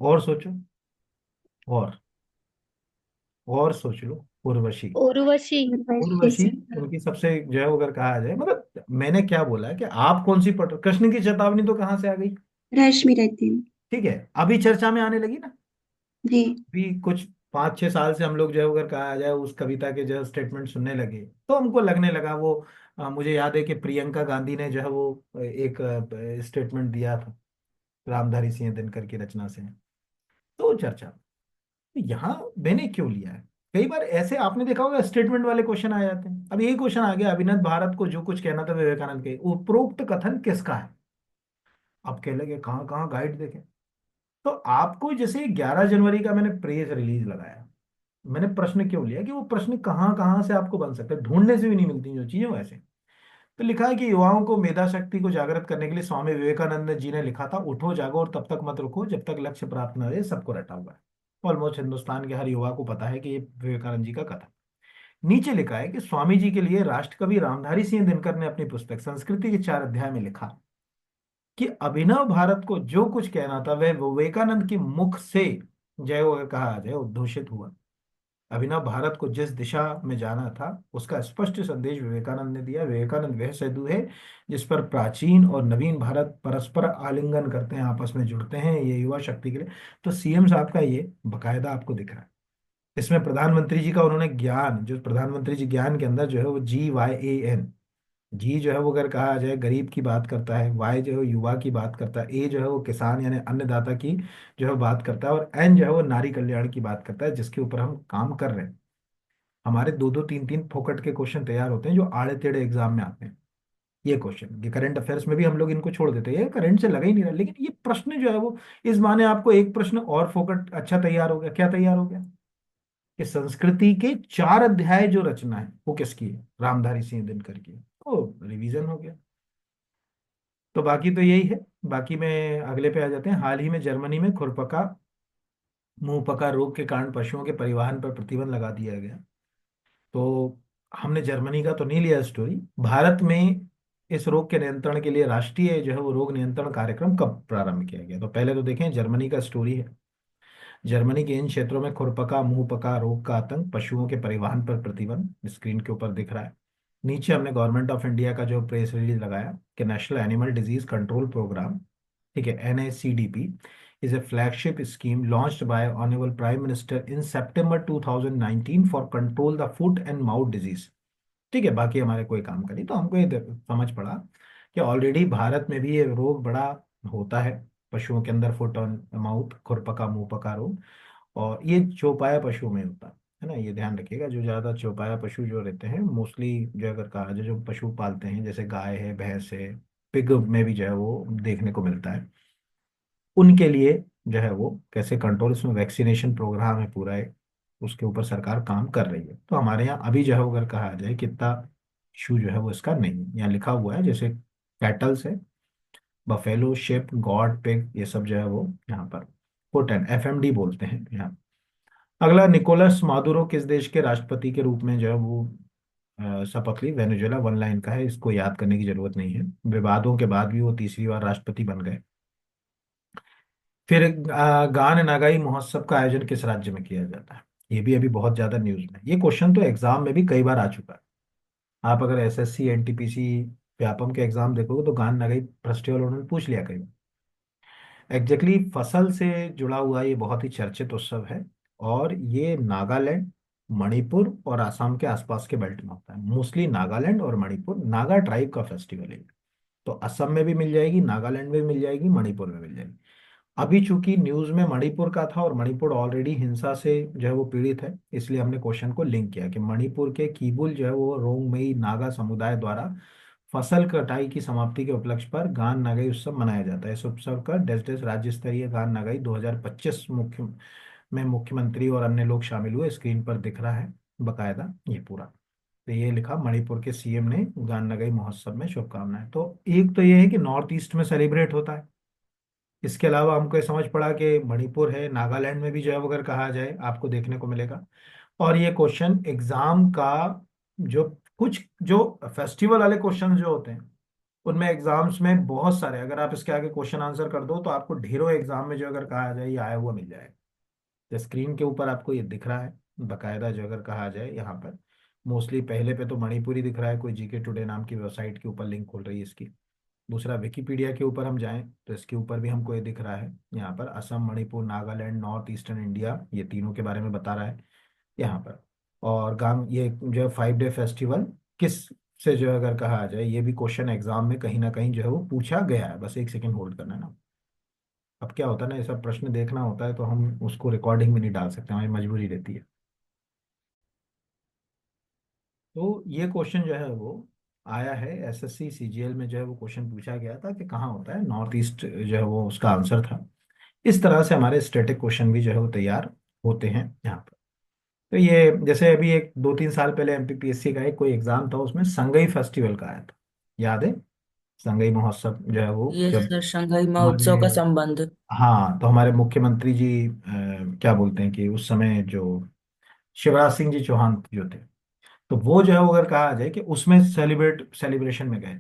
और सोचो, और और सोच लो। उर्वशी। उर्वशी। उर्वशी उनकी सबसे जो है वो अगर कहा जाए, मतलब मैंने क्या बोला है कि आप कौन सी पढ़, कृष्ण की चेतावनी तो कहाँ से आ गई? रश्मि रहती हूँ। ठीक है, अभी चर्चा में आने लगी ना। जी। अभी कुछ 5-6 साल से हम लोग जो है अगर कहा जाए उस कविता के जो स्टेटमेंट सुनने लगे तो हमको लगने लगा वो मुझे याद है कि प्रियंका गांधी ने जो है वो एक स्टेटमेंट दिया था रामधारी सिंह दिनकर की रचना से। तो चर्चा, तो यहाँ मैंने क्यों लिया है? कई बार ऐसे आपने देखा होगा स्टेटमेंट वाले क्वेश्चन आ जाते हैं। अब यही क्वेश्चन आ गया, अभिनव भारत को जो कुछ कहना था विवेकानंद के, उपरोक्त कथन किसका है? अब कह लगे कहाँ कहाँ गाइड देखें। तो आपको जैसे 11 जनवरी का मैंने प्रेस रिलीज लगाया, मैंने प्रश्न क्यों लिया कि वो प्रश्न कहाँ कहाँ से आपको बन सकते हैं, ढूंढने से भी नहीं मिलती जो चीजें वैसे। तो लिखा है कि युवाओं को मेधा शक्ति को जागृत करने के लिए स्वामी विवेकानंद जी ने लिखा था, उठो जागो और तब तक मत रुको जब तक लक्ष्य प्राप्त न हो, सबको रटा हुआ है। ऑलमोस्ट हिंदुस्तान के हर युवा को पता है कि ये विवेकानंद जी का कथा। नीचे लिखा है कि स्वामी जी के लिए राष्ट्रकवि रामधारी सिंह दिनकर ने अपनी पुस्तक संस्कृति के 4 अध्याय में लिखा कि अभिनव भारत को जो कुछ कहना था वह विवेकानंद के मुख से जय हो कहा जय उद्घोषित हुआ। अभिनव भारत को जिस दिशा में जाना था उसका स्पष्ट संदेश विवेकानंद ने दिया। विवेकानंद वह सेतु है जिस पर प्राचीन और नवीन भारत परस्पर आलिंगन करते हैं, आपस में जुड़ते हैं, ये युवा शक्ति के लिए। तो CM साहब का ये बकायदा आपको दिख रहा है। इसमें प्रधानमंत्री जी का उन्होंने ज्ञान, जो प्रधानमंत्री जी ज्ञान के अंदर जो है वो GYAN, जी जो है वो अगर कहा जाए गरीब की बात करता है, वाई जो है युवा की बात करता है, ए जो है वो किसान यानी अन्नदाता की जो है बात करता है, और एन जो है वो नारी कल्याण की बात करता है, जिसके ऊपर हम काम कर रहे हैं। हमारे 2-2 3-3 फोकट के क्वेश्चन तैयार होते हैं जो आड़े टेढ़े एग्जाम में आते हैं। ये क्वेश्चन, ये करंट अफेयर्स में भी हम लोग इनको छोड़ देते हैं, ये करंट से लगा ही नहीं रहा, लेकिन ये प्रश्न जो है वो इस माने आपको एक प्रश्न और फोकट अच्छा तैयार हो गया। क्या तैयार हो गया? कि संस्कृति के 4 अध्याय जो रचना है वो किसकी है, रामधारी सिंह दिनकर की है। ओ, रिवीजन हो गया। तो बाकी तो यही है। बाकी में अगले पे आ जाते हैं। हाल ही में जर्मनी में खुरपका मुंहपका रोग के कारण पशुओं के परिवहन पर प्रतिबंध लगा दिया गया। तो हमने जर्मनी का तो नहीं लिया स्टोरी। भारत में इस रोग के नियंत्रण के लिए राष्ट्रीय जो है वो रोग नियंत्रण कार्यक्रम कब प्रारंभ किया गया? तो पहले तो देखें जर्मनी का स्टोरी है। जर्मनी के इन क्षेत्रों में खुरपका मुंहपका रोग का आतंक, पशुओं के परिवहन पर प्रतिबंध स्क्रीन के ऊपर दिख रहा है। नीचे हमने गवर्नमेंट ऑफ इंडिया का जो प्रेस रिलीज लगाया कि national animal disease control programme, ठीक है, NACDP is a flagship scheme launched by Honorable Prime Minister in September 2019 for control the foot and mouth disease। ठीक है, बाकी हमारे कोई काम करी तो हमको ये समझ पड़ा कि ऑलरेडी भारत में भी ये रोग बड़ा होता है, पशुओं के अंदर फुट और माउथ खुरपका मुंहपका रोग। और ये चौपाया पशुओं में होता है ना, ये ध्यान रखिएगा। जो ज़्यादा चौपाया पशु जो रहते हैं मोस्टली, जो अगर कहा जाए जो पशु पालते हैं जैसे गाय है भैंस है, पिग में भी जो है वो देखने को मिलता है, उनके लिए जो है वो कैसे कंट्रोल, इसमें वैक्सीनेशन प्रोग्राम है पूरा है, उसके ऊपर सरकार काम कर रही है। तो हमारे यहाँ अभी जो है अगर कहा जाए कितना इशू जो है वो इसका नहीं है। यहाँ लिखा हुआ है जैसे कैटल्स है, बफेलो शेप गॉड पिग, ये सब जो है वो यहाँ पर फुट एंड FMD बोलते हैं यहाँ। अगला, निकोलस मादुरो किस देश के राष्ट्रपति के रूप में जो है वो शपथ ली? वेनेजुएला। वन लाइन का है, इसको याद करने की जरूरत नहीं है। विवादों के बाद भी वो तीसरी बार राष्ट्रपति बन गए। फिर गान नागाई महोत्सव का आयोजन किस राज्य में किया जाता है? ये भी अभी बहुत ज्यादा न्यूज में। ये क्वेश्चन तो एग्जाम में भी कई बार आ चुका है। आप अगर SSC NTPC व्यापम के एग्जाम देखोगे तो गान नागाई फेस्टिवल उन्होंने पूछ लिया कई बार। एग्जैक्टली फसल से जुड़ा हुआ ये बहुत ही चर्चित उत्सव है, और ये नागालैंड, मणिपुर और आसाम के आसपास के बेल्ट में होता है। मोस्टली नागालैंड और मणिपुर, नागा ट्राइब का फेस्टिवल है। तो असम में भी मिल जाएगी, नागालैंड में भी मिल जाएगी, मणिपुर में मिल जाएगी। अभी चूंकि न्यूज में मणिपुर का था और मणिपुर ऑलरेडी हिंसा से जो है वो पीड़ित है, इसलिए हमने क्वेश्चन को लिंक किया कि मणिपुर के कीबुल जो है वो रोंगमेई नागा समुदाय द्वारा फसल कटाई की समाप्ति के उपलक्ष्य पर गान नागाई उत्सव मनाया जाता है। इस उत्सव का डेस्टेस राज्य स्तरीय गान नागाई 2025 मुख्यमंत्री और अन्य लोग शामिल हुए। स्क्रीन पर दिख रहा है बकायदा ये पूरा। तो ये लिखा मणिपुर के CM ने गान नागाई महोत्सव में शुभकामनाएं। तो एक तो ये है कि नॉर्थ ईस्ट में सेलिब्रेट होता है। इसके अलावा हमको ये समझ पड़ा कि मणिपुर है, नागालैंड में भी जो है वो अगर कहा जाए आपको देखने को मिलेगा। और ये क्वेश्चन एग्जाम का, जो कुछ जो फेस्टिवल वाले क्वेश्चन जो होते हैं उनमें एग्जाम्स में बहुत सारे, अगर आप इसके आगे क्वेश्चन आंसर कर दो तो आपको ढेरों एग्जाम में जो अगर कहा जाए ये आया हुआ मिल जाएगा। तो स्क्रीन के ऊपर आपको ये दिख रहा है बकायदा, जो अगर कहा जाए यहाँ पर मोस्टली पहले पे तो मणिपुरी दिख रहा है, कोई GK टुडे नाम की वेबसाइट के ऊपर लिंक खुल रही है इसकी। दूसरा, विकिपीडिया के ऊपर हम जाएं तो इसके ऊपर भी हमको ये दिख रहा है यहाँ पर Assam, Manipur, Nagaland, north eastern India, ये तीनों के बारे में बता रहा है यहाँ पर। और गांग ये जो 5 डे फेस्टिवल किस से जो है अगर कहा जाए, ये भी क्वेश्चन एग्जाम में कहीं ना कहीं जो है वो पूछा गया है। बस एक सेकंड होल्ड करना है ना। अब क्या होता है ना, ये सब प्रश्न देखना होता है तो हम उसको रिकॉर्डिंग में नहीं डाल सकते, हमारी मजबूरी रहती है। तो ये क्वेश्चन जो है वो आया है SSC CGL में, जो है वो क्वेश्चन पूछा गया था कि कहाँ होता है, नॉर्थ ईस्ट जो है वो उसका आंसर था। इस तरह से हमारे स्टैटिक क्वेश्चन भी जो है वो तैयार होते हैं यहाँ पर। तो ये जैसे अभी एक 2-3 साल पहले MPPSC का एक कोई एग्जाम था, उसमें संगई फेस्टिवल का आया था, याद है? संगई महोत्सव जो है वो ये जब सर शंघाई महोत्सव हमारे, का संबंध। हाँ, तो हमारे मुख्यमंत्री जी क्या बोलते हैं कि उस समय जो शिवराज सिंह जी चौहान जो थे, तो वो जो है वो अगर कहा जाए कि उसमें सेलिब्रेशन में गए थे,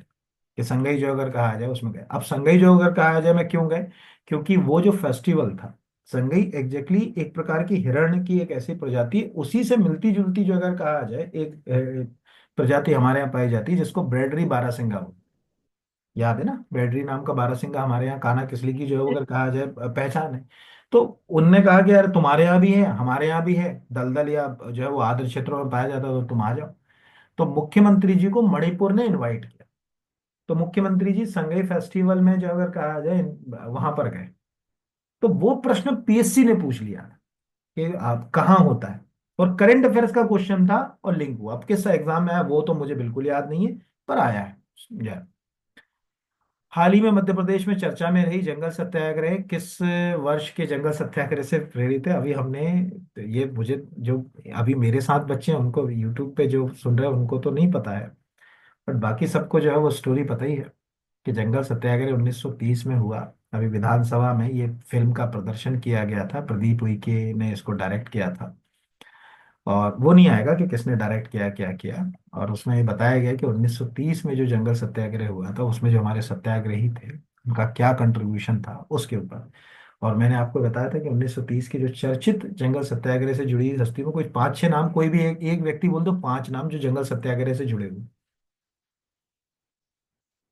कि संगई जो अगर कहा जाए उसमें गए। अब संगई जो अगर कहा जाए मैं क्यों गए, क्योंकि वो जो फेस्टिवल था संगई एग्जैक्टली एक प्रकार की हिरण की एक ऐसी प्रजाति है, उसी से मिलती जुलती जो अगर कहा जाए एक प्रजाति हमारे यहाँ पाई जाती है जिसको ब्रेडरी बारहसिंगा बोलते हैं। याद है ना, ब्रेडरी नाम का बारहसिंगा हमारे यहाँ काना किसली की जो है वो अगर कहा जाए पहचान है। तो उनने कहा कि यार तुम्हारे यहाँ भी है, हमारे यहाँ भी है, दलदल या जो है वो आर्द्र क्षेत्रों में पाया जाता है, तो तुम आ जाओ। तो मुख्यमंत्री जी को मणिपुर ने इनवाइट किया, तो मुख्यमंत्री जी संगई फेस्टिवल में जो अगर कहा जाए वहां पर गए। तो वो प्रश्न PSC ने पूछ लिया कि आप कहाँ होता है, और करंट अफेयर्स का क्वेश्चन था और लिंक हुआ। अब किस एग्जाम में आया वो तो मुझे बिल्कुल याद नहीं है, पर आया है। हाल ही में मध्य प्रदेश में चर्चा में रही जंगल सत्याग्रह किस वर्ष के जंगल सत्याग्रह से प्रेरित है? अभी हमने, ये मुझे जो अभी मेरे साथ बच्चे हैं उनको यूट्यूब पे जो सुन रहे हैं उनको तो नहीं पता है, बट बाकी सबको जो है वो स्टोरी पता ही है कि जंगल सत्याग्रह 1930 में हुआ। अभी विधानसभा में ये फिल्म का प्रदर्शन किया गया था, प्रदीप उइके ने इसको डायरेक्ट किया था। और वो नहीं आएगा कि किसने डायरेक्ट किया क्या किया। और उसमें ये बताया गया कि 1930 में जो जंगल सत्याग्रह हुआ था उसमें जो हमारे सत्याग्रही थे उनका क्या कंट्रीब्यूशन था उसके ऊपर। और मैंने आपको बताया था कि 1930 की जो चर्चित जंगल सत्याग्रह से जुड़ी हस्ती में कोई पांच छह नाम, कोई भी एक व्यक्ति बोल दो, पांच नाम जो जंगल सत्याग्रह से जुड़े हुए।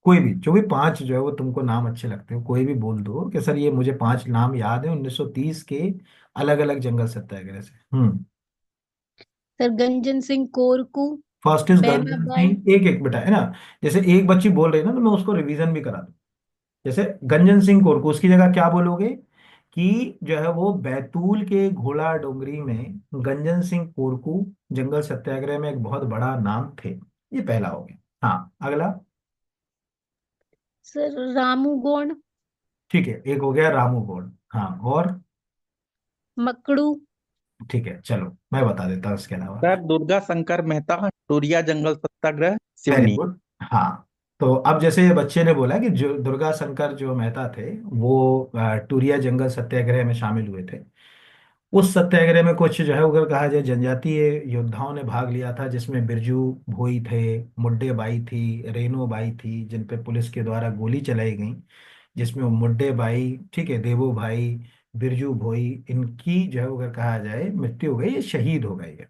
कोई भी, जो भी पांच जो है वो तुमको नाम अच्छे लगते हो, कोई भी बोल दो कि सर ये मुझे पांच नाम याद है 1930 के अलग अलग जंगल सत्याग्रह से। सर गंजन सिंह कोरकू, फर्स्ट इज बेमा गंजन बाई। सिंह, एक एक बेटा है ना। जैसे एक बच्ची बोल रही है ना तो मैं उसको रिवीजन भी करा दूं। जैसे गंजन सिंह कोरकू, उसकी जगह क्या बोलोगे कि जो है वो बैतूल के घोड़ा डोंगरी में गंजन सिंह कोरकू जंगल सत्याग्रह में एक बहुत बड़ा नाम थे। ये पहला हो गया। हाँ, अगला। सर रामू गोंड, ठीक है, एक हो गया रामू गौड़। हाँ, और? मकड़ू। ठीक है, चलो मैं बता देता हूँ इसके अलावा। सर दुर्गा शंकर मेहता, टूरिया जंगल सत्याग्रह, वेरी सिवनी। गुड। हाँ, तो अब जैसे ये बच्चे ने बोला कि जो दुर्गा शंकर जो मेहता थे वो टूरिया जंगल सत्याग्रह में शामिल हुए थे। उस सत्याग्रह में कुछ जो है अगर कहा जाए जनजातीय योद्धाओं ने भाग लिया था, जिसमें बिरजू भोई थे, मुड्डे बाई थी, रेनो बाई थी, जिन पे पुलिस के द्वारा गोली चलाई गई। जिसमें वो मुड्डे बाई, ठीक है, देवो भाई, बिरजू भोई, इनकी जो है अगर कहा जाए मृत्यु हो गई, ये शहीद हो गए।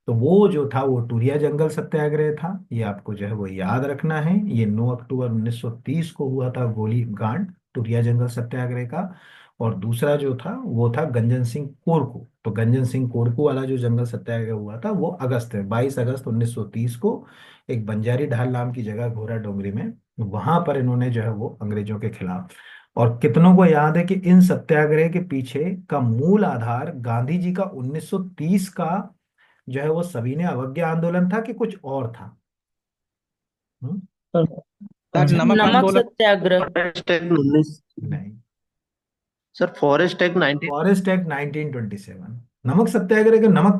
तो वो जो था वो टूरिया जंगल सत्याग्रह था। ये आपको जो है वो याद रखना है। ये 9 अक्टूबर 1930 को हुआ था गोली कांड टूरिया जंगल सत्याग्रह का। और दूसरा जो था वो था गंजन सिंह कोरकू। तो गंजन सिंह कोरकू वाला जो जंगल सत्याग्रह हुआ था वो अगस्त में 22 अगस्त 1930 को एक बंजारी ढाल नाम की जगह घोड़ा डोंगरी में, वहां पर इन्होंने जो है वो अंग्रेजों के खिलाफ। और कितनों को याद है कि इन सत्याग्रह के पीछे का मूल आधार गांधी जी का 1930 का जो है वो सविनय अवज्ञा आंदोलन था कि कुछ और था? हम्म? सर सर पंजाब नमक नमक आंदोलन। सत्याग्रह। फॉरेस्ट एक्ट 19 नहीं, sir forest act 19 forest act 1927। नमक सत्याग्रह के नमक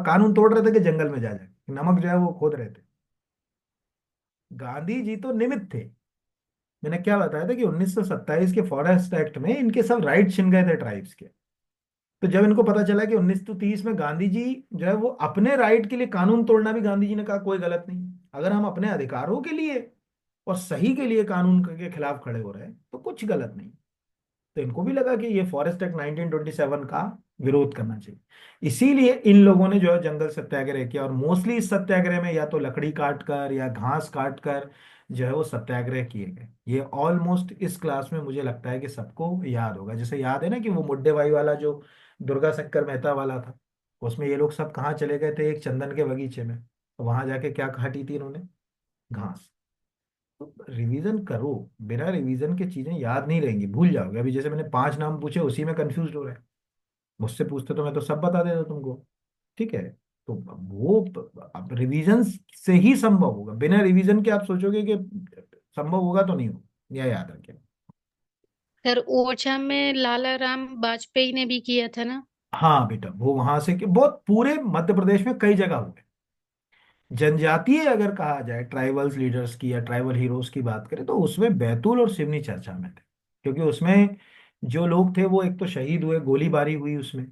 कानून तोड़ रहे थे कि जंगल में जा जाके नमक जो है वो खोद रहे थे? गांधी जी तो निमित्त थे। मैंने क्या बताया था कि 1927 के फॉरेस्ट एक्ट में इनके सब राइट छिन गए थे ट्राइब्स के। तो जब इनको पता चला कि 1930 में गांधी जी जो है वो अपने राइट के लिए कानून तोड़ना, भी गांधी जी ने कहा कोई गलत नहीं, अगर हम अपने अधिकारों के लिए और सही के लिए कानून के खिलाफ खड़े हो रहे हैं तो कुछ गलत नहीं। तो इनको भी लगा कि ये फॉरेस्ट एक्ट 1927 का विरोध करना चाहिए। इसीलिए इन लोगों ने जो है जंगल सत्याग्रह किया। और मोस्टली इस सत्याग्रह में या तो लकड़ी काट कर या घास काट कर जो है वो सत्याग्रह किए गए। ये ऑलमोस्ट इस क्लास में मुझे लगता है कि सबको याद होगा। जैसे याद है ना कि वो मुड्डे भाई वाला जो दुर्गा शंकर मेहता वाला था, उसमें ये लोग सब कहाँ चले गए थे? एक चंदन के बगीचे में। तो वहां जाके क्या काटी थी इन्होंने? घास। तो रिवीजन करो, बिना रिवीजन के चीजें याद नहीं रहेंगी, भूल जाओगे। अभी जैसे मैंने पांच नाम पूछे उसी में कंफ्यूज हो रहे हैं। मुझसे पूछते तो मैं तो सब बता देता तुमको। ठीक है, तो वो अब रिवीजन से ही संभव होगा। बिना रिवीजन के आप सोचोगे कि संभव होगा तो नहीं होगा, यह याद रखें। सर ओरछा में लाला राम वाजपेयी ने भी किया था ना। हाँ बेटा, वो वहां से कि बहुत पूरे मध्य प्रदेश में कई जगह हुए। जनजातीय अगर कहा जाए ट्राइबल्स लीडर्स की या ट्राइबल हीरोज की बात करें तो उसमें बैतूल और सिवनी चर्चा में थे। क्योंकि उसमें जो लोग थे वो एक तो शहीद हुए, गोलीबारी हुई उसमें,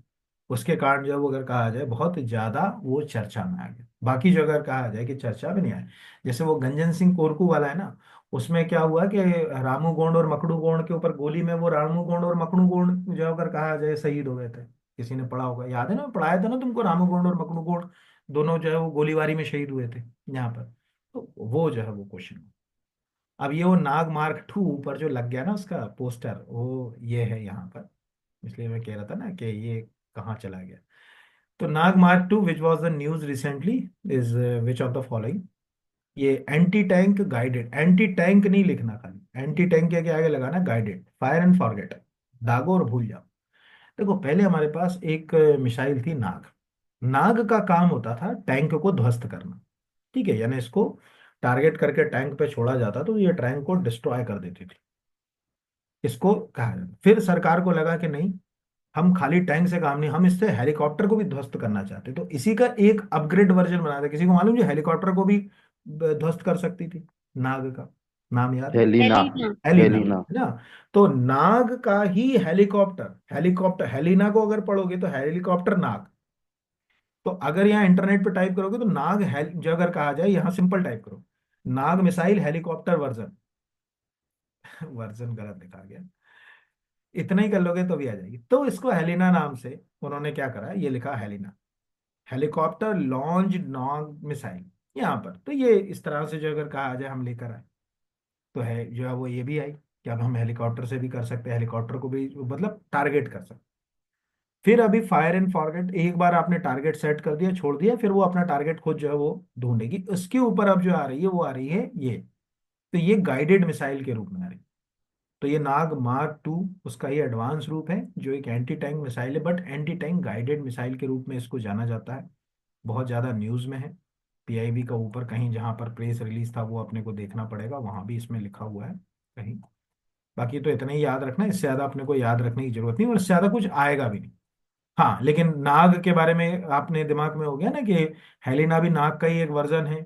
उसके कारण जो वो अगर कहा जाए बहुत ज्यादा वो चर्चा में आ गया। बाकी जो अगर कहा जाए कि चर्चा में नहीं आए, जैसे वो गंजन सिंह कोरकू वाला है ना, उसमें क्या हुआ कि रामू गोंड और मकड़ू गोंड के ऊपर गोली में वो रामू गोंड और मकड़ू गोंड जो अगर कहा जाए शहीद हो गए थे। किसी ने पढ़ा होगा, याद है ना, पढ़ाया था ना तुमको, रामू गोंड और मकड़ू गोंड दोनों जो है वो गोलीबारी में शहीद हुए थे यहाँ पर। तो वो जो है वो क्वेश्चन। अब ये वो नाग मार्क 2 ऊपर जो लग गया ना उसका पोस्टर, वो ये है यहाँ पर। इसलिए मैं कह रहा था ना कि ये कहाँ चला गया। तो Nag mark 2 which was the news recently is which of the following. ये anti tank guided, anti tank नहीं लिखना, खाली एंटी टैंक के आगे लगाना गाइडेड, फायर एंड फॉरगेट, दागो और भूल जाओ। देखो, पहले हमारे पास एक मिसाइल थी नाग। नाग का काम होता था टैंक को ध्वस्त करना। ठीक है, यानी इसको टारगेट करके टैंक पे छोड़ा जाता तो ये टैंक को डिस्ट्रॉय कर देती थी। इसको कहा जाता। फिर सरकार को लगा कि नहीं, हम खाली टैंक से काम नहीं, हम इससे हेलीकॉप्टर को भी ध्वस्त करना चाहते, तो इसी का एक अपग्रेड वर्जन बना था। किसी को मालूम जो हेलीकॉप्टर को भी ध्वस्त कर सकती थी? नाग का नाम याद है? हेलिना। एलिना। Elina, Helena. है ना? तो नाग का ही हेलीकॉप्टर, हेलीकॉप्टर हेलिना को अगर पढ़ोगे तो हेलीकॉप्टर नाग। तो अगर यहाँ इंटरनेट पे टाइप करोगे तो नाग जो अगर कहा जाए, यहाँ सिंपल टाइप करो, नाग मिसाइल हेलीकॉप्टर वर्जन। वर्जन गलत लिखा गया। इतना ही कर लोगे तो भी आ जाएगी। तो इसको हेलिना नाम से उन्होंने क्या करा, ये लिखा हेलिना, हेलीकॉप्टर लॉन्च नाग मिसाइल यहाँ पर। तो ये इस तरह से जो अगर कहा जाए हम लेकर आए, तो है जो है वो ये भी आई कि अब हम हेलीकॉप्टर से भी कर सकते हैं, हेलीकॉप्टर को भी मतलब टारगेट कर सकते हैं। फिर अभी फायर एंड फॉरगेट, एक बार आपने टारगेट सेट कर दिया, छोड़ दिया, फिर वो अपना टारगेट खुद जो है वो ढूंढेगी। उसके ऊपर अब जो आ रही है वो आ रही है ये। तो ये गाइडेड मिसाइल के रूप में आ रही है। तो ये नाग मार्क टू उसका ही एडवांस रूप है, जो एक एंटी टैंक मिसाइल है, but anti tank guided missile के रूप में इसको जाना जाता है। बहुत ज़्यादा न्यूज़ में है। पीआईबी का ऊपर कहीं जहाँ पर प्रेस रिलीज था वो अपने को देखना पड़ेगा, वहाँ भी इसमें लिखा हुआ है कहीं। बाकी तो इतना ही याद रखना, इससे ज़्यादा अपने को याद रखने की जरूरत नहीं, और इससे ज़्यादा कुछ आएगा भी नहीं। हाँ, लेकिन नाग के बारे में आपने दिमाग में हो गया ना कि हेलिना भी नाग का ही एक वर्जन है,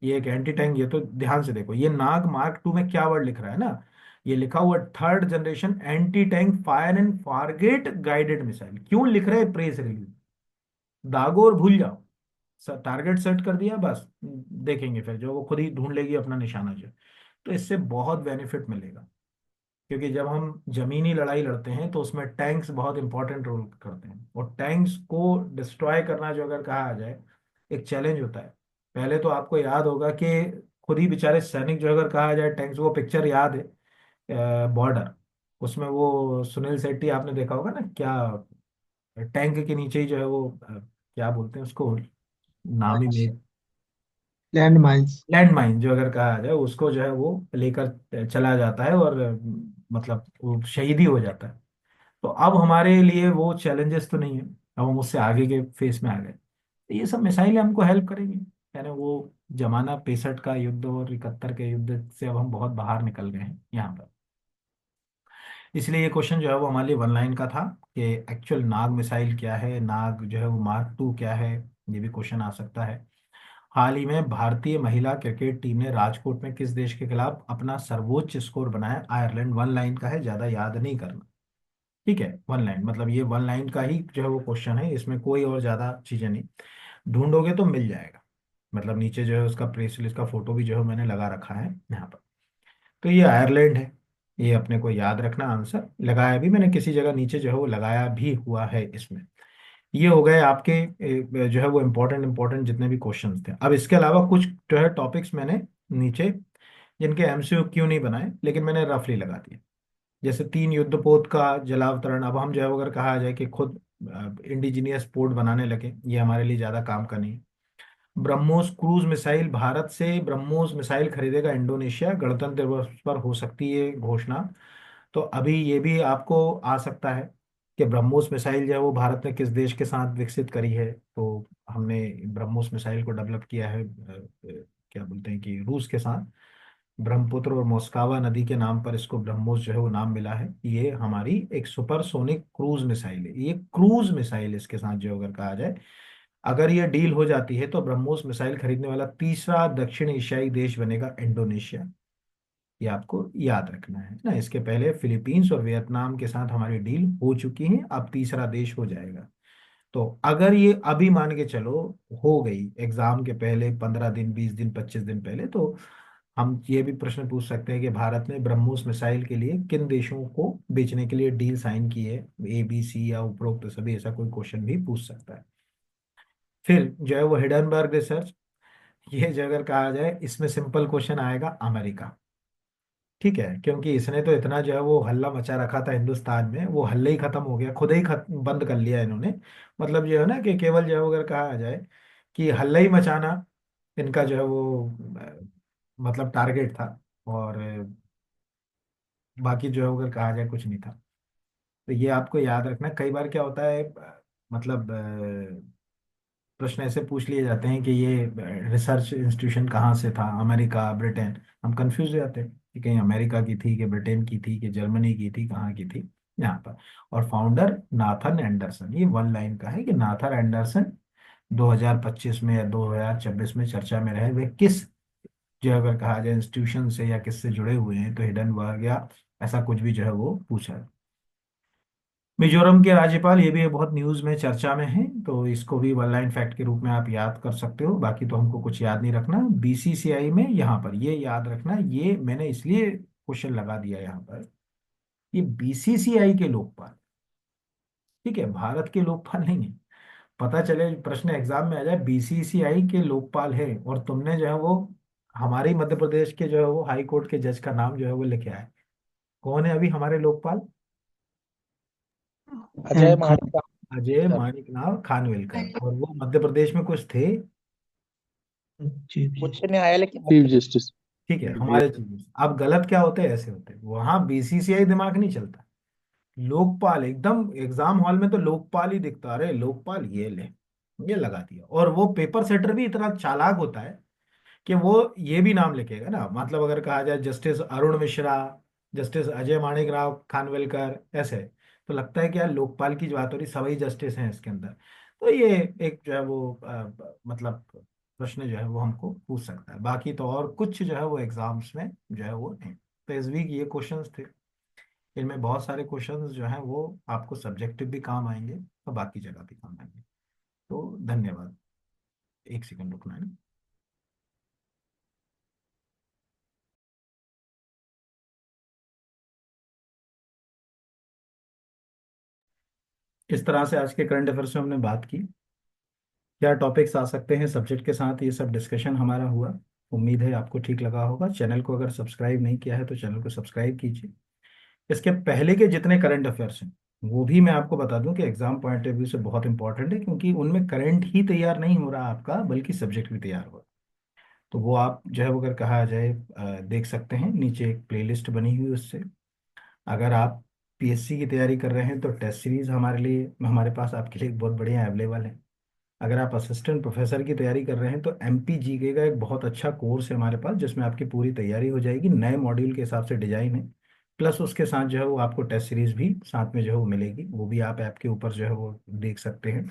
ये एक एंटी टैंक। ये तो ध्यान से देखो, ये नाग मार्क टू में क्या वर्ड लिख रहा है ना, ये लिखा हुआ third generation anti tank fire and forget guided missile. क्यों लिख रहे हैं प्रेस रिलीज? दागो और भूल जाओ। टारगेट सेट कर दिया बस, देखेंगे फिर जो वो खुद ही ढूंढ लेगी अपना निशाना जो। तो इससे बहुत बेनिफिट मिलेगा, क्योंकि जब हम जमीनी लड़ाई लड़ते हैं तो उसमें टैंक्स बहुत इंपॉर्टेंट रोल करते हैं, और टैंक्स को डिस्ट्रॉय करना जो अगर कहा जाए एक चैलेंज होता है। पहले तो आपको याद होगा कि खुद ही बेचारे सैनिक जो अगर कहा जाए टैंक्स, वो पिक्चर याद है बॉर्डर, उसमें वो सुनील शेट्टी आपने देखा होगा ना, क्या टैंक के नीचे ही जो है वो क्या बोलते हैं उसको, नाम ही में, लैंड माइन्स। लैंड माइन जो अगर कहा जाए, उसको जो है वो लेकर चला जाता है, और मतलब वो शहीद ही हो जाता है। तो अब हमारे लिए वो चैलेंजेस तो नहीं है, अब हम उससे आगे के फेस में आ गए। तो ये सब मिसाइलें हमको हेल्प करेंगी, यानी वो जमाना 65 का युद्ध और 71 के युद्ध से अब हम बहुत बाहर निकल गए हैं यहाँ पर। इसलिए ये क्वेश्चन जो है वो हमारे लिए वन लाइन का था कि एक्चुअल नाग मिसाइल क्या है, नाग जो है वो मार्क टू क्या है, ये भी क्वेश्चन आ सकता है। हाल ही में भारतीय महिला क्रिकेट टीम ने राजकोट में किस देश के खिलाफ अपना सर्वोच्च स्कोर बनाया? आयरलैंड। वन लाइन का है, ज्यादा याद नहीं करना, ठीक है? वन लाइन मतलब ये वन लाइन का ही जो है वो क्वेश्चन है, इसमें कोई और ज्यादा चीजें नहीं, ढूंढोगे तो मिल जाएगा। मतलब नीचे जो है उसका प्रेस रिलीज का फोटो भी जो है मैंने लगा रखा है यहाँ पर। तो ये आयरलैंड है, ये अपने को याद रखना। आंसर लगाया भी मैंने किसी जगह नीचे जो है वो लगाया भी हुआ है इसमें। ये हो गए आपके जो है वो इम्पोर्टेंट इम्पोर्टेंट जितने भी क्वेश्चंस थे। अब इसके अलावा कुछ जो है टॉपिक्स मैंने नीचे, जिनके एमसीक्यू नहीं बनाए लेकिन मैंने रफली लगा दिए। जैसे 3 युद्धपोत का जलावतरण, अब हम जो है अगर कहा जाए कि खुद इंडिजिनियस पोर्ट बनाने लगे, ये हमारे लिए ज़्यादा काम का नहीं। ब्रह्मोस क्रूज मिसाइल, भारत से ब्रह्मोस मिसाइल खरीदेगा इंडोनेशिया, गणतंत्र दिवस पर हो सकती है घोषणा। तो अभी ये भी आपको आ सकता है कि ब्रह्मोस मिसाइल जो है वो भारत ने किस देश के साथ विकसित करी है। तो हमने ब्रह्मोस मिसाइल को डेवलप किया है क्या बोलते हैं कि रूस के साथ। ब्रह्मपुत्र और मोस्कावा नदी के नाम पर इसको ब्रह्मोस जो है वो नाम मिला है। ये हमारी एक सुपरसोनिक क्रूज मिसाइल है, ये क्रूज मिसाइल इसके साथ जो अगर कहा जाए, अगर ये डील हो जाती है तो ब्रह्मोस मिसाइल खरीदने वाला तीसरा दक्षिण एशियाई देश बनेगा इंडोनेशिया। ये आपको याद रखना है ना। इसके पहले फिलीपींस और वियतनाम के साथ हमारी डील हो चुकी है, अब तीसरा देश हो जाएगा। तो अगर ये अभी मान के चलो हो गई एग्जाम के पहले 15 दिन, 20 दिन, 25 दिन पहले, तो हम ये भी प्रश्न पूछ सकते हैं कि भारत ने ब्रह्मोस मिसाइल के लिए किन देशों को बेचने के लिए डील साइन की है, ABC या उपरोक्त सभी, ऐसा कोई क्वेश्चन भी पूछ सकता है। फिर जो है वो हिडनबर्ग रिसर्च, ये जो अगर कहा जाए इसमें सिंपल क्वेश्चन आएगा अमेरिका, ठीक है? क्योंकि इसने तो इतना जो है वो हल्ला मचा रखा था हिंदुस्तान में, वो हल्ले ही खत्म हो गया, खुद ही बंद कर लिया इन्होंने। मतलब जो है ना कि केवल जो है वो अगर कहा जाए कि हल्ला ही मचाना इनका जो है वो मतलब टारगेट था, और बाकी जो है अगर कहा जाए कुछ नहीं था। तो ये आपको याद रखना। कई बार क्या होता है मतलब प्रश्न ऐसे पूछ लिए जाते हैं कि ये रिसर्च इंस्टीट्यूशन कहाँ से था, अमेरिका, ब्रिटेन। हम कंफ्यूज हो जाते हैं कि कहीं अमेरिका की थी कि ब्रिटेन की थी कि जर्मनी की थी, कहाँ की थी यहाँ पर। और फाउंडर नाथन एंडरसन, ये वन लाइन का है कि नाथन एंडरसन 2025 में या 2026 में चर्चा में रहे। वे किस, जो अगर कहा जाए इंस्टीट्यूशन से या किससे जुड़े हुए हैं, तो हिडनबर्ग या ऐसा कुछ भी जो है वो पूछा है। मिजोरम के राज्यपाल, ये भी बहुत न्यूज में चर्चा में है, तो इसको भी वन लाइन फैक्ट के रूप में आप याद कर सकते हो। बाकी तो हमको कुछ याद नहीं रखना। बीसीसीआई में यहाँ पर ये याद रखना, ये मैंने इसलिए क्वेश्चन लगा दिया यहाँ पर, ये बीसीसीआई के लोकपाल, ठीक है, भारत के लोकपाल नहीं है। पता चले प्रश्न एग्जाम में आ जाए बीसीसीआई के लोकपाल है, और तुमने जो है वो हमारे ही मध्य प्रदेश के जो है वो हाई कोर्ट के जज का नाम जो है वो लिखे आए। कौन है अभी हमारे लोकपाल? अजय खा, मालिक। अजय माणिकनाथ खानविलकर, और वो मध्य प्रदेश में कुछ थे। उच्च न्यायालय के चीफ मुख्य जस्टिस। ठीक है, हमारे चीफ। अब गलत क्या होते हैं, ऐसे होते हैं वहां बीसीसीआई दिमाग नहीं चलता, लोकपाल एकदम एग्जाम हॉल में तो लोकपाल ही दिखता, अरे लोकपाल ये ले, ये लगा दिया। और वो पेपर सेटर भी इतना चालाक होता है कि वो ये भी नाम लिखेगा ना, मतलब अगर कहा जाए जस्टिस अरुण मिश्रा, जस्टिस अजय माणिक राव खानविलकर, ऐसे तो लगता है कि यार लोकपाल की जो बात हो रही, सभी जस्टिस हैं इसके अंदर। तो ये एक जो है वो मतलब प्रश्न जो है वो हमको पूछ सकता है। बाकी तो और कुछ जो है वो एग्जाम्स में जो है वो नहीं। तो इस वीक ये क्वेश्चंस थे। इनमें बहुत सारे क्वेश्चंस जो हैं वो आपको सब्जेक्टिव भी काम आएंगे और बाकी जगह भी काम आएंगे। तो धन्यवाद। एक सेकंड रुकना है। इस तरह से आज के करंट अफेयर्स में हमने बात की, क्या टॉपिक्स आ सकते हैं सब्जेक्ट के साथ, ये सब डिस्कशन हमारा हुआ। उम्मीद है आपको ठीक लगा होगा। चैनल को अगर सब्सक्राइब नहीं किया है तो चैनल को सब्सक्राइब कीजिए। इसके पहले के जितने करंट अफेयर्स हैं वो भी मैं आपको बता दूं कि एग्जाम पॉइंट ऑफ व्यू से बहुत इंपॉर्टेंट है, क्योंकि उनमें करंट ही तैयार नहीं हो रहा आपका, बल्कि सब्जेक्ट भी तैयार हो रहा है। तो वो आप जो है वो अगर कहा जाए देख सकते हैं, नीचे एक प्लेलिस्ट बनी हुई है उससे। अगर आप पीएससी की तैयारी कर रहे हैं तो टेस्ट सीरीज हमारे लिए, हमारे पास आपके लिए बहुत बढ़िया अवेलेबल है। अगर आप असिस्टेंट प्रोफेसर की तैयारी कर रहे हैं तो एमपीजीके का एक बहुत अच्छा कोर्स है हमारे पास, जिसमें आपकी पूरी तैयारी हो जाएगी, नए मॉड्यूल के हिसाब से डिजाइन है। प्लस उसके साथ जो है वो आपको टेस्ट सीरीज भी साथ में जो है वो मिलेगी, वो भी आप ऐप के ऊपर जो है वो देख सकते हैं।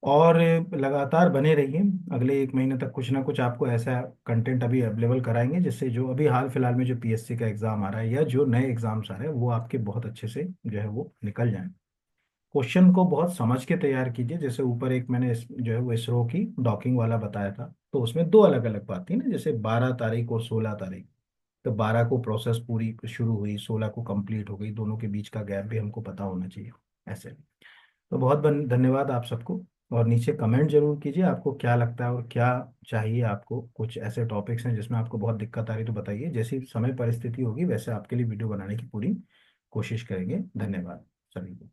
और लगातार बने रहिए, अगले एक महीने तक कुछ ना कुछ आपको ऐसा कंटेंट अभी अवेलेबल कराएंगे, जिससे जो अभी हाल फिलहाल में जो पीएससी का एग्जाम आ रहा है या जो नए एग्जाम्स आ रहे हैं वो आपके बहुत अच्छे से जो है वो निकल जाएं। क्वेश्चन को बहुत समझ के तैयार कीजिए। जैसे ऊपर एक मैंने जो है वो इसरो की डॉकिंग वाला बताया था, तो उसमें दो अलग अलग बात थी ना, जैसे 12 तारीख और 16 तारीख। तो 12 को प्रोसेस पूरी शुरू हुई, 16 को कंप्लीट हो गई, दोनों के बीच का गैप भी हमको पता होना चाहिए ऐसे। तो बहुत धन्यवाद आप सबको। और नीचे कमेंट जरूर कीजिए आपको क्या लगता है और क्या चाहिए आपको। कुछ ऐसे टॉपिक्स हैं जिसमें आपको बहुत दिक्कत आ रही तो बताइए, जैसी समय परिस्थिति होगी वैसे आपके लिए वीडियो बनाने की पूरी कोशिश करेंगे। धन्यवाद सभी को।